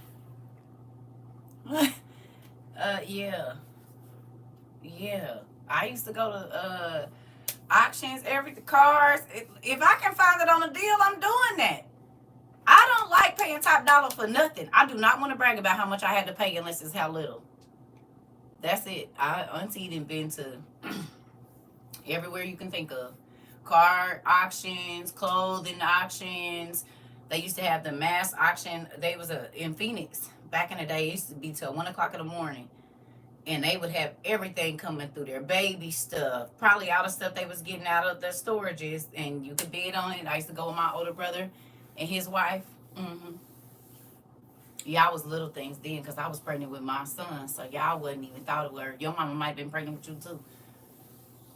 Yeah. Yeah. I used to go to auctions, cars. If I can find it on a deal, I'm doing that. I don't like paying top dollar for nothing. I do not want to brag about how much I had to pay unless it's how little. That's it. Auntie done been to everywhere you can think of. Car auctions, clothing auctions. They used to have the mass auction. They was in Phoenix. Back in the day, it used to be till 1 o'clock in the morning. And they would have everything coming through there. Baby stuff. Probably all the stuff they was getting out of their storages. And you could bid on it. I used to go with my older brother and his wife. Y'all was little things then because I was pregnant with my son. So y'all wouldn't even thought it were. Your mama might have been pregnant with you too.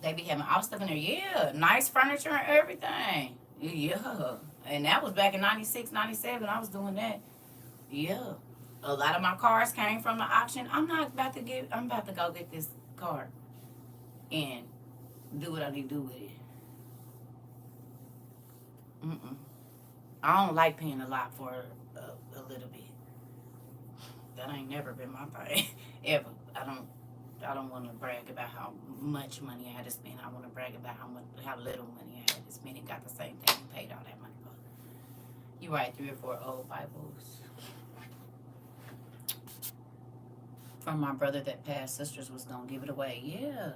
They be having all stuff in there. Yeah. Nice furniture and everything. Yeah. And that was back in 96, 97. I was doing that. Yeah. A lot of my cars came from the auction. I'm about to go get this car and do what I need to do with it. I don't like paying a lot for a little bit. That ain't never been my thing. Ever. I don't want to brag about how much money I had to spend. I want to brag about how little money I had to spend and got the same thing and paid all that money for. You write 3 or 4 old Bibles. From my brother that passed, sisters was gonna give it away. Yeah.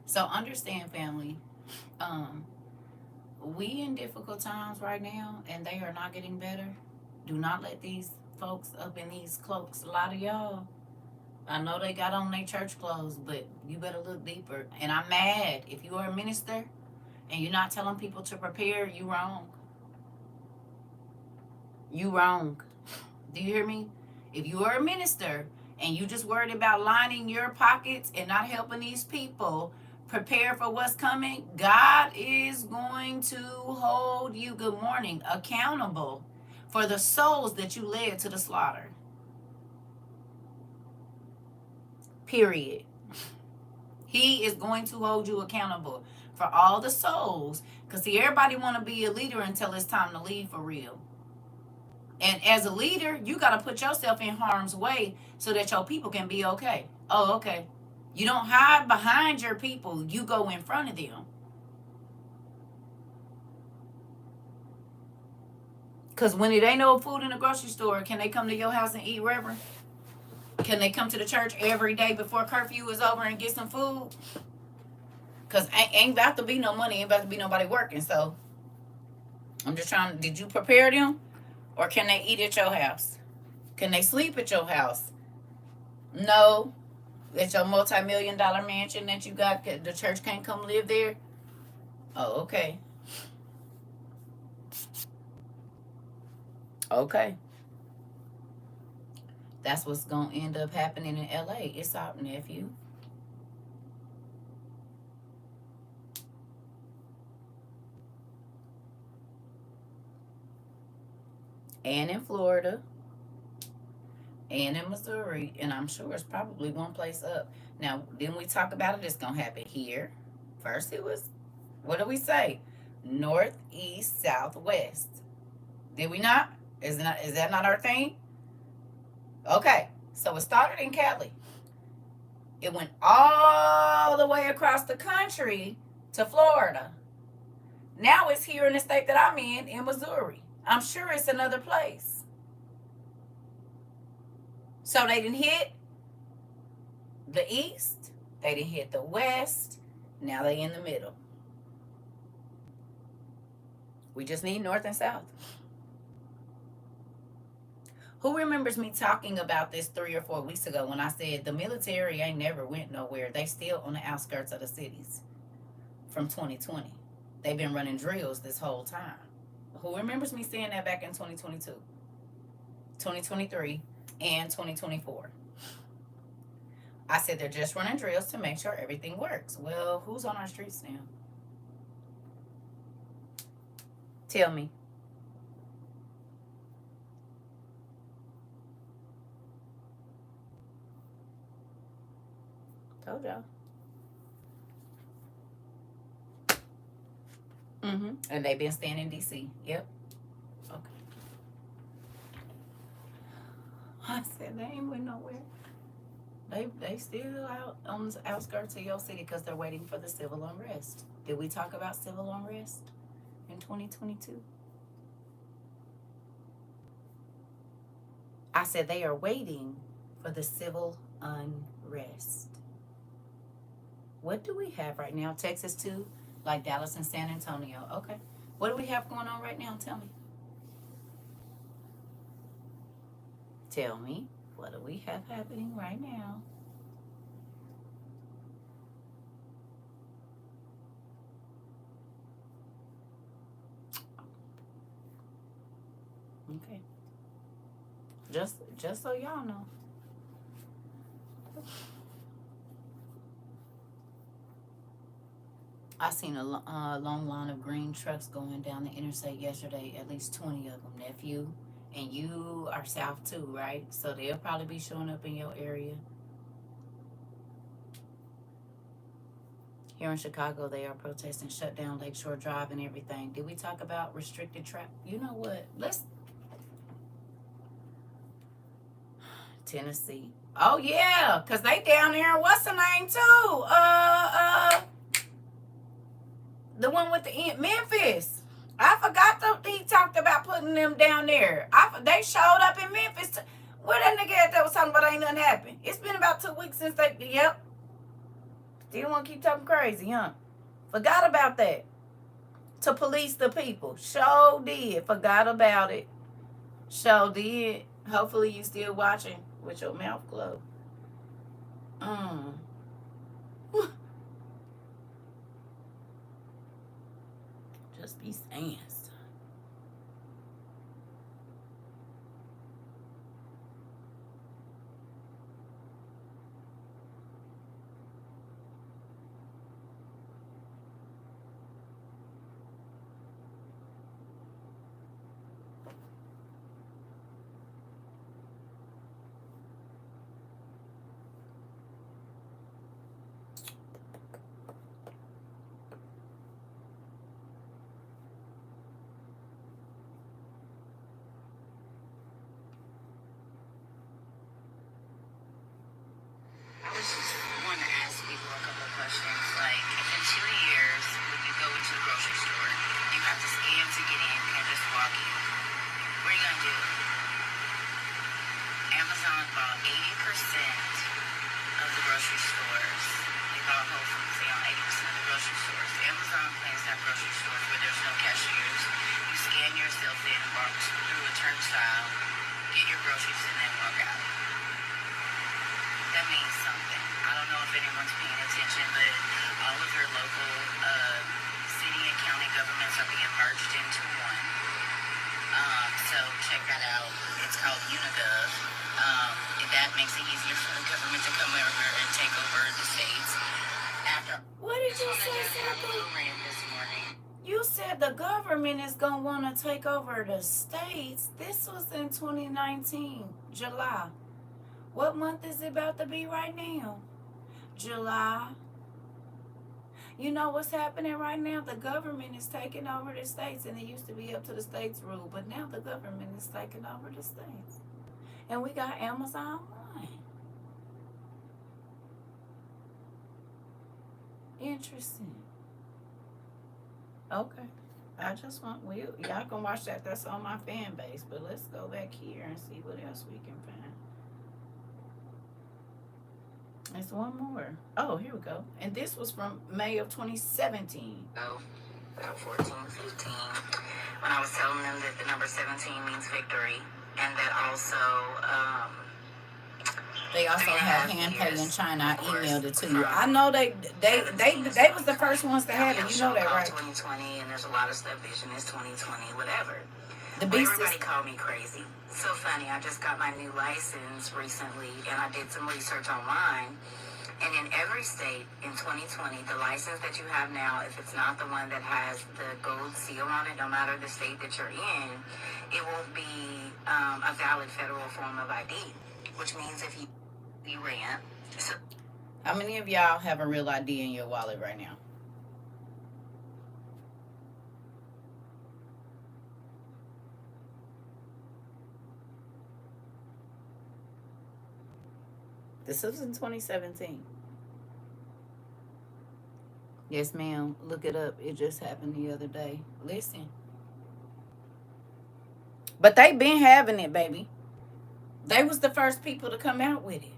So understand, family. We in difficult times right now, and they are not getting better. Do not let these folks up in these cloaks. A lot of y'all, I know they got on their church clothes, but you better look deeper. And I'm mad if you are a minister and you're not telling people to prepare. You wrong. You wrong. Do you hear me? If you are a minister and you just worried about lining your pockets and not helping these people prepare for what's coming, God is going to hold you, good morning, accountable for the souls that you led to the slaughter. Period. He is going to hold you accountable for all the souls. Because see, everybody want to be a leader until it's time to leave for real. And as a leader, you got to put yourself in harm's way so that your people can be okay. Oh, okay. You don't hide behind your people. You go in front of them. Because when it ain't no food in the grocery store, can they come to your house and eat, Reverend? Can they come to the church every day before curfew is over and get some food? Because ain't about to be no money. Ain't about to be nobody working. So I'm just trying. Did you prepare them? Or can they eat at your house? Can they sleep at your house? No. It's your multi-million-dollar mansion that you got. The church can't come live there? Oh, okay. Okay. That's what's going to end up happening in LA. It's our nephew. And in Florida. And in Missouri. And I'm sure it's probably one place up. Now, then we talk about it. It's going to happen here. First it was, what do we say? North, east, south, west. Did we not? Is that not our thing? Okay. So it started in Cali. It went all the way across the country to Florida. Now it's here in the state that I'm in Missouri. I'm sure it's another place. So they didn't hit the east. They didn't hit the west. Now they in the middle. We just need North and South. Who remembers me talking about this 3 or 4 weeks ago when I said the military ain't never went nowhere? They still on the outskirts of the cities from 2020. They've been running drills this whole time. Who remembers me saying that back in 2022, 2023, and 2024? I said they're just running drills to make sure everything works. Well, who's on our streets now? Tell me. Told y'all. And they've been staying in DC. Yep. Okay. I said they ain't went nowhere. They still out on the outskirts of your city because they're waiting for the civil unrest. Did we talk about civil unrest in 2022? I said they are waiting for the civil unrest. What do we have right now? Texas too, like Dallas and San Antonio. Okay. What do we have going on right now? Tell me. Tell me. What do we have happening right now? Okay. Just so y'all know. I seen a long line of green trucks going down the interstate yesterday. At least 20 of them, nephew. And you are south too, right? So they'll probably be showing up in your area. Here in Chicago, they are protesting, shut down Lakeshore Drive and everything. Did we talk about restricted traffic? You know what? Let's. Tennessee. Oh yeah, cause they down there. What's the name too? The one with the Memphis. I forgot that he talked about putting them down there. They showed up in Memphis. Where that nigga at that was talking about ain't nothing happened? It's been about 2 weeks since they. Yep. Still want to keep talking crazy, huh? Forgot about that. To police the people. Sure did. Forgot about it. Sure did. Hopefully you still watching with your mouth closed. Just be saying stuff. I was just want to ask people a couple of questions. Like, if in 2 years, when you go into the grocery store, you have to scan to get in, you can't just walk in. What are you gonna do? Amazon bought 80% of the grocery stores. They bought Whole Foods. They own 80% of the grocery stores. Amazon plans to have grocery stores where there's no cashiers. You scan yourself in, walk through a turnstile, get your groceries, and then walk out. That means something. I don't know if anyone's paying attention, but all of your local city and county governments are being merged into one. So check that out. It's called Unigov. That makes it easier for the government to come over and take over the states. What did you say, CERCA? This morning. You said the government is going to want to take over the states. This was in 2019, July. What month is it about to be right now? July. You know what's happening right now? The government is taking over the states, and it used to be up to the states' rule, but now the government is taking over the states. And we got Amazon One. Interesting. Okay. I just want, y'all can watch that. That's on my fan base, but let's go back here and see what else we can find. There's one more. Oh, here we go. And this was from May of 2017. Oh, about 14, 15. victory, and that also They also have hand pay in China. I emailed it to you. I know they was the first ones to have it. You know that, right? 2020, and there's a lot of stuff. Vision is 2020, whatever. The beast everybody called me crazy. So funny. I just got my new license recently, and I did some research online. And in every state in 2020, the license that you have now, if it's not the one that has the gold seal on it, no matter the state that you're in, it won't be a valid federal form of ID, which means if you ran. So how many of y'all have a real ID in your wallet right now? This was in 2017. Yes, ma'am. Look it up. It just happened the other day. Listen. But they been having it, baby. They was the first people to come out with it.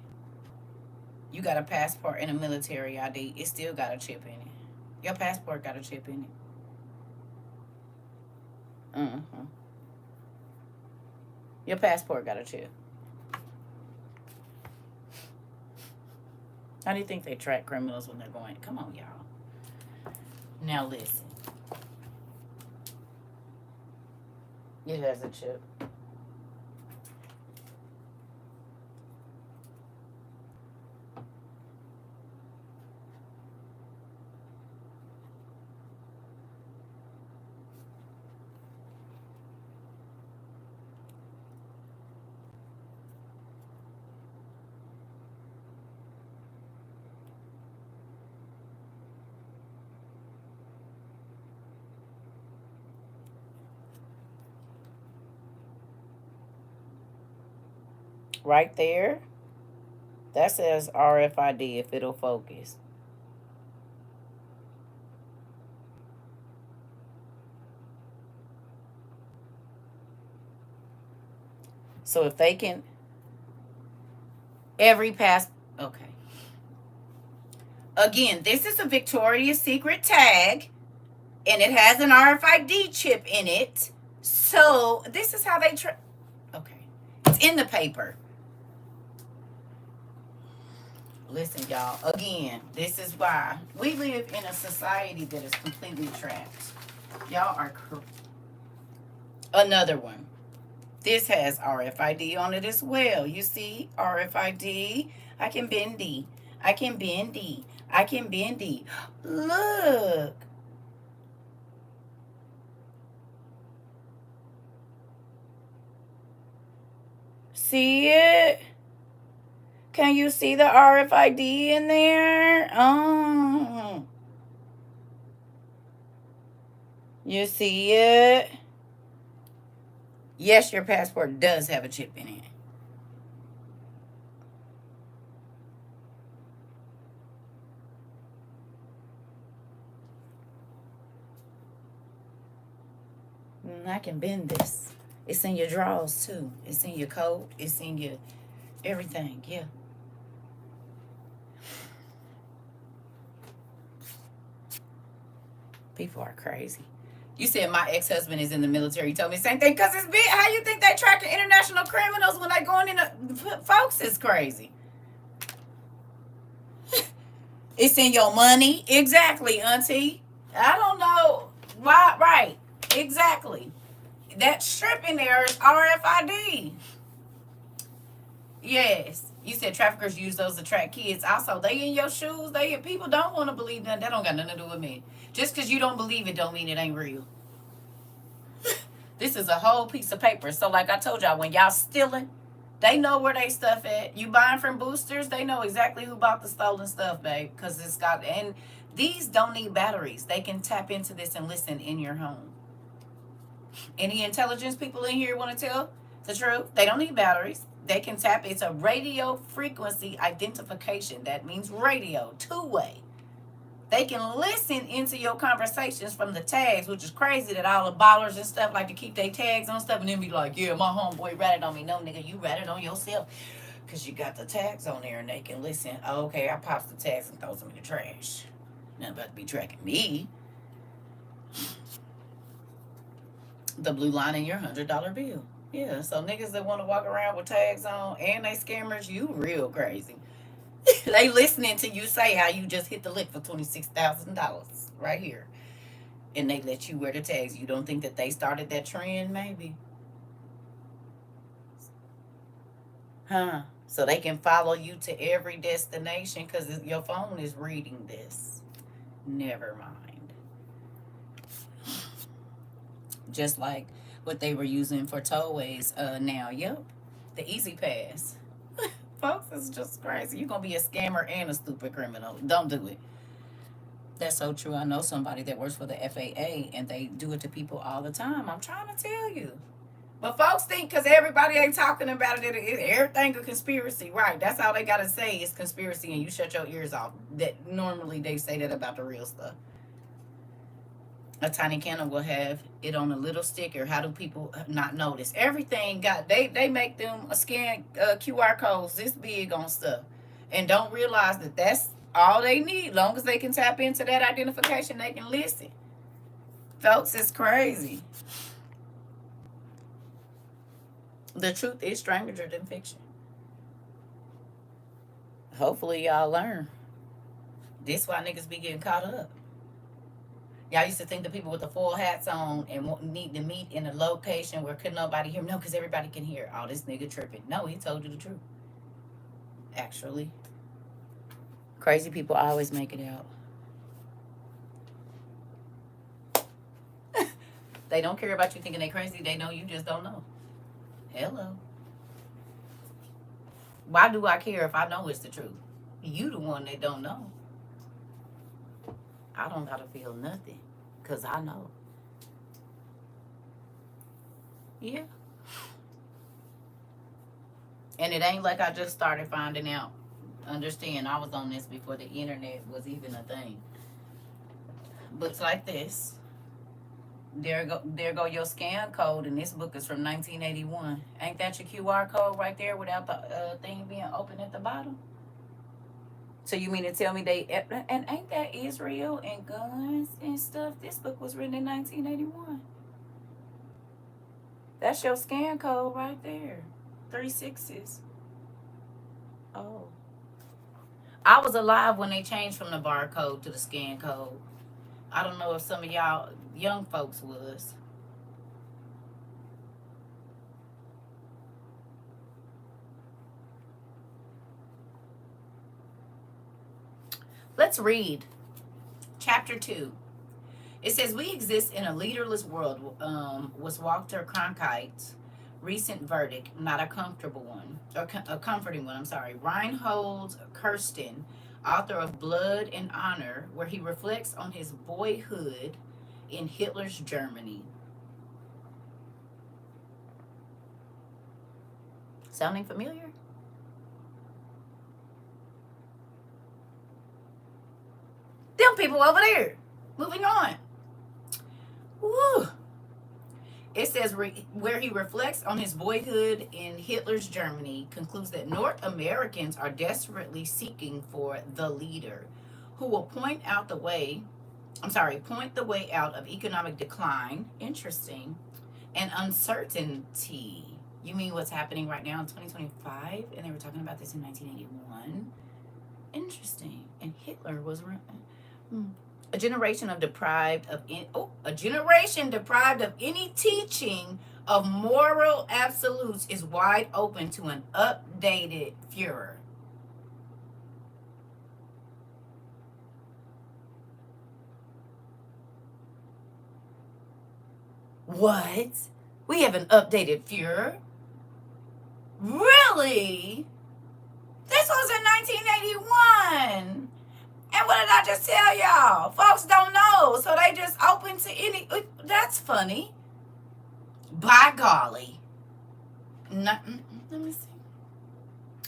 You got a passport and a military ID. It still got a chip in it. Your passport got a chip in it. Your passport got a chip. How do you think they track criminals when they're going? Come on, y'all. Now listen. It has a chip. Right there. That says RFID if it'll focus. So if they can, every pass, okay. Again, this is a Victoria's Secret tag, and it has an RFID chip in it. So this is how they okay. It's in the paper. Listen, y'all. Again, this is why we live in a society that is completely trapped. Y'all are another one. This has RFID on it as well. You see, RFID. I can bendy. I can bendy. I can bendy. Look. See it? Can you see the RFID in there? Oh. You see it? Yes, your passport does have a chip in it. I can bend this. It's in your drawers too. It's in your coat. It's in your everything. Yeah. People are crazy. You said my ex-husband is in the military. You told me the same thing because it's big. How you think they track the international criminals when they going in? Folks is crazy. It's in your money. Exactly, auntie. I don't know. Why? Right. Exactly. That strip in there is RFID. Yes. You said traffickers use those to track kids. Also, they in your shoes. People don't want to believe that. That don't got nothing to do with me. Just because you don't believe it don't mean it ain't real. This is a whole piece of paper. So like I told y'all, when y'all stealing, they know where they stuff at. You buying from boosters, they know exactly who bought the stolen stuff, babe. Because it's got, and these don't need batteries. They can tap into this and listen in your home. Any intelligence people in here want to tell the truth? They don't need batteries. They can tap. It's a radio frequency identification. That means radio, two-way. They can listen into your conversations from the tags, which is crazy that all the ballers and stuff like to keep their tags on stuff and then be like, yeah, my homeboy ratted on me. No, nigga, you ratted on yourself because you got the tags on there and they can listen. Oh, okay, I pops the tags and throws them in the trash. Nothing about to be tracking me. The blue line in your $100 bill. Yeah, so niggas that want to walk around with tags on and they scammers, you real crazy. They listening to you say how you just hit the lick for $26,000 right here, and they let you wear the tags. You don't think that they started that trend, maybe? Huh? So they can follow you to every destination because your phone is reading this. Never mind. Just like what they were using for tollways now. Yep. The Easy Pass. Folks, it's just crazy. You're going to be a scammer and a stupid criminal. Don't do it. That's so true. I know somebody that works for the FAA and they do it to people all the time. I'm trying to tell you. But folks think because everybody ain't talking about it, everything a conspiracy. Right. That's all they got to say is conspiracy, and you shut your ears off. That normally they say that about the real stuff. A tiny candle will have it on a little sticker. How do people not notice? Everything got, they make them a scan QR codes this big on stuff, and don't realize that that's all they need. Long as they can tap into that identification, they can listen. Folks, it's crazy. The truth is stranger than fiction. Hopefully y'all learn. This why niggas be getting caught up. Y'all used to think the people with the full hats on and need to meet in a location where could nobody hear. No, because everybody can hear. Oh, this nigga tripping. No, he told you the truth. Actually, crazy people always make it out. They don't care about you thinking they crazy. They know you just don't know. Hello. Why do I care if I know it's the truth? You the one that don't know. I don't gotta feel nothing, because I know. Yeah. And it ain't like I just started finding out. Understand, I was on this before the internet was even a thing. Books like this. There go your scan code, and this book is from 1981. Ain't that your QR code right there without the thing being open at the bottom? So you mean to tell me and ain't that Israel and guns and stuff? This book was written in 1981. That's your scan code right there. 3 6s. Oh. I was alive when they changed from the barcode to the scan code. I don't know if some of y'all young folks was. Let's read chapter 2. It says, we exist in a leaderless world, was Walter Cronkite's recent verdict, not a comfortable one, or a comforting one, I'm sorry. Reinhold Kirsten, author of Blood and Honor, where he reflects on his boyhood in Hitler's Germany. Sounding familiar? Them people over there. Moving on. Woo. It says where he reflects on his boyhood in Hitler's Germany, concludes that North Americans are desperately seeking for the leader who will point the way out of economic decline, interesting, and uncertainty. You mean what's happening right now in 2025? And they were talking about this in 1981. Interesting. And Hitler was around. A generation deprived of any teaching of moral absolutes is wide open to an updated Führer. What? We have an updated Führer? Really? This was in 1981. And what did I just tell y'all? Folks don't know, so they just open to any. That's funny. By golly. Let me see.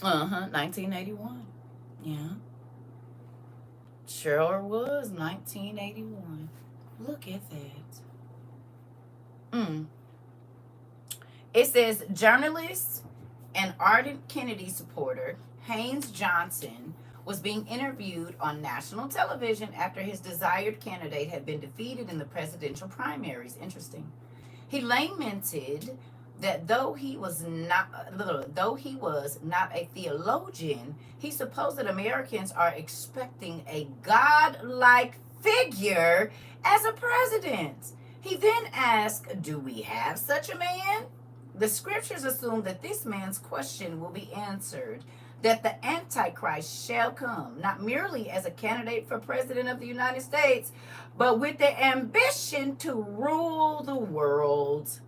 1981. Yeah. Sure was 1981. Look at that. It says journalist and ardent Kennedy supporter Haynes Johnson was being interviewed on national television after his desired candidate had been defeated in the presidential primaries. Interesting. He lamented that though he was not a theologian, he supposed that Americans are expecting a god-like figure as a president. He then asked, "Do we have such a man?" The scriptures assume that this man's question will be answered, that the Antichrist shall come, not merely as a candidate for president of the United States, but with the ambition to rule the world.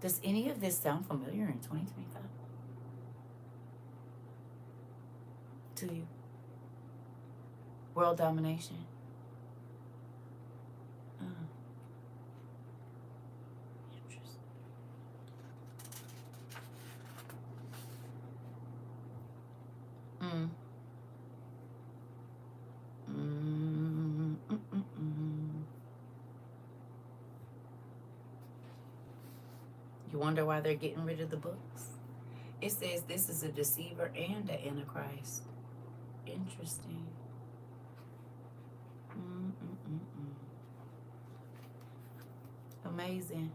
Does any of this sound familiar in 2025 to you? World domination. Uh, Interesting. Mm. Mm, mm, mm, mm. You wonder why they're getting rid of the books? It says this is a deceiver and an antichrist. Interesting. Mm, mm, mm, mm. Amazing.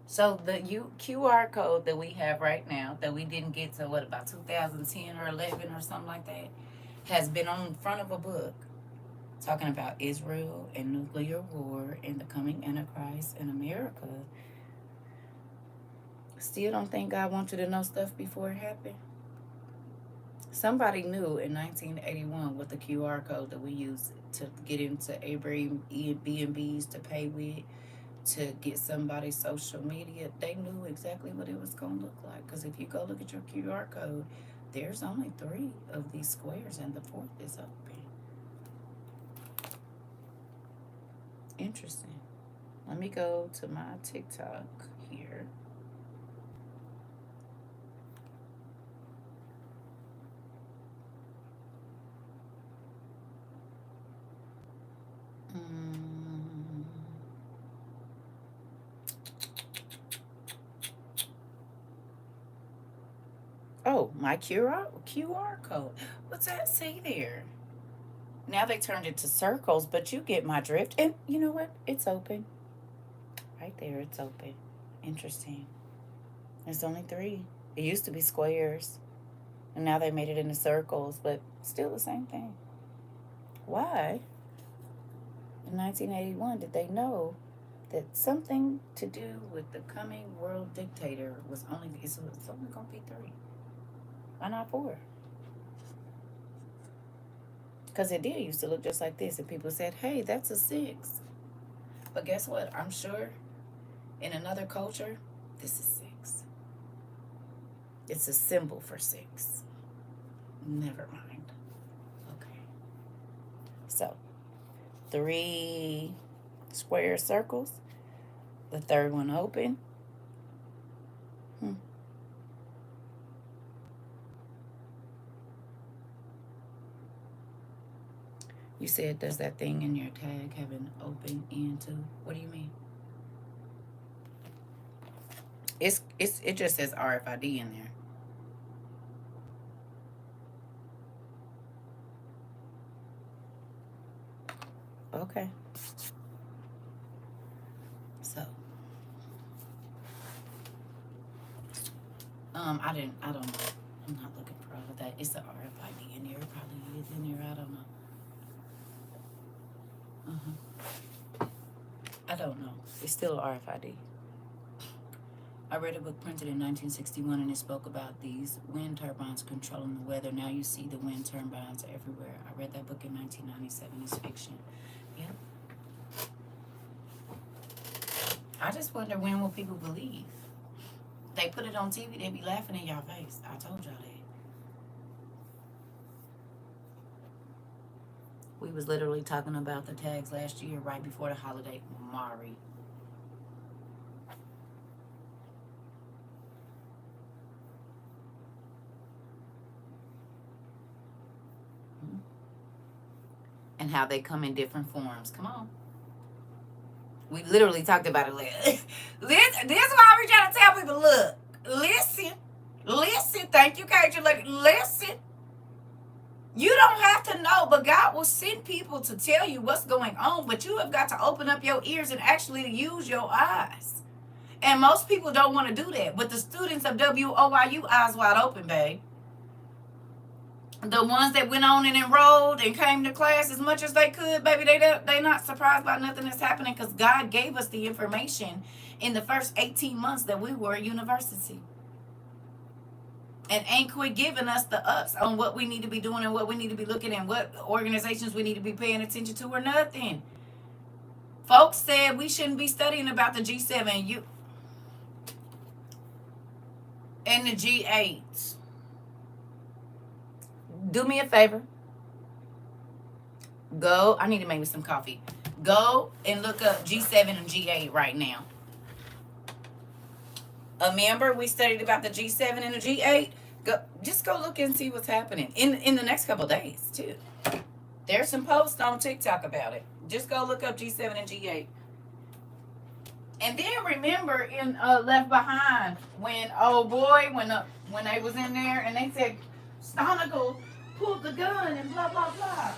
So the QR code that we have right now, that we didn't get to what, about 2010 or 11 or something like that, has been on front of a book talking about Israel and nuclear war and the coming Antichrist in America. Still don't think God wants you to know stuff before it happened? Somebody knew in 1981 with the QR code that we use to get into Airbnbs to pay with, to get somebody's social media. They knew exactly what it was going to look like. Because if you go look at your QR code, there's only 3 of these squares and the 4th is open. Interesting. Let me go to my TikTok here. Oh, my QR code. What's that say there? Now they turned it to circles, but you get my drift. And you know what? It's open. Right there, it's open. Interesting. There's only 3. It used to be squares, and now they made it into circles, but still the same thing. Why, in 1981, did they know that something to do with the coming world dictator was only, it's only going to be 3? Why not 4? Because it did used to look just like this, and people said, hey, that's a 6. But guess what? I'm sure in another culture, this is 6. It's a symbol for 6. Never mind. Okay. So, 3 square circles. The 3rd one open. You said, does that thing in your tag have an open end too? What do you mean? It just says RFID in there. Okay. So, I don't know. I'm not looking for all of that. It's the RFID in there. It probably is in there. I don't know. I don't know. It's still RFID. I read a book printed in 1961, and it spoke about these wind turbines controlling the weather. Now you see the wind turbines everywhere. I read that book in 1997. It's fiction. Yep. I just wonder, when will people believe? They put it on TV, they be laughing in y'all face. I told y'all that. We was literally talking about the tags last year, right before the holiday. Mari. and how they come in different forms. Come on. We literally talked about it later. Listen, this is why we try to tell people, look, listen. Thank you, Cajun. Listen. You don't have to know, but God will send people to tell you what's going on, but you have got to open up your ears and actually use your eyes. And most people don't want to do that. But the students of WOYU, eyes wide open, babe. The ones that went on and enrolled and came to class as much as they could, baby, they're not surprised by nothing that's happening because God gave us the information in the first 18 months that we were at university. And ain't quit giving us the ups on what we need to be doing and what we need to be looking at, what organizations we need to be paying attention to or nothing. Folks said we shouldn't be studying about the G7 and the G8. Do me a favor. Go. I need to make me some coffee. Go and look up G7 and G8 right now. Remember, we studied about the G7 and the G8. Just go look and see what's happening in the next couple of days too. There's some posts on TikTok about it. Just go look up G7 and G8. And then remember in Left Behind when when they was in there and they said Stonical pulled the gun and blah blah blah.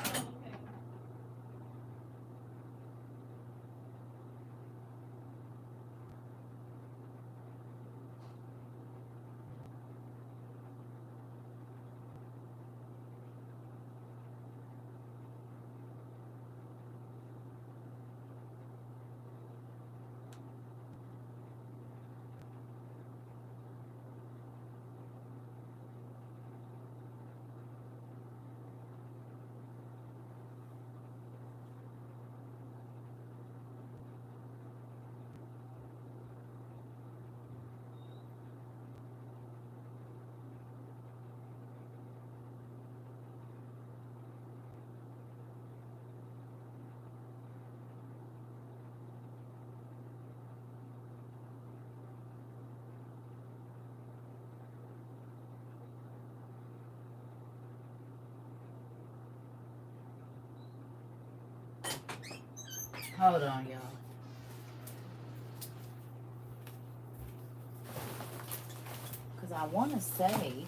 Hold on, y'all. Because I want to say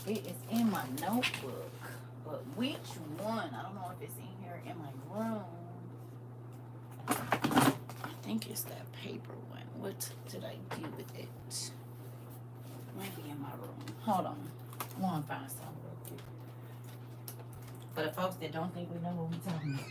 it is in my notebook. But which one? I don't know if it's in here in my room. I think it's that paper one. What did I do with it? Maybe in my room. Hold on. I want to find something real quick. For the folks that don't think we know what we're talking about.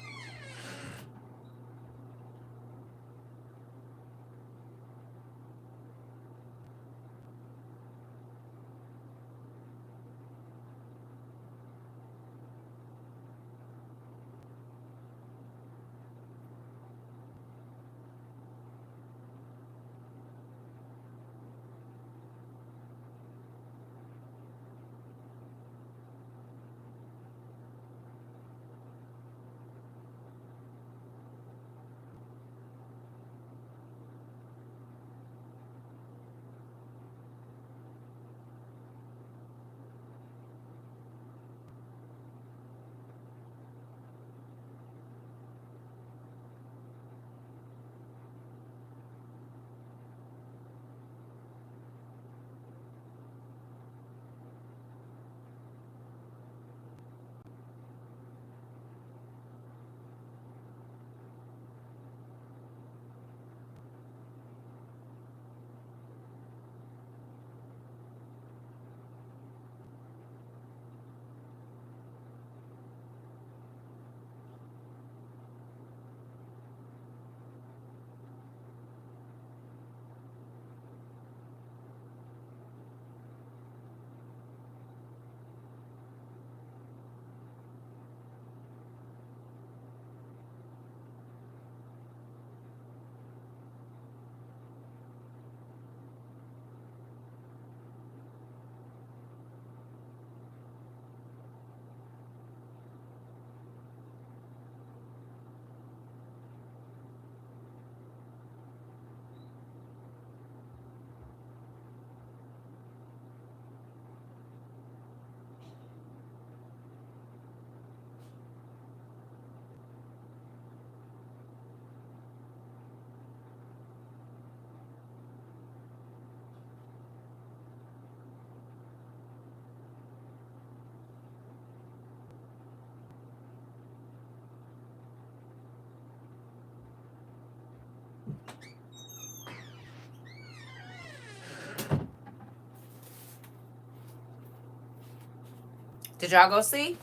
Did y'all go see?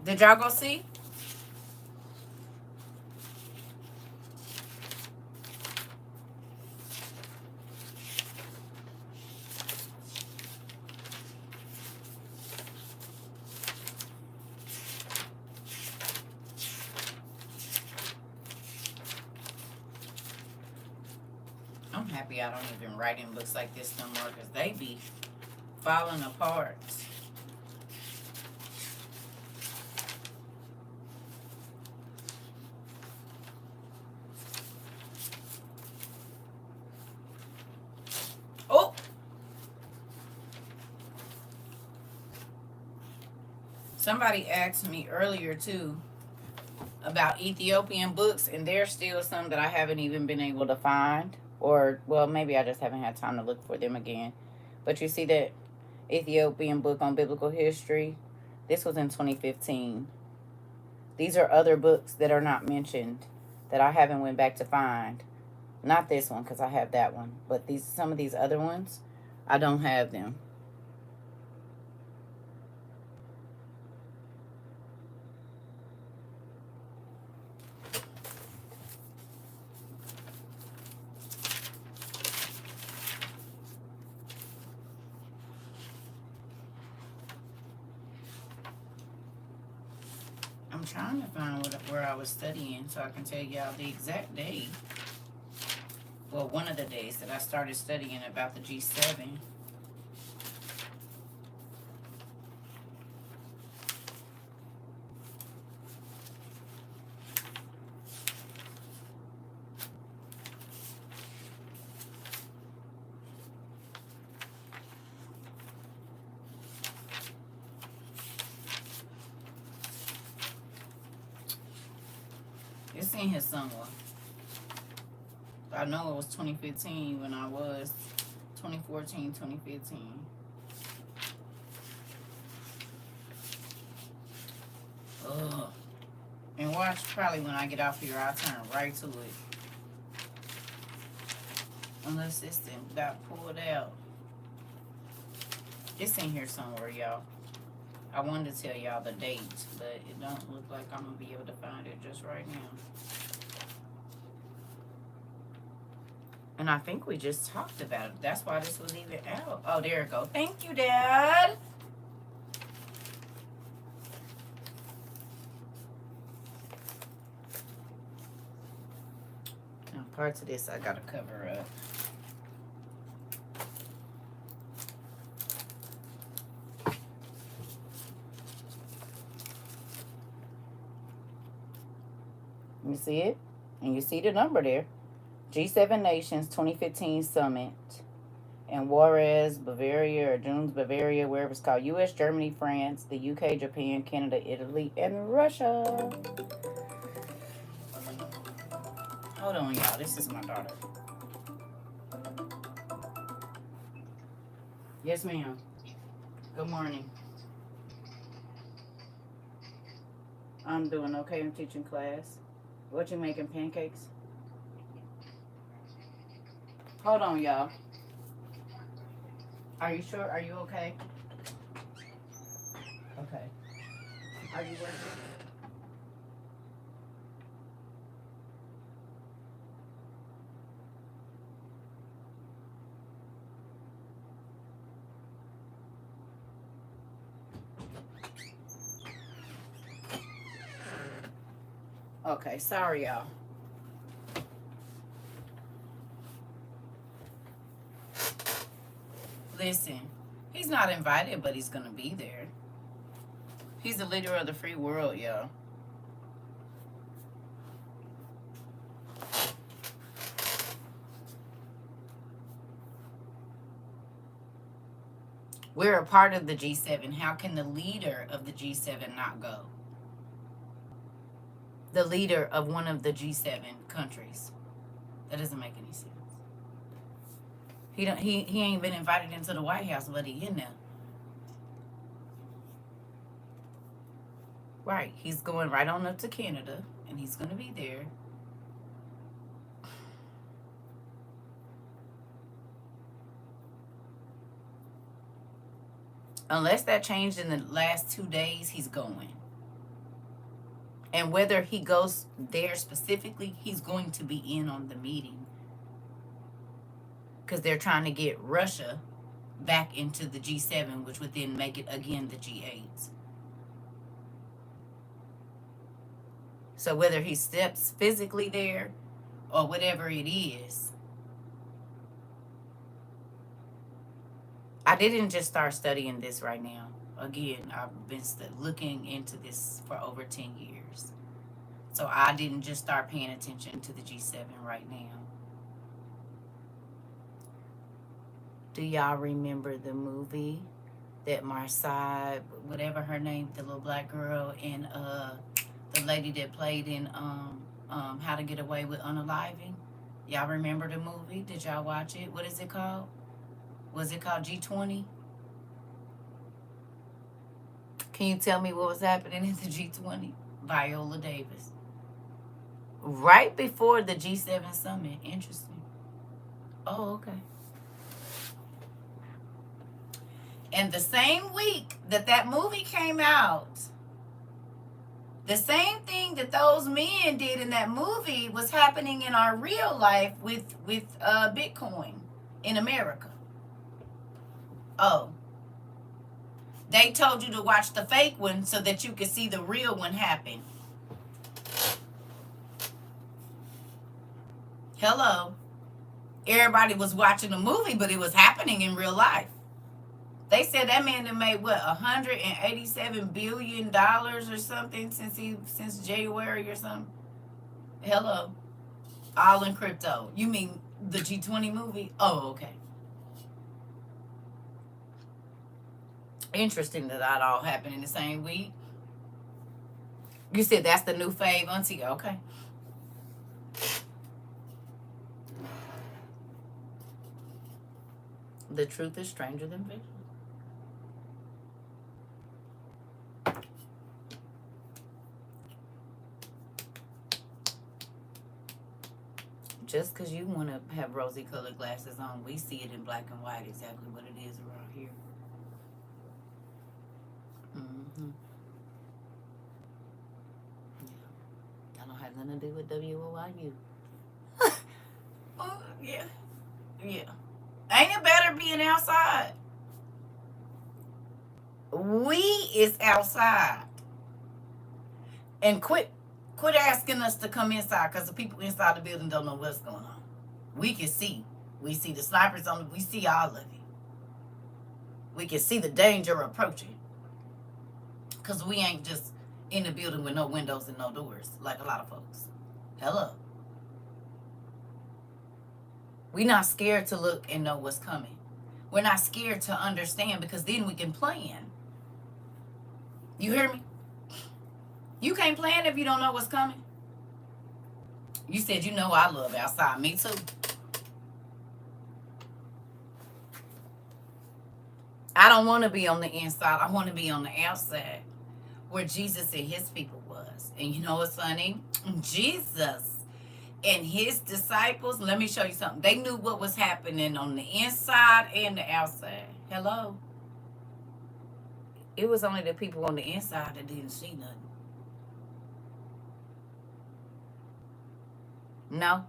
Did y'all go see? I'm happy I don't even write in books like this no more because they be falling apart. Oh! Somebody asked me earlier too about Ethiopian books, and there's still some that I haven't even been able to find. Or, well, maybe I just haven't had time to look for them again. But you see that Ethiopian book on biblical history? This was in 2015. These are other books that are not mentioned that I haven't went back to find. Not this one, because I have that one. But some of these other ones, I don't have them. I'm trying to find where I was studying so I can tell y'all the exact day. Well, one of the days that I started studying about the G7. It's in here somewhere. I know it was 2015 when I was 2014, 2015. Ugh. And watch, probably when I get off here, I'll turn right to it. Unless this thing got pulled out. It's in here somewhere, y'all. I wanted to tell y'all the date, but it don't look like I'm going to be able to find it just right now. And I think we just talked about it. That's why this was even out. Oh, there it go. Thank you, Dad. Now, parts of this I got to cover up. You see it? And you see the number there. G7 Nations 2015 Summit in Juarez, Bavaria, or Dunes, Bavaria, wherever it's called. U.S., Germany, France, the UK, Japan, Canada, Italy, and Russia. Hold on, y'all. This is my daughter. Yes, ma'am. Good morning. I'm doing okay. I'm teaching class. What you making, pancakes? Hold on, y'all. Are you sure? Are you okay? Okay. Are you working? Okay, sorry, y'all. Listen, he's not invited, but he's gonna be there. He's the leader of the free world, y'all. We're a part of the G7. How can the leader of the G7 not go? The leader of one of the G7 countries. That doesn't make any sense. He ain't been invited into the White House, but he in there. Right. He's going right on up to Canada, and he's going to be there. Unless that changed in the last 2 days, he's going. And whether he goes there specifically, he's going to be in on the meeting. Because they're trying to get Russia back into the G7, which would then make it again the G8. So whether he steps physically there or whatever it is, I didn't just start studying this right now. Again, I've been looking into this for over 10 years. So I didn't just start paying attention to the G7 right now. Do y'all remember the movie that Marseille, whatever her name, the little black girl, and the lady that played in How to Get Away with Unaliving? Y'all remember the movie? Did y'all watch it? What is it called? Was it called G20? Can you tell me what was happening in the G20? Viola Davis. Right before the G7 summit. Interesting. Oh, okay. And the same week that that movie came out, the same thing that those men did in that movie was happening in our real life with Bitcoin in America. Oh. They told you to watch the fake one so that you could see the real one happen. Hello. Everybody was watching a movie, but it was happening in real life. They said that man that made what, $187 billion or something since January or something. Hello. All in crypto. You mean the G20 movie? Oh, okay. Interesting that all happened in the same week. You said that's the new fave, auntie. Okay. The truth is stranger than fiction. Just because you want to have rosy colored glasses on, we see it in black and white exactly what it is around here. Mm-hmm. Yeah. That don't have nothing to do with WOIU. Oh, yeah. Yeah. Ain't it better being outside? We is outside. And quit asking us to come inside, because the people inside the building don't know what's going on. We can see. We see the snipers on we see all of it. We can see the danger approaching. Because we ain't just in the building with no windows and no doors like a lot of folks. Hello. We're not scared to look and know what's coming. We're not scared to understand, because then we can plan. You hear me? You can't plan if you don't know what's coming. You said you know I love outside. Me too. I don't want to be on the inside. I want to be on the outside where Jesus and his people was. And you know what's funny? Jesus and his disciples, let me show you something. They knew what was happening on the inside and the outside. Hello? It was only the people on the inside that didn't see nothing. No.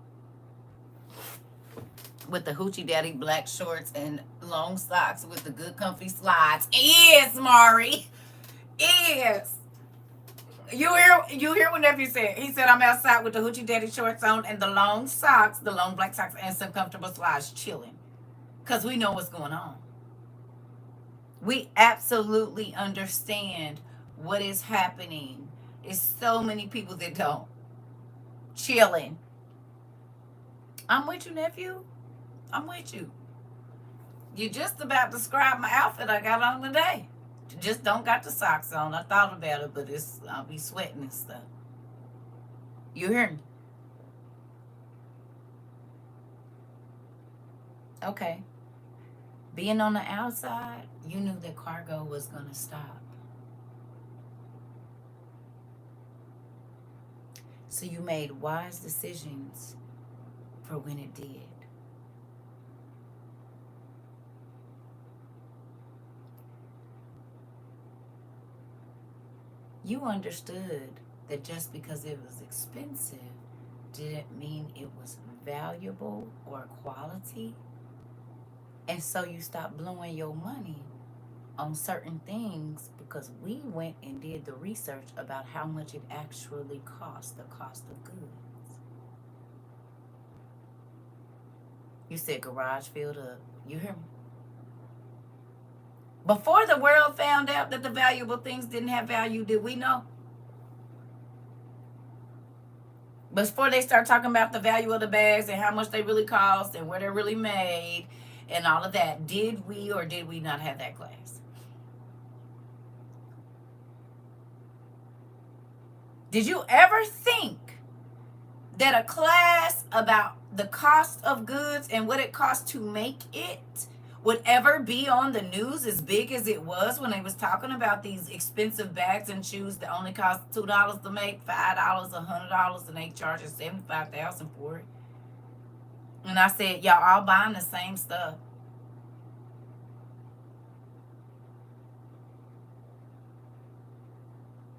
With the hoochie daddy black shorts and long socks with the good comfy slides. Yes, Mari. Yes. You hear what nephew said? He said I'm outside with the hoochie daddy shorts on and the long socks, the long black socks, and some comfortable slides, chilling. Because we know what's going on. We absolutely understand what is happening. It's so many people that don't. Chilling. I'm with you, nephew. I'm with you. You just about described my outfit I got on today. Just don't got the socks on. I thought about it, but I'll be sweating and stuff. You hear me? Okay. Being on the outside, you knew that cargo was going to stop. So you made wise decisions for when it did. You understood that just because it was expensive didn't mean it was valuable or quality. And so you stopped blowing your money on certain things because we went and did the research about how much it actually costs, the cost of goods. You said garage filled up. You hear me? Before the world found out that the valuable things didn't have value, did we know? Before they start talking about the value of the bags and how much they really cost and where they're really made and all of that, did we or did we not have that class? Did you ever think that a class about the cost of goods and what it costs to make it would ever be on the news as big as it was when they was talking about these expensive bags and shoes that only cost $2 to make, $5, $100, and they charging $75,000 for it? And I said, y'all all buying the same stuff.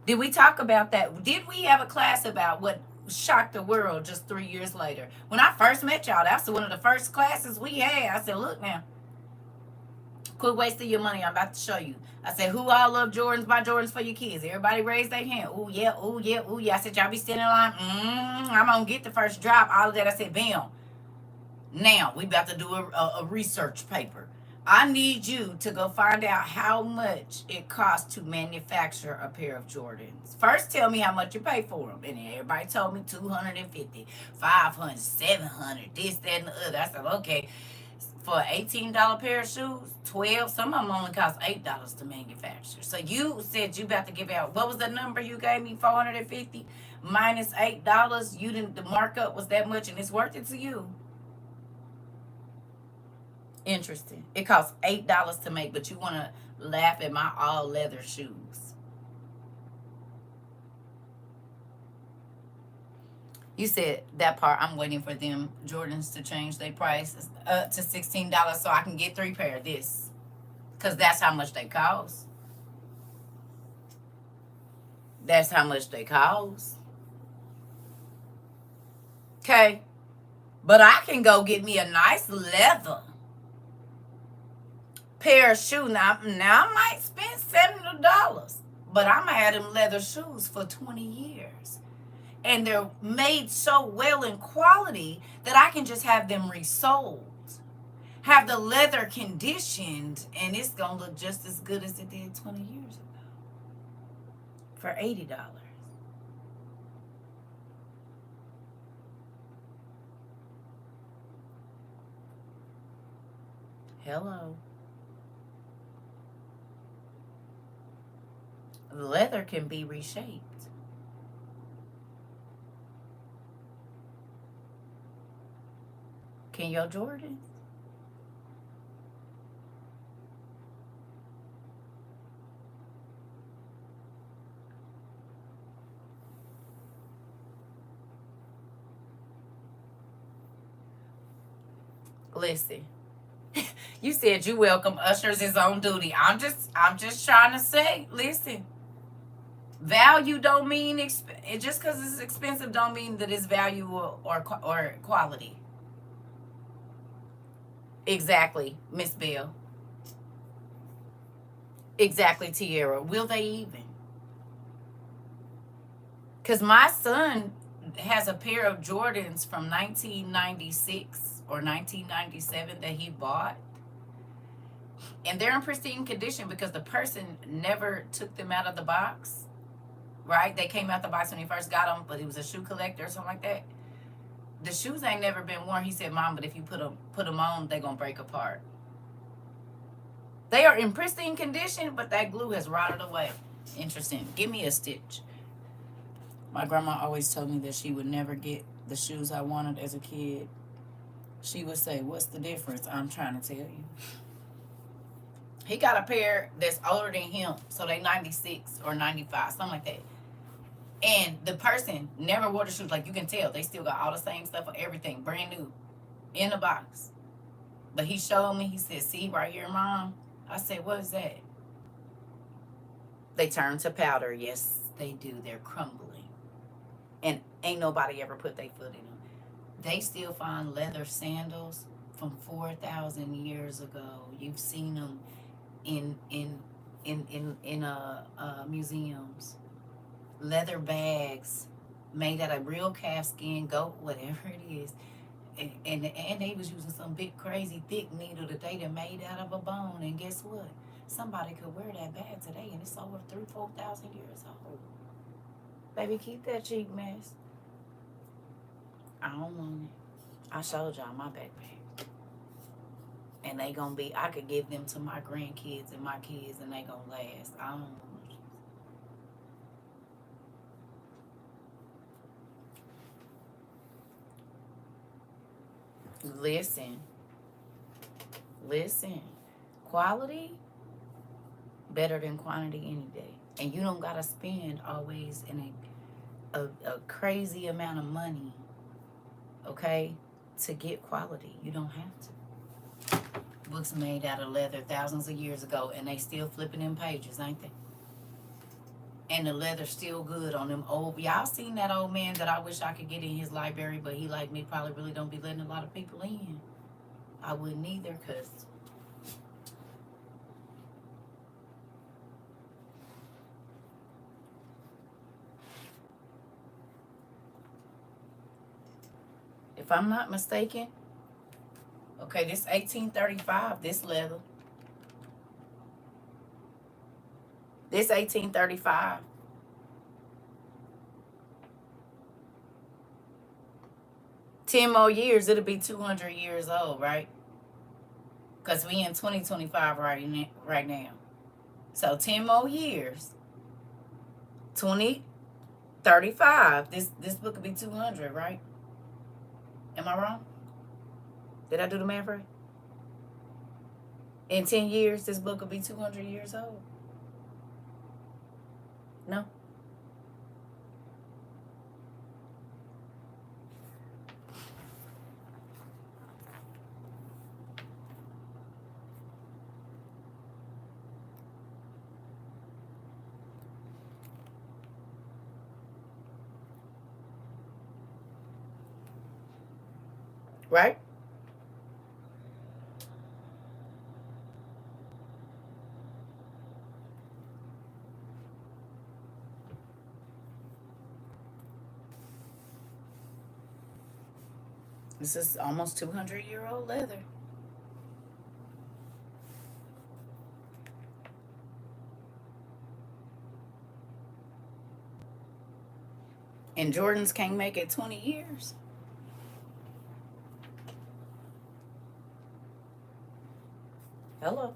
Did we talk about that? Did we have a class about what shocked the world just 3 years later? When I first met y'all, that's one of the first classes we had. I said, look now, quit wasting your money. I'm about to show you. I said, who all love Jordans? Buy Jordans for your kids. Everybody raised their hand. Oh, yeah, oh, yeah, oh, yeah. I said, y'all be standing in line. I'm going to get the first drop. All of that. I said, bam. Now, we about to do a research paper. I need you to go find out how much it costs to manufacture a pair of Jordans. First, tell me how much you pay for them. And everybody told me $250, $500, $700, this, that, and the other. I said, okay, for an $18 pair of shoes, 12, some of them only cost $8 to manufacture. So you said you about to give out, what was the number you gave me, 450 minus $8? You didn't, the markup was that much and it's worth it to you. Interesting. It costs $8 to make, but you want to laugh at my all leather shoes. You said that part. I'm waiting for them Jordans to change their price to $16 so I can get 3 pair of this, because that's how much they cost. That's how much they cost. Okay, but I can go get me a nice leather pair of shoes. Now I might spend $70, but I'm gonna have them leather shoes for 20 years. And they're made so well in quality that I can just have them resold. Have the leather conditioned, and it's gonna look just as good as it did 20 years ago. For $80. Hello. The leather can be reshaped. Can your Jordans? Listen. You said you welcome ushers is on duty. I'm just trying to say, listen. Value don't mean just because it's expensive don't mean that it's value or quality. Exactly, Miss Bell. Exactly, Tierra. Will they even? Because my son has a pair of Jordans from 1996 or 1997 that he bought. And they're in pristine condition because the person never took them out of the box. Right? They came out the box when he first got them, but he was a shoe collector or something like that. The shoes ain't never been worn. He said, Mom, but if you put them on, they're going to break apart. They are in pristine condition, but that glue has rotted away. Interesting. Give me a stitch. My grandma always told me that she would never get the shoes I wanted as a kid. She would say, what's the difference? I'm trying to tell you. He got a pair that's older than him, so they 96 or 95, something like that. And the person never wore the shoes. Like, you can tell, they still got all the same stuff, everything, brand new, in the box. But he showed me, he said, see right here, Mom? I said, what is that? They turned to powder. Yes, they do, they're crumbling. And ain't nobody ever put their foot in them. They still find leather sandals from 4,000 years ago. You've seen them in museums. Leather bags made out of real calf skin, goat, whatever it is. And they was using some big crazy thick needle that they done made out of a bone. And guess what? Somebody could wear that bag today, and it's over 3,000-4,000 years old. Baby, keep that cheek mess. I don't want it. I showed y'all my backpack. And they gonna be, I could give them to my grandkids and my kids, and they gonna last. I don't want it. Listen. Quality better than quantity any day. And you don't gotta spend always in a crazy amount of money, okay, to get quality. You don't have to. Books made out of leather thousands of years ago, and they still flipping them pages, ain't they? And the leather's still good on them old. Y'all seen that old man that I wish I could get in his library, but he, like me, probably really don't be letting a lot of people in. I wouldn't either, because if I'm not mistaken, okay, this 1835, this leather. This 1835. Ten more years, it'll be 200 years old, right? Because we in 2025 right now. So 10 more years. 2035. This book will be 200, right? Am I wrong? Did I do the math right? In 10 years, this book will be 200 years old. No? Right? This is almost 200-year-old leather. And Jordans can't make it 20 years. Hello.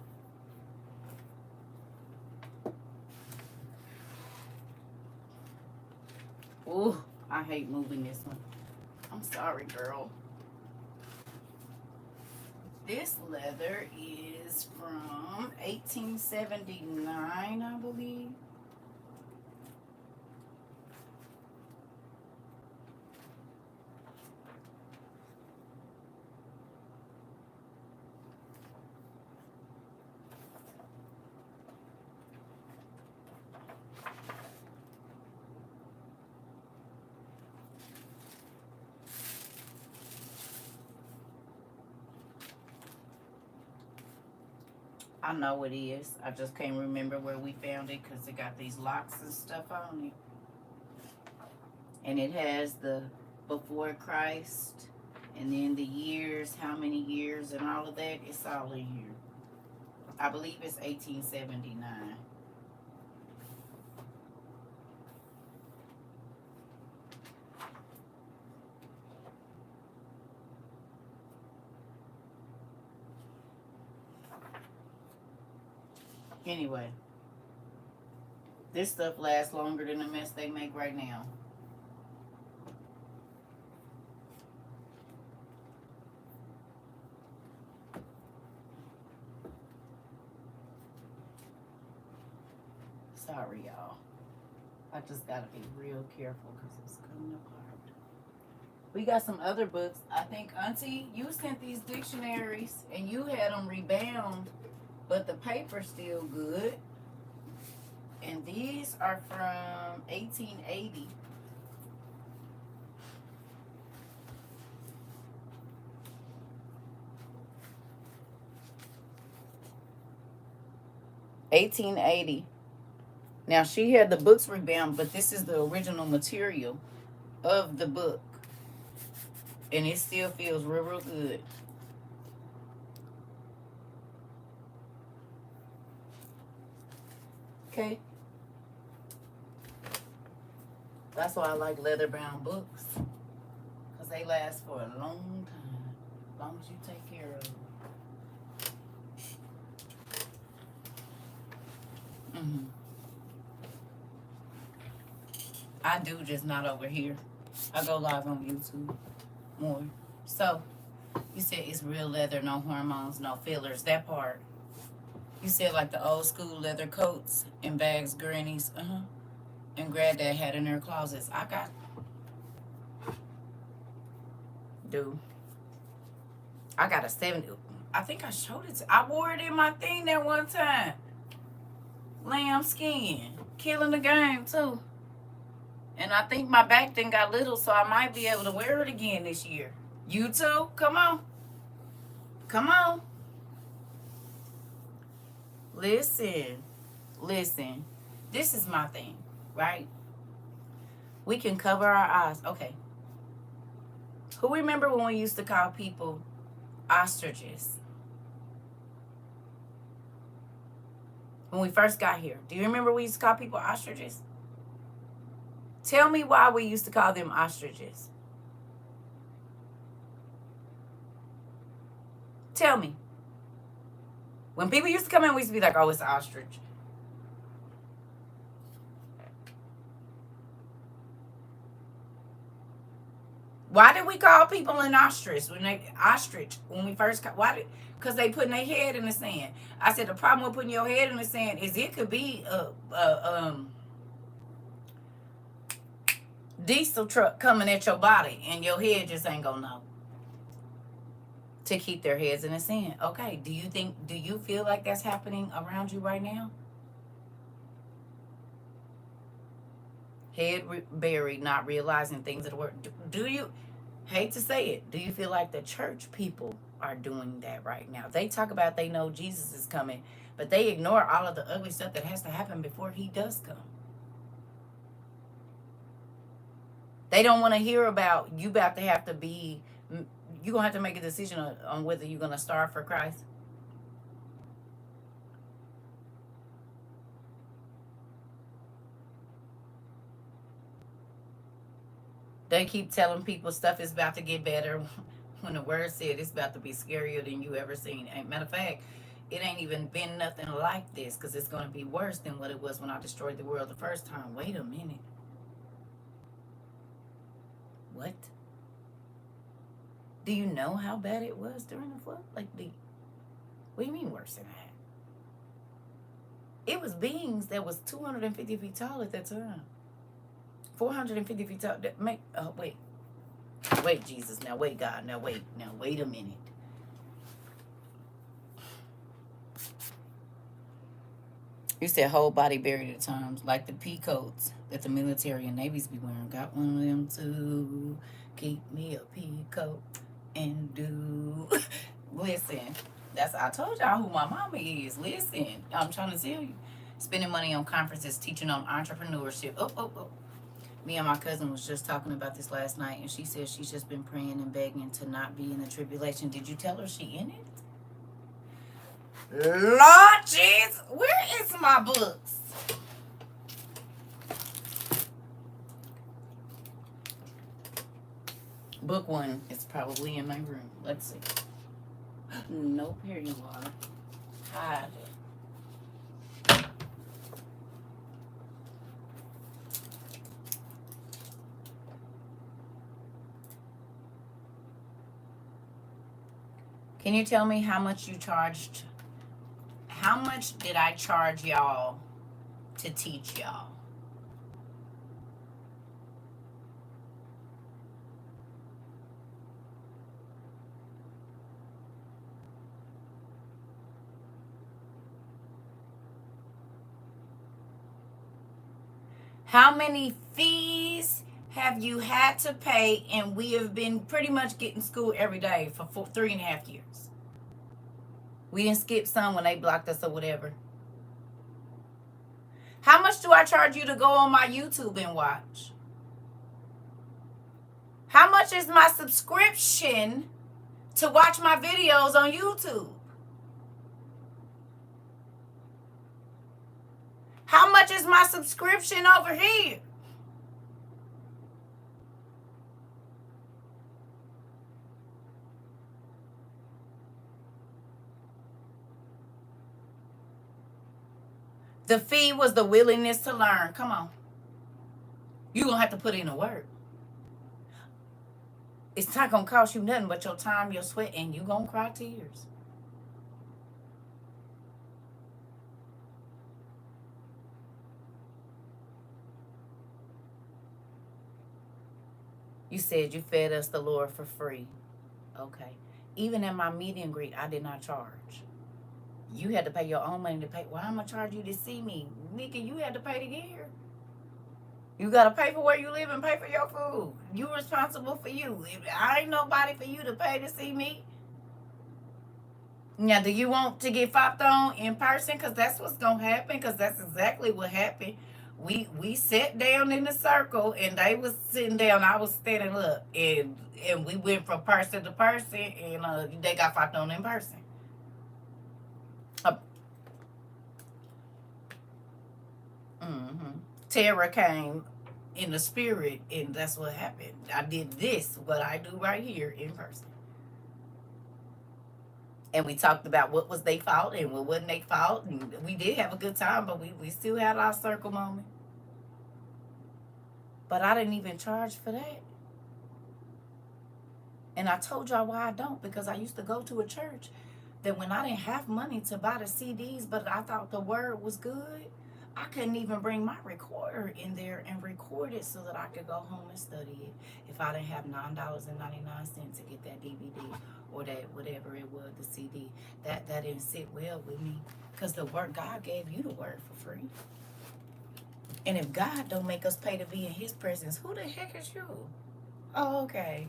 Ooh, I hate moving this one. I'm sorry, girl. This leather is from 1879, I believe. I know it is. I just can't remember where we found it because it got these locks and stuff on it. And it has the before Christ and then the years, how many years and all of that. It's all in here. I believe it's 1879. Anyway, this stuff lasts longer than the mess they make right now. Sorry, y'all. I just gotta be real careful because it's coming apart. We got some other books. I think, Auntie, you sent these dictionaries and you had them rebound, but the paper's still good. And these are from 1880. 1880. Now she had the books rebound, but this is the original material of the book. And it still feels real, real good. Okay. That's why I like leather bound books. Because they last for a long time. As long as you take care of them. Mm-hmm. I do, just not over here. I go live on YouTube more. So, you said it's real leather, no hormones, no fillers. That part. You said like the old school leather coats and bags grannies, and granddad had in their closets. I got, dude. I got a 70. I think I showed it. I wore it in my thing that one time. Lamb skin, killing the game too. And I think my back thing got little, so I might be able to wear it again this year. You too? Come on. Come on. Listen. Listen. This is my thing, right? We can cover our eyes. Okay. Who remember when we used to call people ostriches? When we first got here. Do you remember we used to call people ostriches? Tell me why we used to call them ostriches. Tell me. When people used to come in, we used to be like, oh, it's an ostrich. Why did we call people an ostrich when we first because they putting their head in the sand. I said the problem with putting your head in the sand is it could be a diesel truck coming at your body and your head just ain't gonna know to keep their heads in the sand. Okay, do you feel like that's happening around you right now? Head buried, not realizing things that work. Do you, hate to say it, do you feel like the church people are doing that right now? They talk about they know Jesus is coming, but they ignore all of the ugly stuff that has to happen before he does come. They don't want to hear about you about to have to be, you're going to have to make a decision on whether you're going to starve for Christ. They keep telling people stuff is about to get better when the word said it's about to be scarier than you ever seen. Matter of fact, it ain't even been nothing like this because it's going to be worse than what it was when I destroyed the world the first time. Wait a minute. What? Do you know how bad it was during the flood? What do you mean worse than that? It was beings that was 250 feet tall at that time. 450 feet tall. Wait, Jesus. Now, wait, God. Now, wait a minute. You said whole body buried at times, like the pea coats that the military and navies be wearing. Got one of them too. Keep me a pea coat and do. Listen, I told y'all who my mama is. Listen, I'm trying to tell you. Spending money on conferences, teaching on entrepreneurship. Oh. Me and my cousin was just talking about this last night, and she said she's just been praying and begging to not be in the tribulation. Did you tell her she in it? Lord Jesus, where is my books? Book one is probably in my room. Let's see. Nope, here you are. Hide it. Can you tell me how much you charged? How much did I charge y'all to teach y'all? How many fees have you had to pay? And we have been pretty much getting school every day for 3.5 years. We didn't skip some when they blocked us or whatever. How much do I charge you to go on my YouTube and watch? How much is my subscription to watch my videos on YouTube? How much is my subscription over here? The fee was the willingness to learn. Come on. You're going to have to put in the work. It's not going to cost you nothing but your time, your sweat, and you're going to cry tears. You said you fed us the Lord for free. Okay. Even in my meet and greet, I did not charge. You had to pay your own money to pay. Why am I going to charge you to see me? Nigga, you had to pay to get here. You got to pay for where you live and pay for your food. You responsible for you. I ain't nobody for you to pay to see me. Now, do you want to get fopped on in person? Because that's what's going to happen. Because that's exactly what happened. We sat down in the circle, and they was sitting down. I was standing up. And we went from person to person, and they got fopped on in person. Terror came in the spirit, and that's what happened. I did this, what I do right here in person. And we talked about what was their fault and what wasn't their fault. And we did have a good time, but we still had our circle moment. But I didn't even charge for that. And I told y'all why I don't, because I used to go to a church that when I didn't have money to buy the CDs, but I thought the word was good, I couldn't even bring my recorder in there and record it so that I could go home and study it if I didn't have $9.99 to get that DVD or that whatever it was, the CD. That didn't sit well with me, because the word, God gave you the word for free. And if God don't make us pay to be in his presence, who the heck is you? Oh, okay.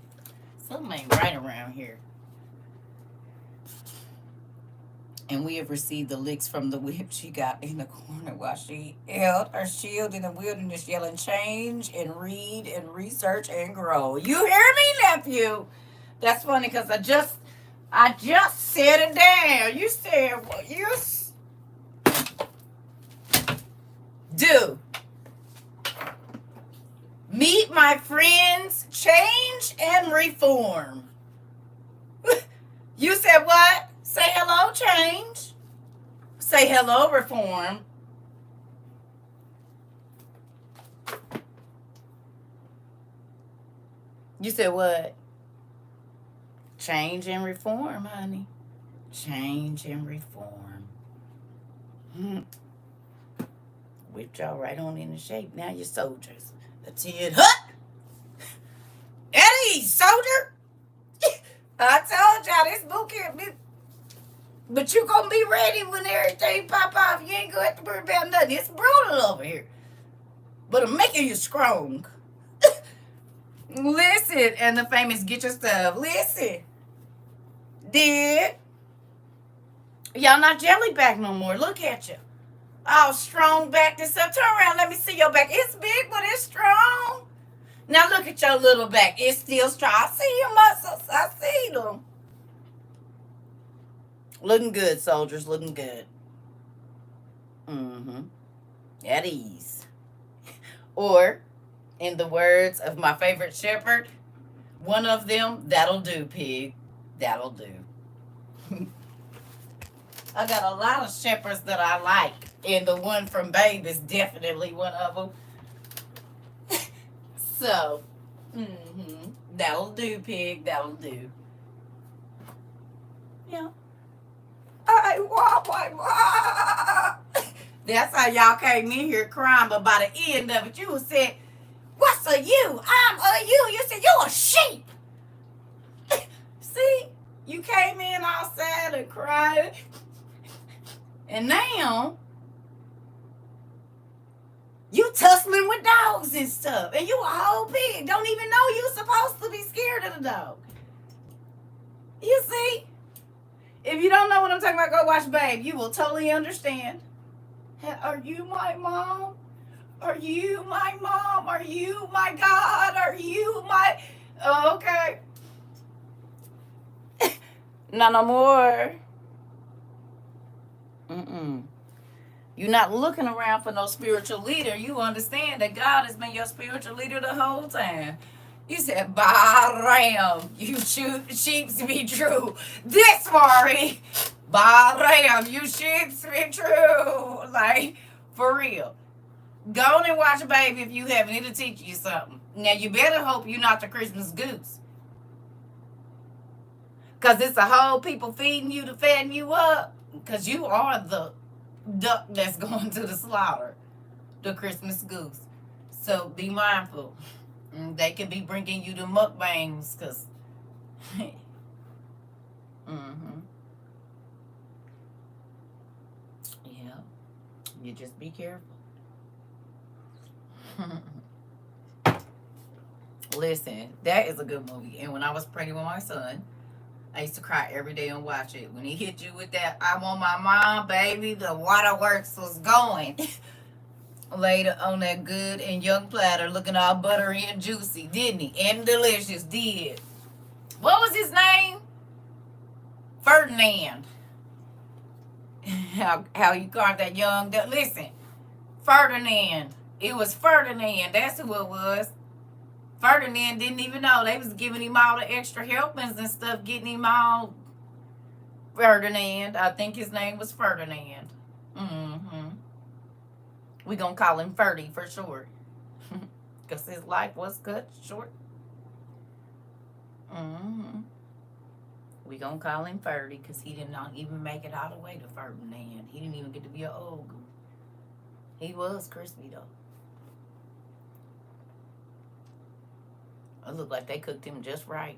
Something ain't right around here. And we have received the licks from the whip she got in the corner while she held her shield in the wilderness, yelling, change and read and research and grow. You hear me, nephew? That's funny, because I just said it down. You said what you do. Meet my friends, change and reform. You said what? Say hello, change. Say hello, reform. You said what? Change and reform, honey. Change and reform. Whipped y'all right on into shape. Now you're soldiers. The tin hut. Eddie, soldier. I told y'all this boot camp. But you gonna be ready when everything pop off. You ain't gonna have to worry about nothing. It's brutal over here. But I'm making you strong. Listen, and the famous get your stuff. Listen. Did. Y'all not jelly back no more. Look at you. All strong back and stuff. Turn around, let me see your back. It's big, but it's strong. Now look at your little back. It's still strong. I see your muscles. I see them. Looking good, soldiers. Looking good. At ease. Or, in the words of my favorite shepherd, one of them, that'll do, pig. That'll do. I got a lot of shepherds that I like. And the one from Babe is definitely one of them. So, that'll do, pig. That'll do. Yeah. That's how y'all came in here crying, but by the end of it, you said, what's a you? I'm a you. You said, you a sheep. See? You came in all sad and crying. And now, You tussling with dogs and stuff, and you a whole pig. Don't even know you supposed to be scared of the dog. You see? If you don't know what I'm talking about, go watch Babe. You will totally understand. Are you my mom? Are you my mom? Are you my God? Are you my... Okay. Not no more. Mm-mm. You're not looking around for no spiritual leader. You understand that God has been your spiritual leader the whole time. You said, Baram, you sheeps be true. This worry, Baram, you sheeps be true. Like, for real. Go on and watch Baby if you haven't. It'll teach you something. Now, you better hope you're not the Christmas goose. Because it's a whole people feeding you to fatten you up. Because you are the duck that's going to the slaughter, the Christmas goose. So be mindful. They could be bringing you the mukbangs, because yeah, you just be careful. Listen, that is a good movie. And when I was pregnant with my son, I used to cry every day and watch it. When he hit you with that, I want my mom, baby, the waterworks was going. Later on that good and young platter, looking all buttery and juicy, didn't he? And delicious, did. What was his name? Ferdinand. How you carved that young... Listen, Ferdinand. It was Ferdinand. That's who it was. Ferdinand didn't even know. They was giving him all the extra helpings and stuff, getting him all... Ferdinand. I think his name was Ferdinand. We gonna call him Ferdy for short. Because his life was cut short. We gonna call him Ferdy because he did not even make it all the way to Ferdinand. He didn't even get to be an old goose. He was crispy though. It looked like they cooked him just right.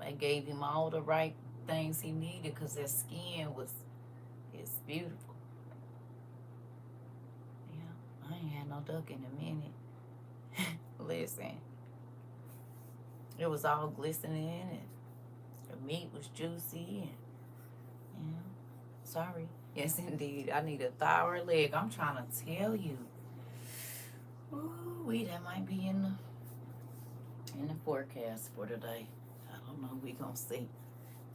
They gave him all the right things he needed because his skin was... It's beautiful. I ain't had no duck in a minute. Listen. It was all glistening and the meat was juicy and sorry. Yes indeed. I need a thigh or a leg. I'm trying to tell you. Ooh, that might be in the forecast for today. I don't know. We gonna see.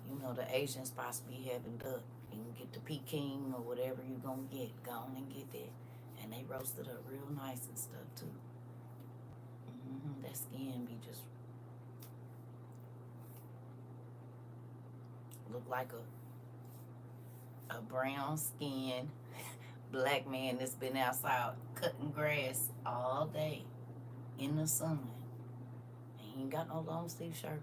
You know the Asians supposed to be having duck. You can get the Peking or whatever you gonna get. Go on and get that. And they roast it up real nice and stuff too. That skin be just look like a brown skin black man that's been outside cutting grass all day in the sun. And he ain't got no long sleeve shirt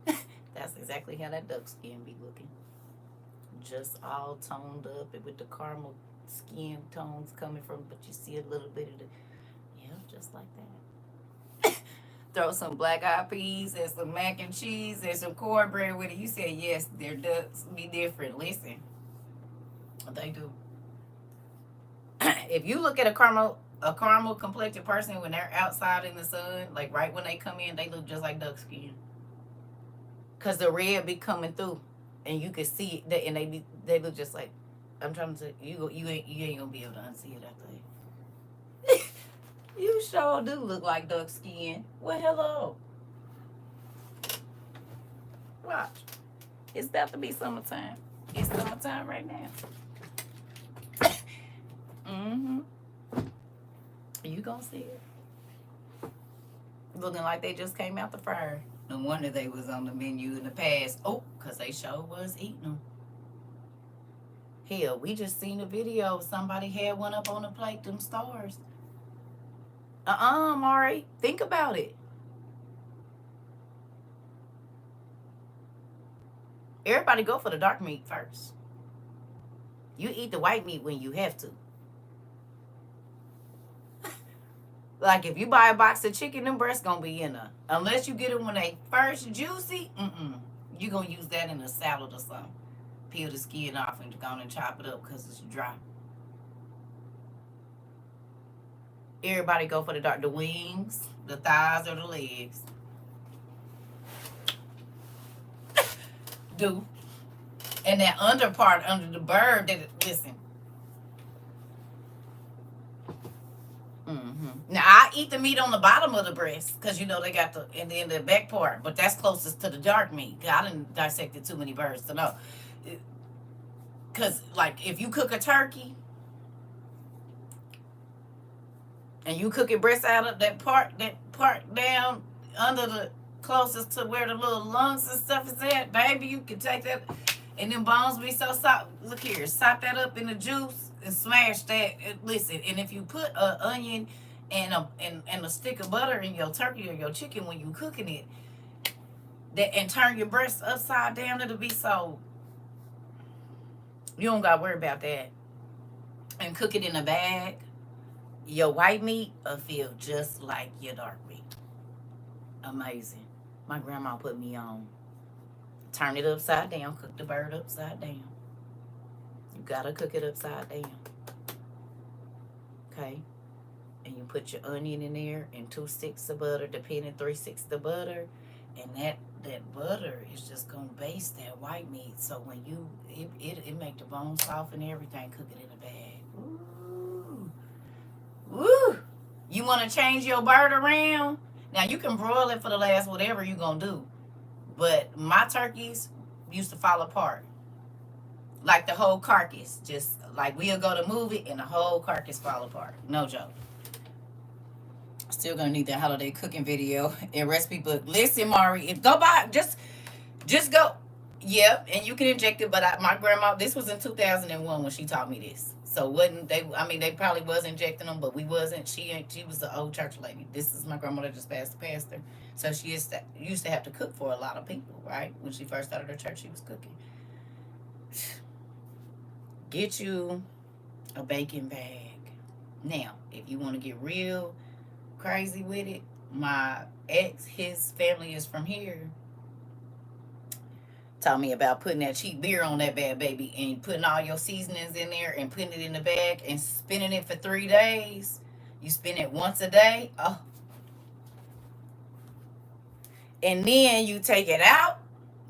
on. That's exactly how that duck skin be looking. Just all toned up and with the caramel skin tones coming from, but you see a little bit of the, just like that. Throw some black eyed peas and some mac and cheese and some cornbread with it. You said yes, their ducks be different. Listen, they do. If you look at a caramel complected person when they're outside in the sun, like right when they come in, they look just like duck skin. Cause the red be coming through, and you can see it, and they look just like. I'm trying to say, you ain't gonna be able to unsee it after that. You sure do look like duck skin. Well, hello. Watch. It's about to be summertime. It's summertime right now. You gonna see it. Looking like they just came out the fryer. No wonder they was on the menu in the past. Oh, because they sure was eating them. Hell, we just seen a video. Somebody had one up on the plate, them stars. Maury. Think about it. Everybody go for the dark meat first. You eat the white meat when you have to. Like if you buy a box of chicken, them breasts gonna be in there. Unless you get them when they first juicy, you gonna use that in a salad or something. Peel the skin off and go on and chop it up because it's dry. Everybody go for the wings, the thighs, or the legs. Do. And that under part under the bird, listen. Now I eat the meat on the bottom of the breast because you know they got the and then the back part, but that's closest to the dark meat. I didn't dissected too many birds to know. Because like if you cook a turkey and you cook it breast out of that part down under the closest to where the little lungs and stuff is at, baby, you can take that and them bones be so soft. Look here, sop that up in the juice and smash that. Listen, and if you put an onion and a stick of butter in your turkey or your chicken when you cooking it, that and turn your breast upside down, it'll be so you don't gotta worry about that. And cook it in a bag. Your white meat will feel just like your dark meat. Amazing. My grandma put me on. Turn it upside down. Cook the bird upside down. You gotta cook it upside down. Okay? And you put your onion in there and 2 sticks of butter, depending 3 sticks of butter. And that butter is just gonna baste that white meat. So when you it make the bones soft and everything, cook it in a bag. Ooh. Woo! You wanna change your bird around? Now you can broil it for the last whatever you gonna do. But my turkeys used to fall apart. Like the whole carcass. Just like we'll go to move it and the whole carcass fall apart. No joke. Still gonna need that holiday cooking video and recipe book. Listen, Mari, if go by just go. Yep, and you can inject it. But my grandma, this was in 2001 when she taught me this. So wasn't they? I mean, they probably was injecting them, but we wasn't. She was the old church lady. This is my grandma that just passed the pastor. So she used to have to cook for a lot of people, right? When she first started her church, she was cooking. Get you a bacon bag. Now, if you want to get real crazy with it, my ex, his family is from here, taught me about putting that cheap beer on that bad baby and putting all your seasonings in there and putting it in the bag and spinning it for 3 days. You spin it once a day. Oh. And then you take it out.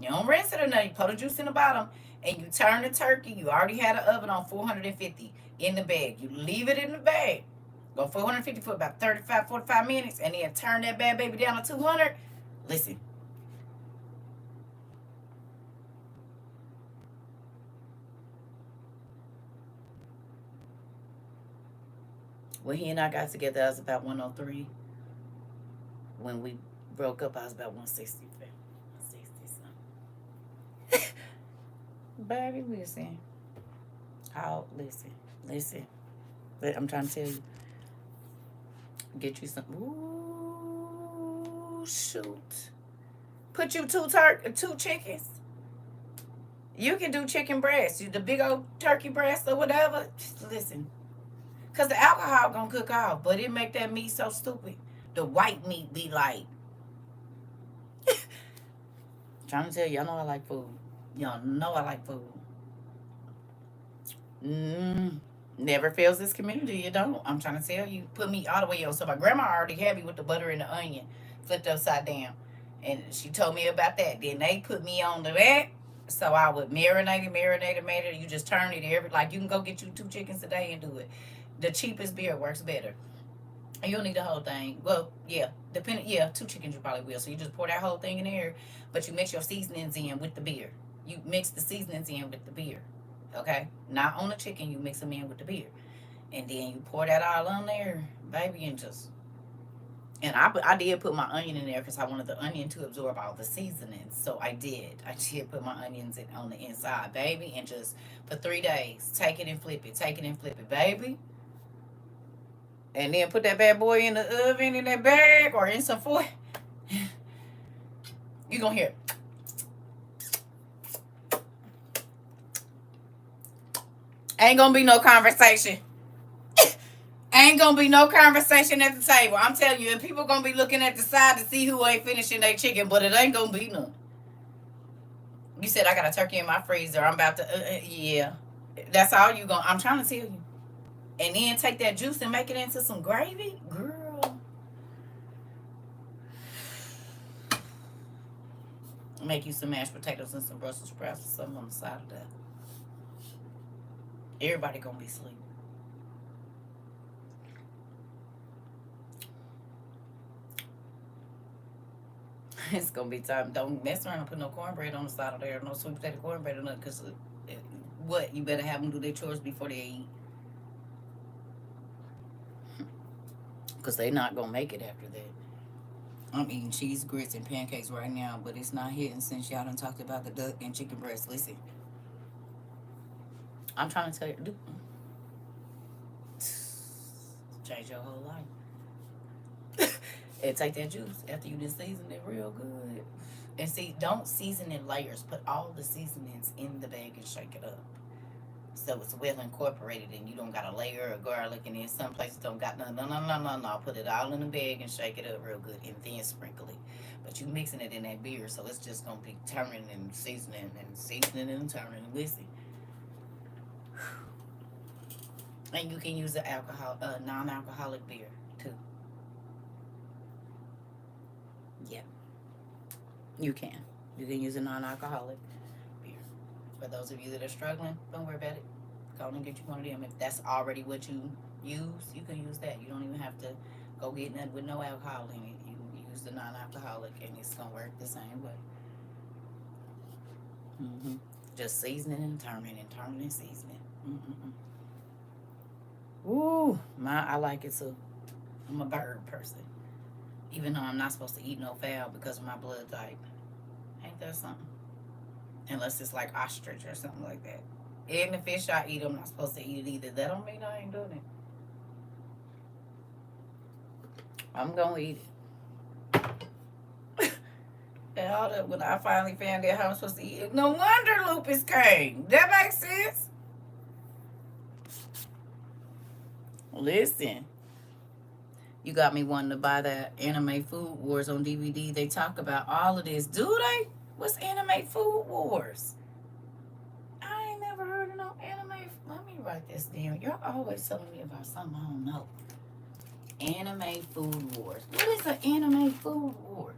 You don't rinse it or nothing. You put the juice in the bottom and you turn the turkey. You already had an oven on 450 in the bag. You leave it in the bag. Go 450 for about 35, 45 minutes and then turn that bad baby down to 200. Listen. When he and I got together, I was about 103. When we broke up, I was about 160. 160 something. Baby, listen. Oh, listen. I'm trying to tell you. Get you some. Ooh, shoot. Put you 2 chickens. You can do chicken breast. The big old turkey breast or whatever. Just listen. Because the alcohol gonna cook off. But it make that meat so stupid. The white meat be like. Trying to tell you, y'all know I like food. Y'all know I like food. Never fails this community, you don't. I'm trying to tell you. Put me all the way on. So my grandma already had me with the butter and the onion flipped upside down. And she told me about that. Then they put me on to that. So I would marinate it. You just turn it like you can go get you 2 chickens a day and do it. The cheapest beer works better. And you don't need the whole thing. Well, yeah. 2 chickens you probably will. So you just pour that whole thing in there. But you mix your seasonings in with the beer. You mix the seasonings in with the beer. Okay? Not on the chicken, you mix them in with the beer. And then you pour that all on there, baby, and just... And I did put my onion in there because I wanted the onion to absorb all the seasonings. So I did. I did put my onions on the inside, baby, and just for 3 days. Take it and flip it, baby. And then put that bad boy in the oven in that bag or in some foil. You gonna hear ain't gonna be no conversation. Ain't gonna be no conversation at the table. I'm telling you, and people gonna be looking at the side to see who ain't finishing their chicken, but it ain't gonna be none. You said I got a turkey in my freezer. I'm about to, yeah. That's all you gonna. I'm trying to tell you. And then take that juice and make it into some gravy? Girl. Make you some mashed potatoes and some Brussels sprouts or something on the side of that. Everybody gonna be asleep. It's gonna be time. Don't mess around and put no cornbread on the side of there. No sweet potato cornbread or nothing. Because what? You better have them do their chores before they eat. Because they not gonna make it after that. I'm eating cheese, grits, and pancakes right now, but it's not hitting since y'all done talked about the duck and chicken breast. Listen, I'm trying to tell you, change your whole life. And take that juice after you just season it real good. And see, don't season in layers. Put all the seasonings in the bag and shake it up. So it's well incorporated and you don't got a layer of garlic and then some places don't got no. Put it all in the bag and shake it up real good and then sprinkle it. But you mixing it in that beer, so it's just gonna be turning and seasoning and turning. Listen. And you can use an non-alcoholic beer too. Yeah, you can. You can use a non-alcoholic beer. For those of you that are struggling, don't worry about it. Go and get you one of them. If that's already what you use, you can use that. You don't even have to go get nothing with no alcohol in it. You use the non-alcoholic, and it's gonna work the same way. Just seasoning and turning and seasoning. Ooh, I like it too. I'm a bird person, even though I'm not supposed to eat no fowl because of my blood type. Ain't that something? Unless it's like ostrich or something like that. And the fish I eat, I'm not supposed to eat it either. That don't mean I ain't doing it. I'm gonna eat it. And all that, when I finally found out how I'm supposed to eat it, no wonder lupus came. That makes sense. Listen, you got me wanting to buy that Anime Food Wars on DVD. They talk about all of this. Do they? What's Anime Food Wars? I ain't never heard of no anime. Let me write this down. You're always telling me about something I don't know. Anime Food Wars. What is an Anime Food War?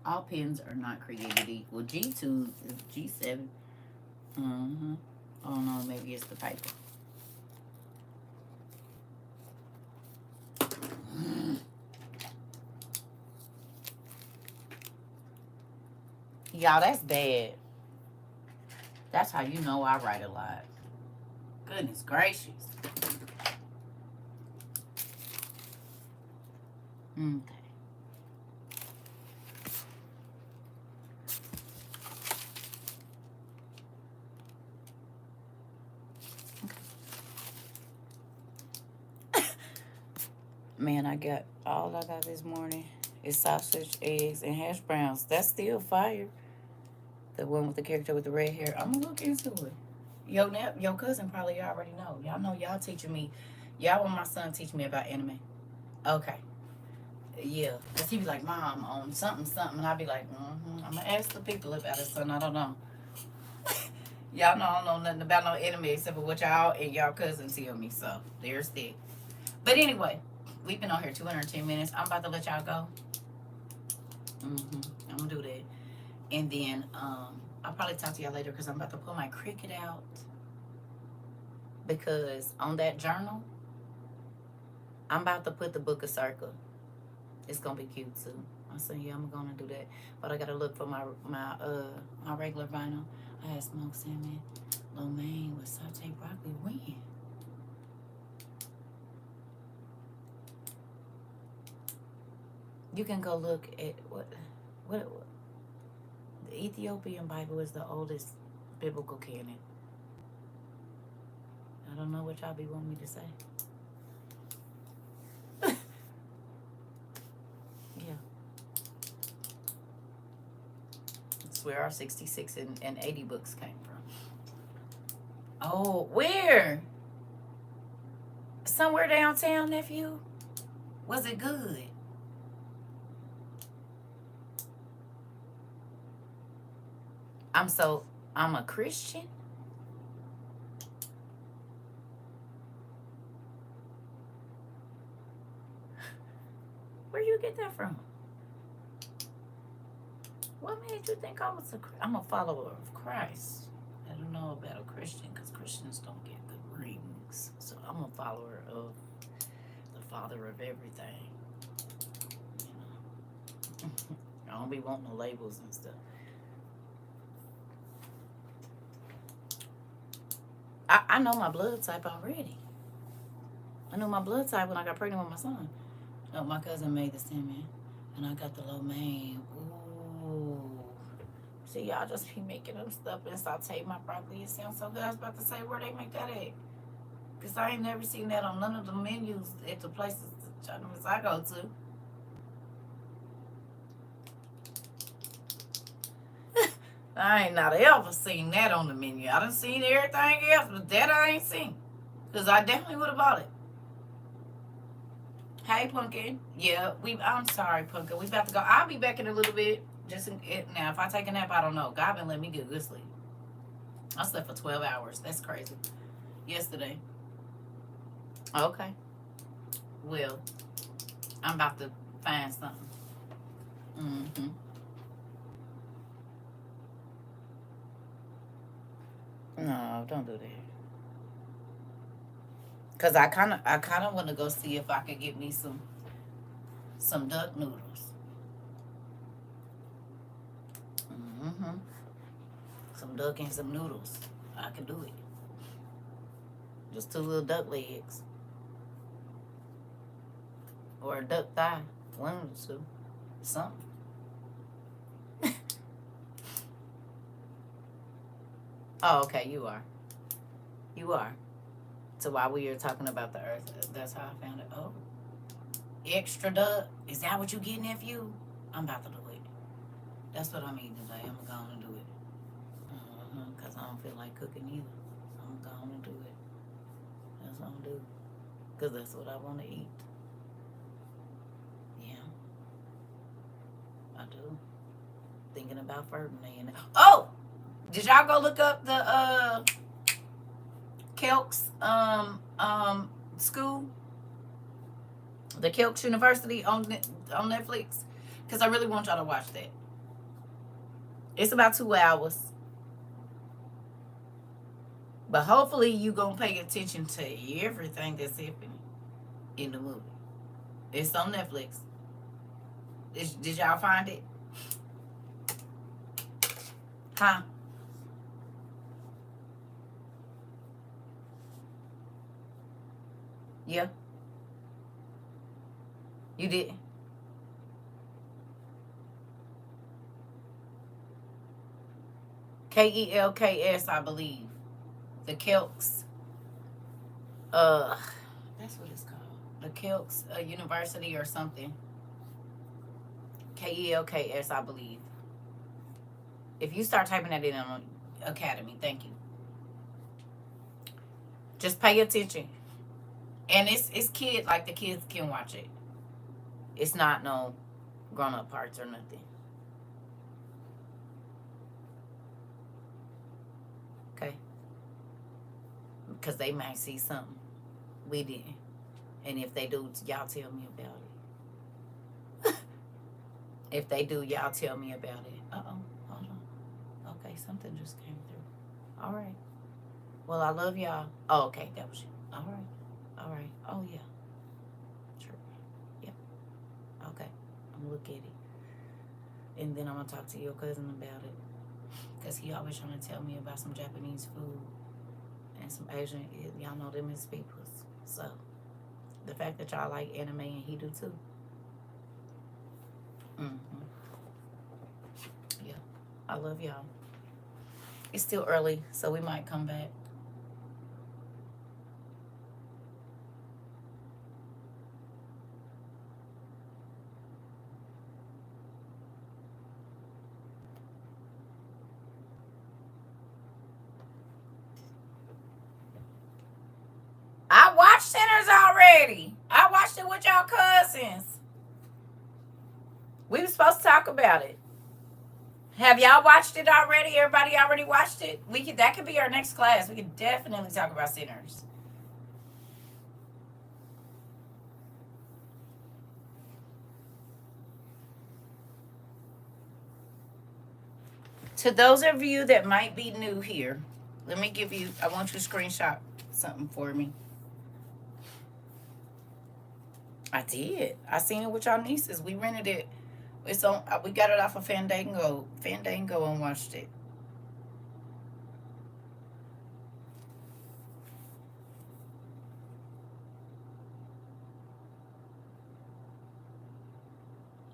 All pens are not created equal. G2 is G7. Oh no, maybe it's the paper. Y'all, that's bad. That's how you know I write a lot. Goodness gracious. Okay. Man, all I got this morning is sausage, eggs, and hash browns. That's still fire. The one with the character with the red hair. I'm gonna look into it. Your cousin probably already know. Y'all know y'all teaching me. Y'all want my son teach me about anime. Okay. Yeah. Cause he be like, Mom, on something. And I be like, I'm gonna ask the people about it, son. I don't know. Y'all know I don't know nothing about no anime except for what y'all and y'all cousins tell me. So there's that. But anyway, we've been on here 210 minutes. I'm about to let y'all go. I'm gonna do that. And then I'll probably talk to y'all later because I'm about to pull my Cricut out. Because on that journal, I'm about to put the book of CERCA. It's gonna be cute too. I said, yeah, I'm gonna do that. But I gotta look for my regular vinyl. I had smoked salmon, lo mein with sauteed broccoli. When? You can go look at what the Ethiopian Bible is the oldest biblical canon. I don't know what y'all be wanting me to say. Yeah. That's where our 66 and 80 books came from. Oh, where? Somewhere downtown, nephew? Was it good? I'm a Christian? Where you get that from? What made you think I'm a follower of Christ? I don't know about a Christian because Christians don't get good rings. So I'm a follower of the Father of everything. You know, I don't be wanting the labels and stuff. I know my blood type already. I knew my blood type when I got pregnant with my son. Oh, my cousin made the semen, and I got the lo mein. Ooh. See, y'all just be making up stuff and saute my broccoli. It sounds so good. I was about to say where they make that at. Because I ain't never seen that on none of the menus at the places I go to. I ain't not ever seen that on the menu. I done seen everything else, but that I ain't seen. Because I definitely would have bought it. Hey, Pumpkin. Yeah, I'm sorry, Pumpkin. We about to go. I'll be back in a little bit. Now, if I take a nap, I don't know. God been letting me get good sleep. I slept for 12 hours. That's crazy. Yesterday. Okay. Well, I'm about to find something. Mm-hmm. No, don't do that. Cause I kind of want to go see if I could get me some duck noodles. Mm-hmm. Some duck and some noodles. I can do it. Just 2 little duck legs. Or a duck thigh. One of the 2. Something. Oh, okay, you are. You are. So while we were talking about the earth, that's how I found it. Oh. Extra duck. Is that what you get, nephew? I'm about to do it. That's what I'm eating today. I'm going to do it. Because I don't feel like cooking either. I'm going to do it. That's what I'm going to do. Because that's what I want to eat. Yeah. I do. Thinking about Ferdinand. Oh! Did y'all go look up the Kelk's school? The Kelk's University on Netflix? Because I really want y'all to watch that. It's about 2 hours. But hopefully you going to pay attention to everything that's happening in the movie. It's on Netflix. Did y'all find it? Huh? Yeah. You did. Kelks, I believe. The Kelks. That's what it's called. The Kelks University or something. Kelks, I believe. If you start typing that in on Academy, thank you. Just pay attention. And it's kid, like the kids can watch it. It's not no grown up parts or nothing. Okay? Because they might see something we didn't. And if they do, y'all tell me about it. If they do, y'all tell me about it. Uh-oh. Hold on. Okay, something just came through. All right. Well, I love y'all. Oh, okay. That was you. All right. All right. Oh, yeah. Sure. Yep. Okay. I'm going to look at it. And then I'm going to talk to your cousin about it. Because he always trying to tell me about some Japanese food and some Asian. Y'all know them as peoples. So, the fact that y'all like anime and he do too. Mm-hmm. Yeah. I love y'all. It's still early, so we might come back. I watched Sinners already. I watched it with y'all cousins. We were supposed to talk about it. Have y'all watched it already? Everybody already watched it? That could be our next class. We could definitely talk about sinners. To those of you that might be new here, let me give you, I want you to screenshot something for me. I did. I seen it with y'all nieces. We rented it. It's on. We got it off of Fandango and watched it.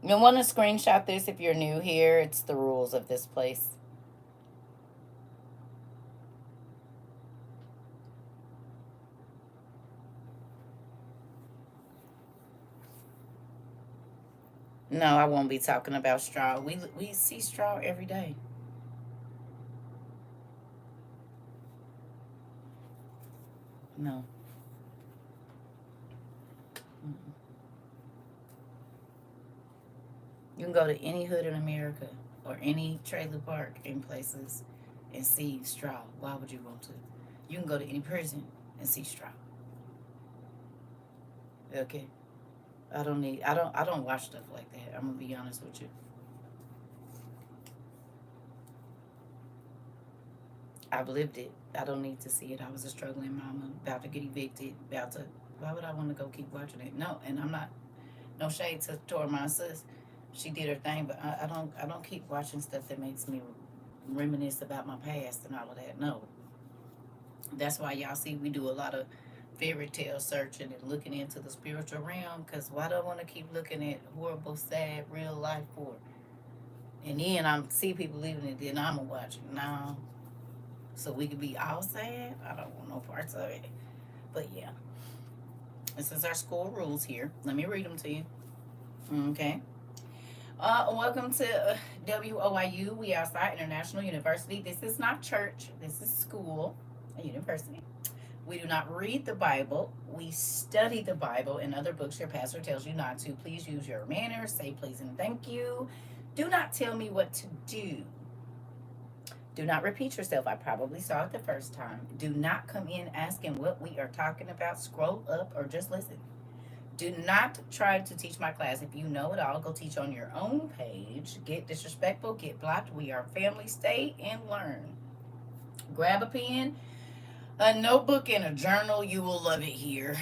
You want to screenshot this if you're new here? It's the rules of this place. No, I won't be talking about straw. We see straw every day. No. You can go to any hood in America or any trailer park in places and see straw. Why would you want to? You can go to any prison and see straw. Okay. I don't watch stuff like that. I'm gonna be honest with you. I've lived it. I don't need to see it. I was a struggling mama, about to get evicted, why would I want to go keep watching it? No, and I'm not, no shade toward my sis. She did her thing, but I don't keep watching stuff that makes me reminisce about my past and all of that. No. That's why y'all see we do a lot of fairy tale searching and looking into the spiritual realm, because why do I want to keep looking at horrible, sad, real life for? And then I see people leaving it, then I'm going to watch it. No. So we could be all sad? I don't want no parts of it. But yeah. This is our school rules here. Let me read them to you. Okay. Welcome to WOIU. We are South International University. This is not church. This is school, a university. We do not read the Bible. We study the Bible and other books your pastor tells you not to. Please use your manners. Say please and thank you. Do not tell me what to do. Do not repeat yourself. I probably saw it the first time. Do not come in asking what we are talking about. Scroll up or just listen. Do not try to teach my class. If you know it all, go teach on your own page. Get disrespectful, get blocked. We are family. Stay and learn. Grab a pen, a notebook, and a journal. You will love it here.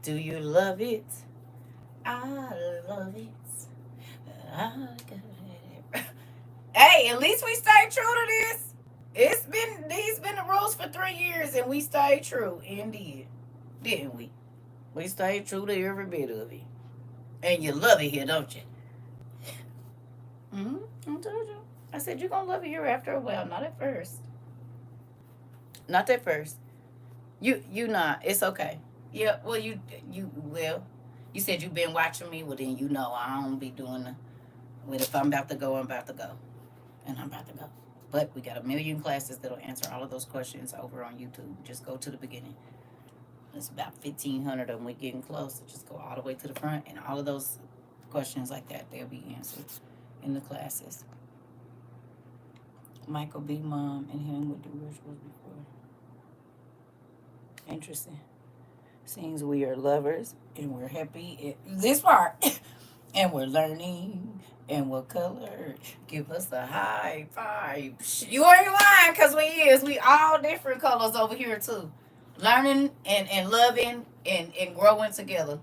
Do you love it? I love it. I got it. Hey, at least we stay true to this. These been the rules for 3 years, and we stayed true. Indeed, didn't we? We stayed true to every bit of it, and you love it here, don't you? I told you. I said you're gonna love it here after a while, not at first. Not at first. You not. It's okay. Yeah. Well, you You said you've been watching me. Well, then you know I don't be doing the. Well, if I'm about to go, I'm about to go, and I'm about to go. But we got a million classes that'll answer all of those questions over on YouTube. Just go to the beginning. It's about 1,500 of them. We're getting close. Just go all the way to the front, and all of those questions like that, they'll be answered in the classes. Michael B. Mom and him with the rituals before. Interesting. Seems we are lovers and we're happy. This part. And we're learning. And what color? Give us a high five. You ain't lying, because we is. We all different colors over here too. Learning and loving and growing together.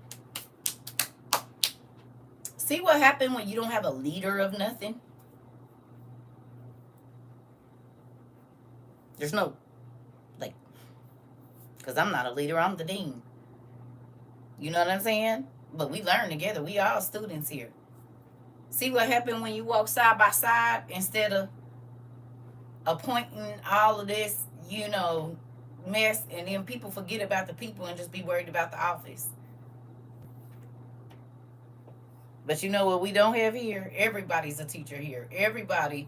See what happened when you don't have a leader of nothing? There's no, like, because I'm not a leader, I'm the dean. You know what I'm saying? But we learn together. We all students here. See what happened when you walk side by side instead of appointing all of this, mess, and then people forget about the people and just be worried about the office. But you know what we don't have here? Everybody's a teacher here. Everybody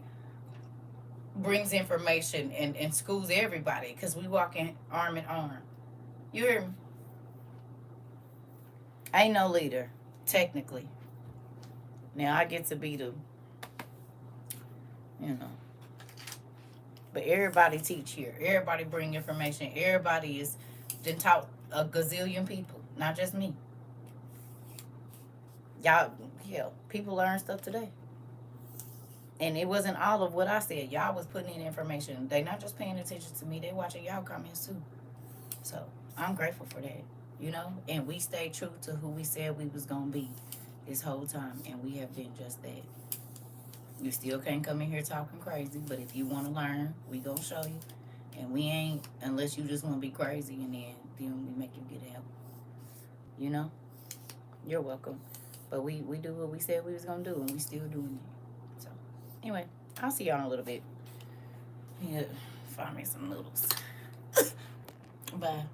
brings information and schools everybody, because we walk in arm in arm. You hear me? Ain't no leader, technically. Now I get to be the, you know. But everybody teach here. Everybody bring information. Everybody is then taught a gazillion people, not just me. Y'all, hell, people learn stuff today. And it wasn't all of what I said. Y'all was putting in information. They not just paying attention to me. They watching y'all comments too. So I'm grateful for that. You know, and we stayed true to who we said we was gonna be this whole time, and we have been just that. You still can't come in here talking crazy, but if you want to learn, we gonna show you. And we ain't unless you just want to be crazy, and then we make you get help. You know, you're welcome. But we do what we said we was gonna do, and we still doing it. So anyway, I'll see y'all in a little bit. Yeah, find me some noodles. Bye.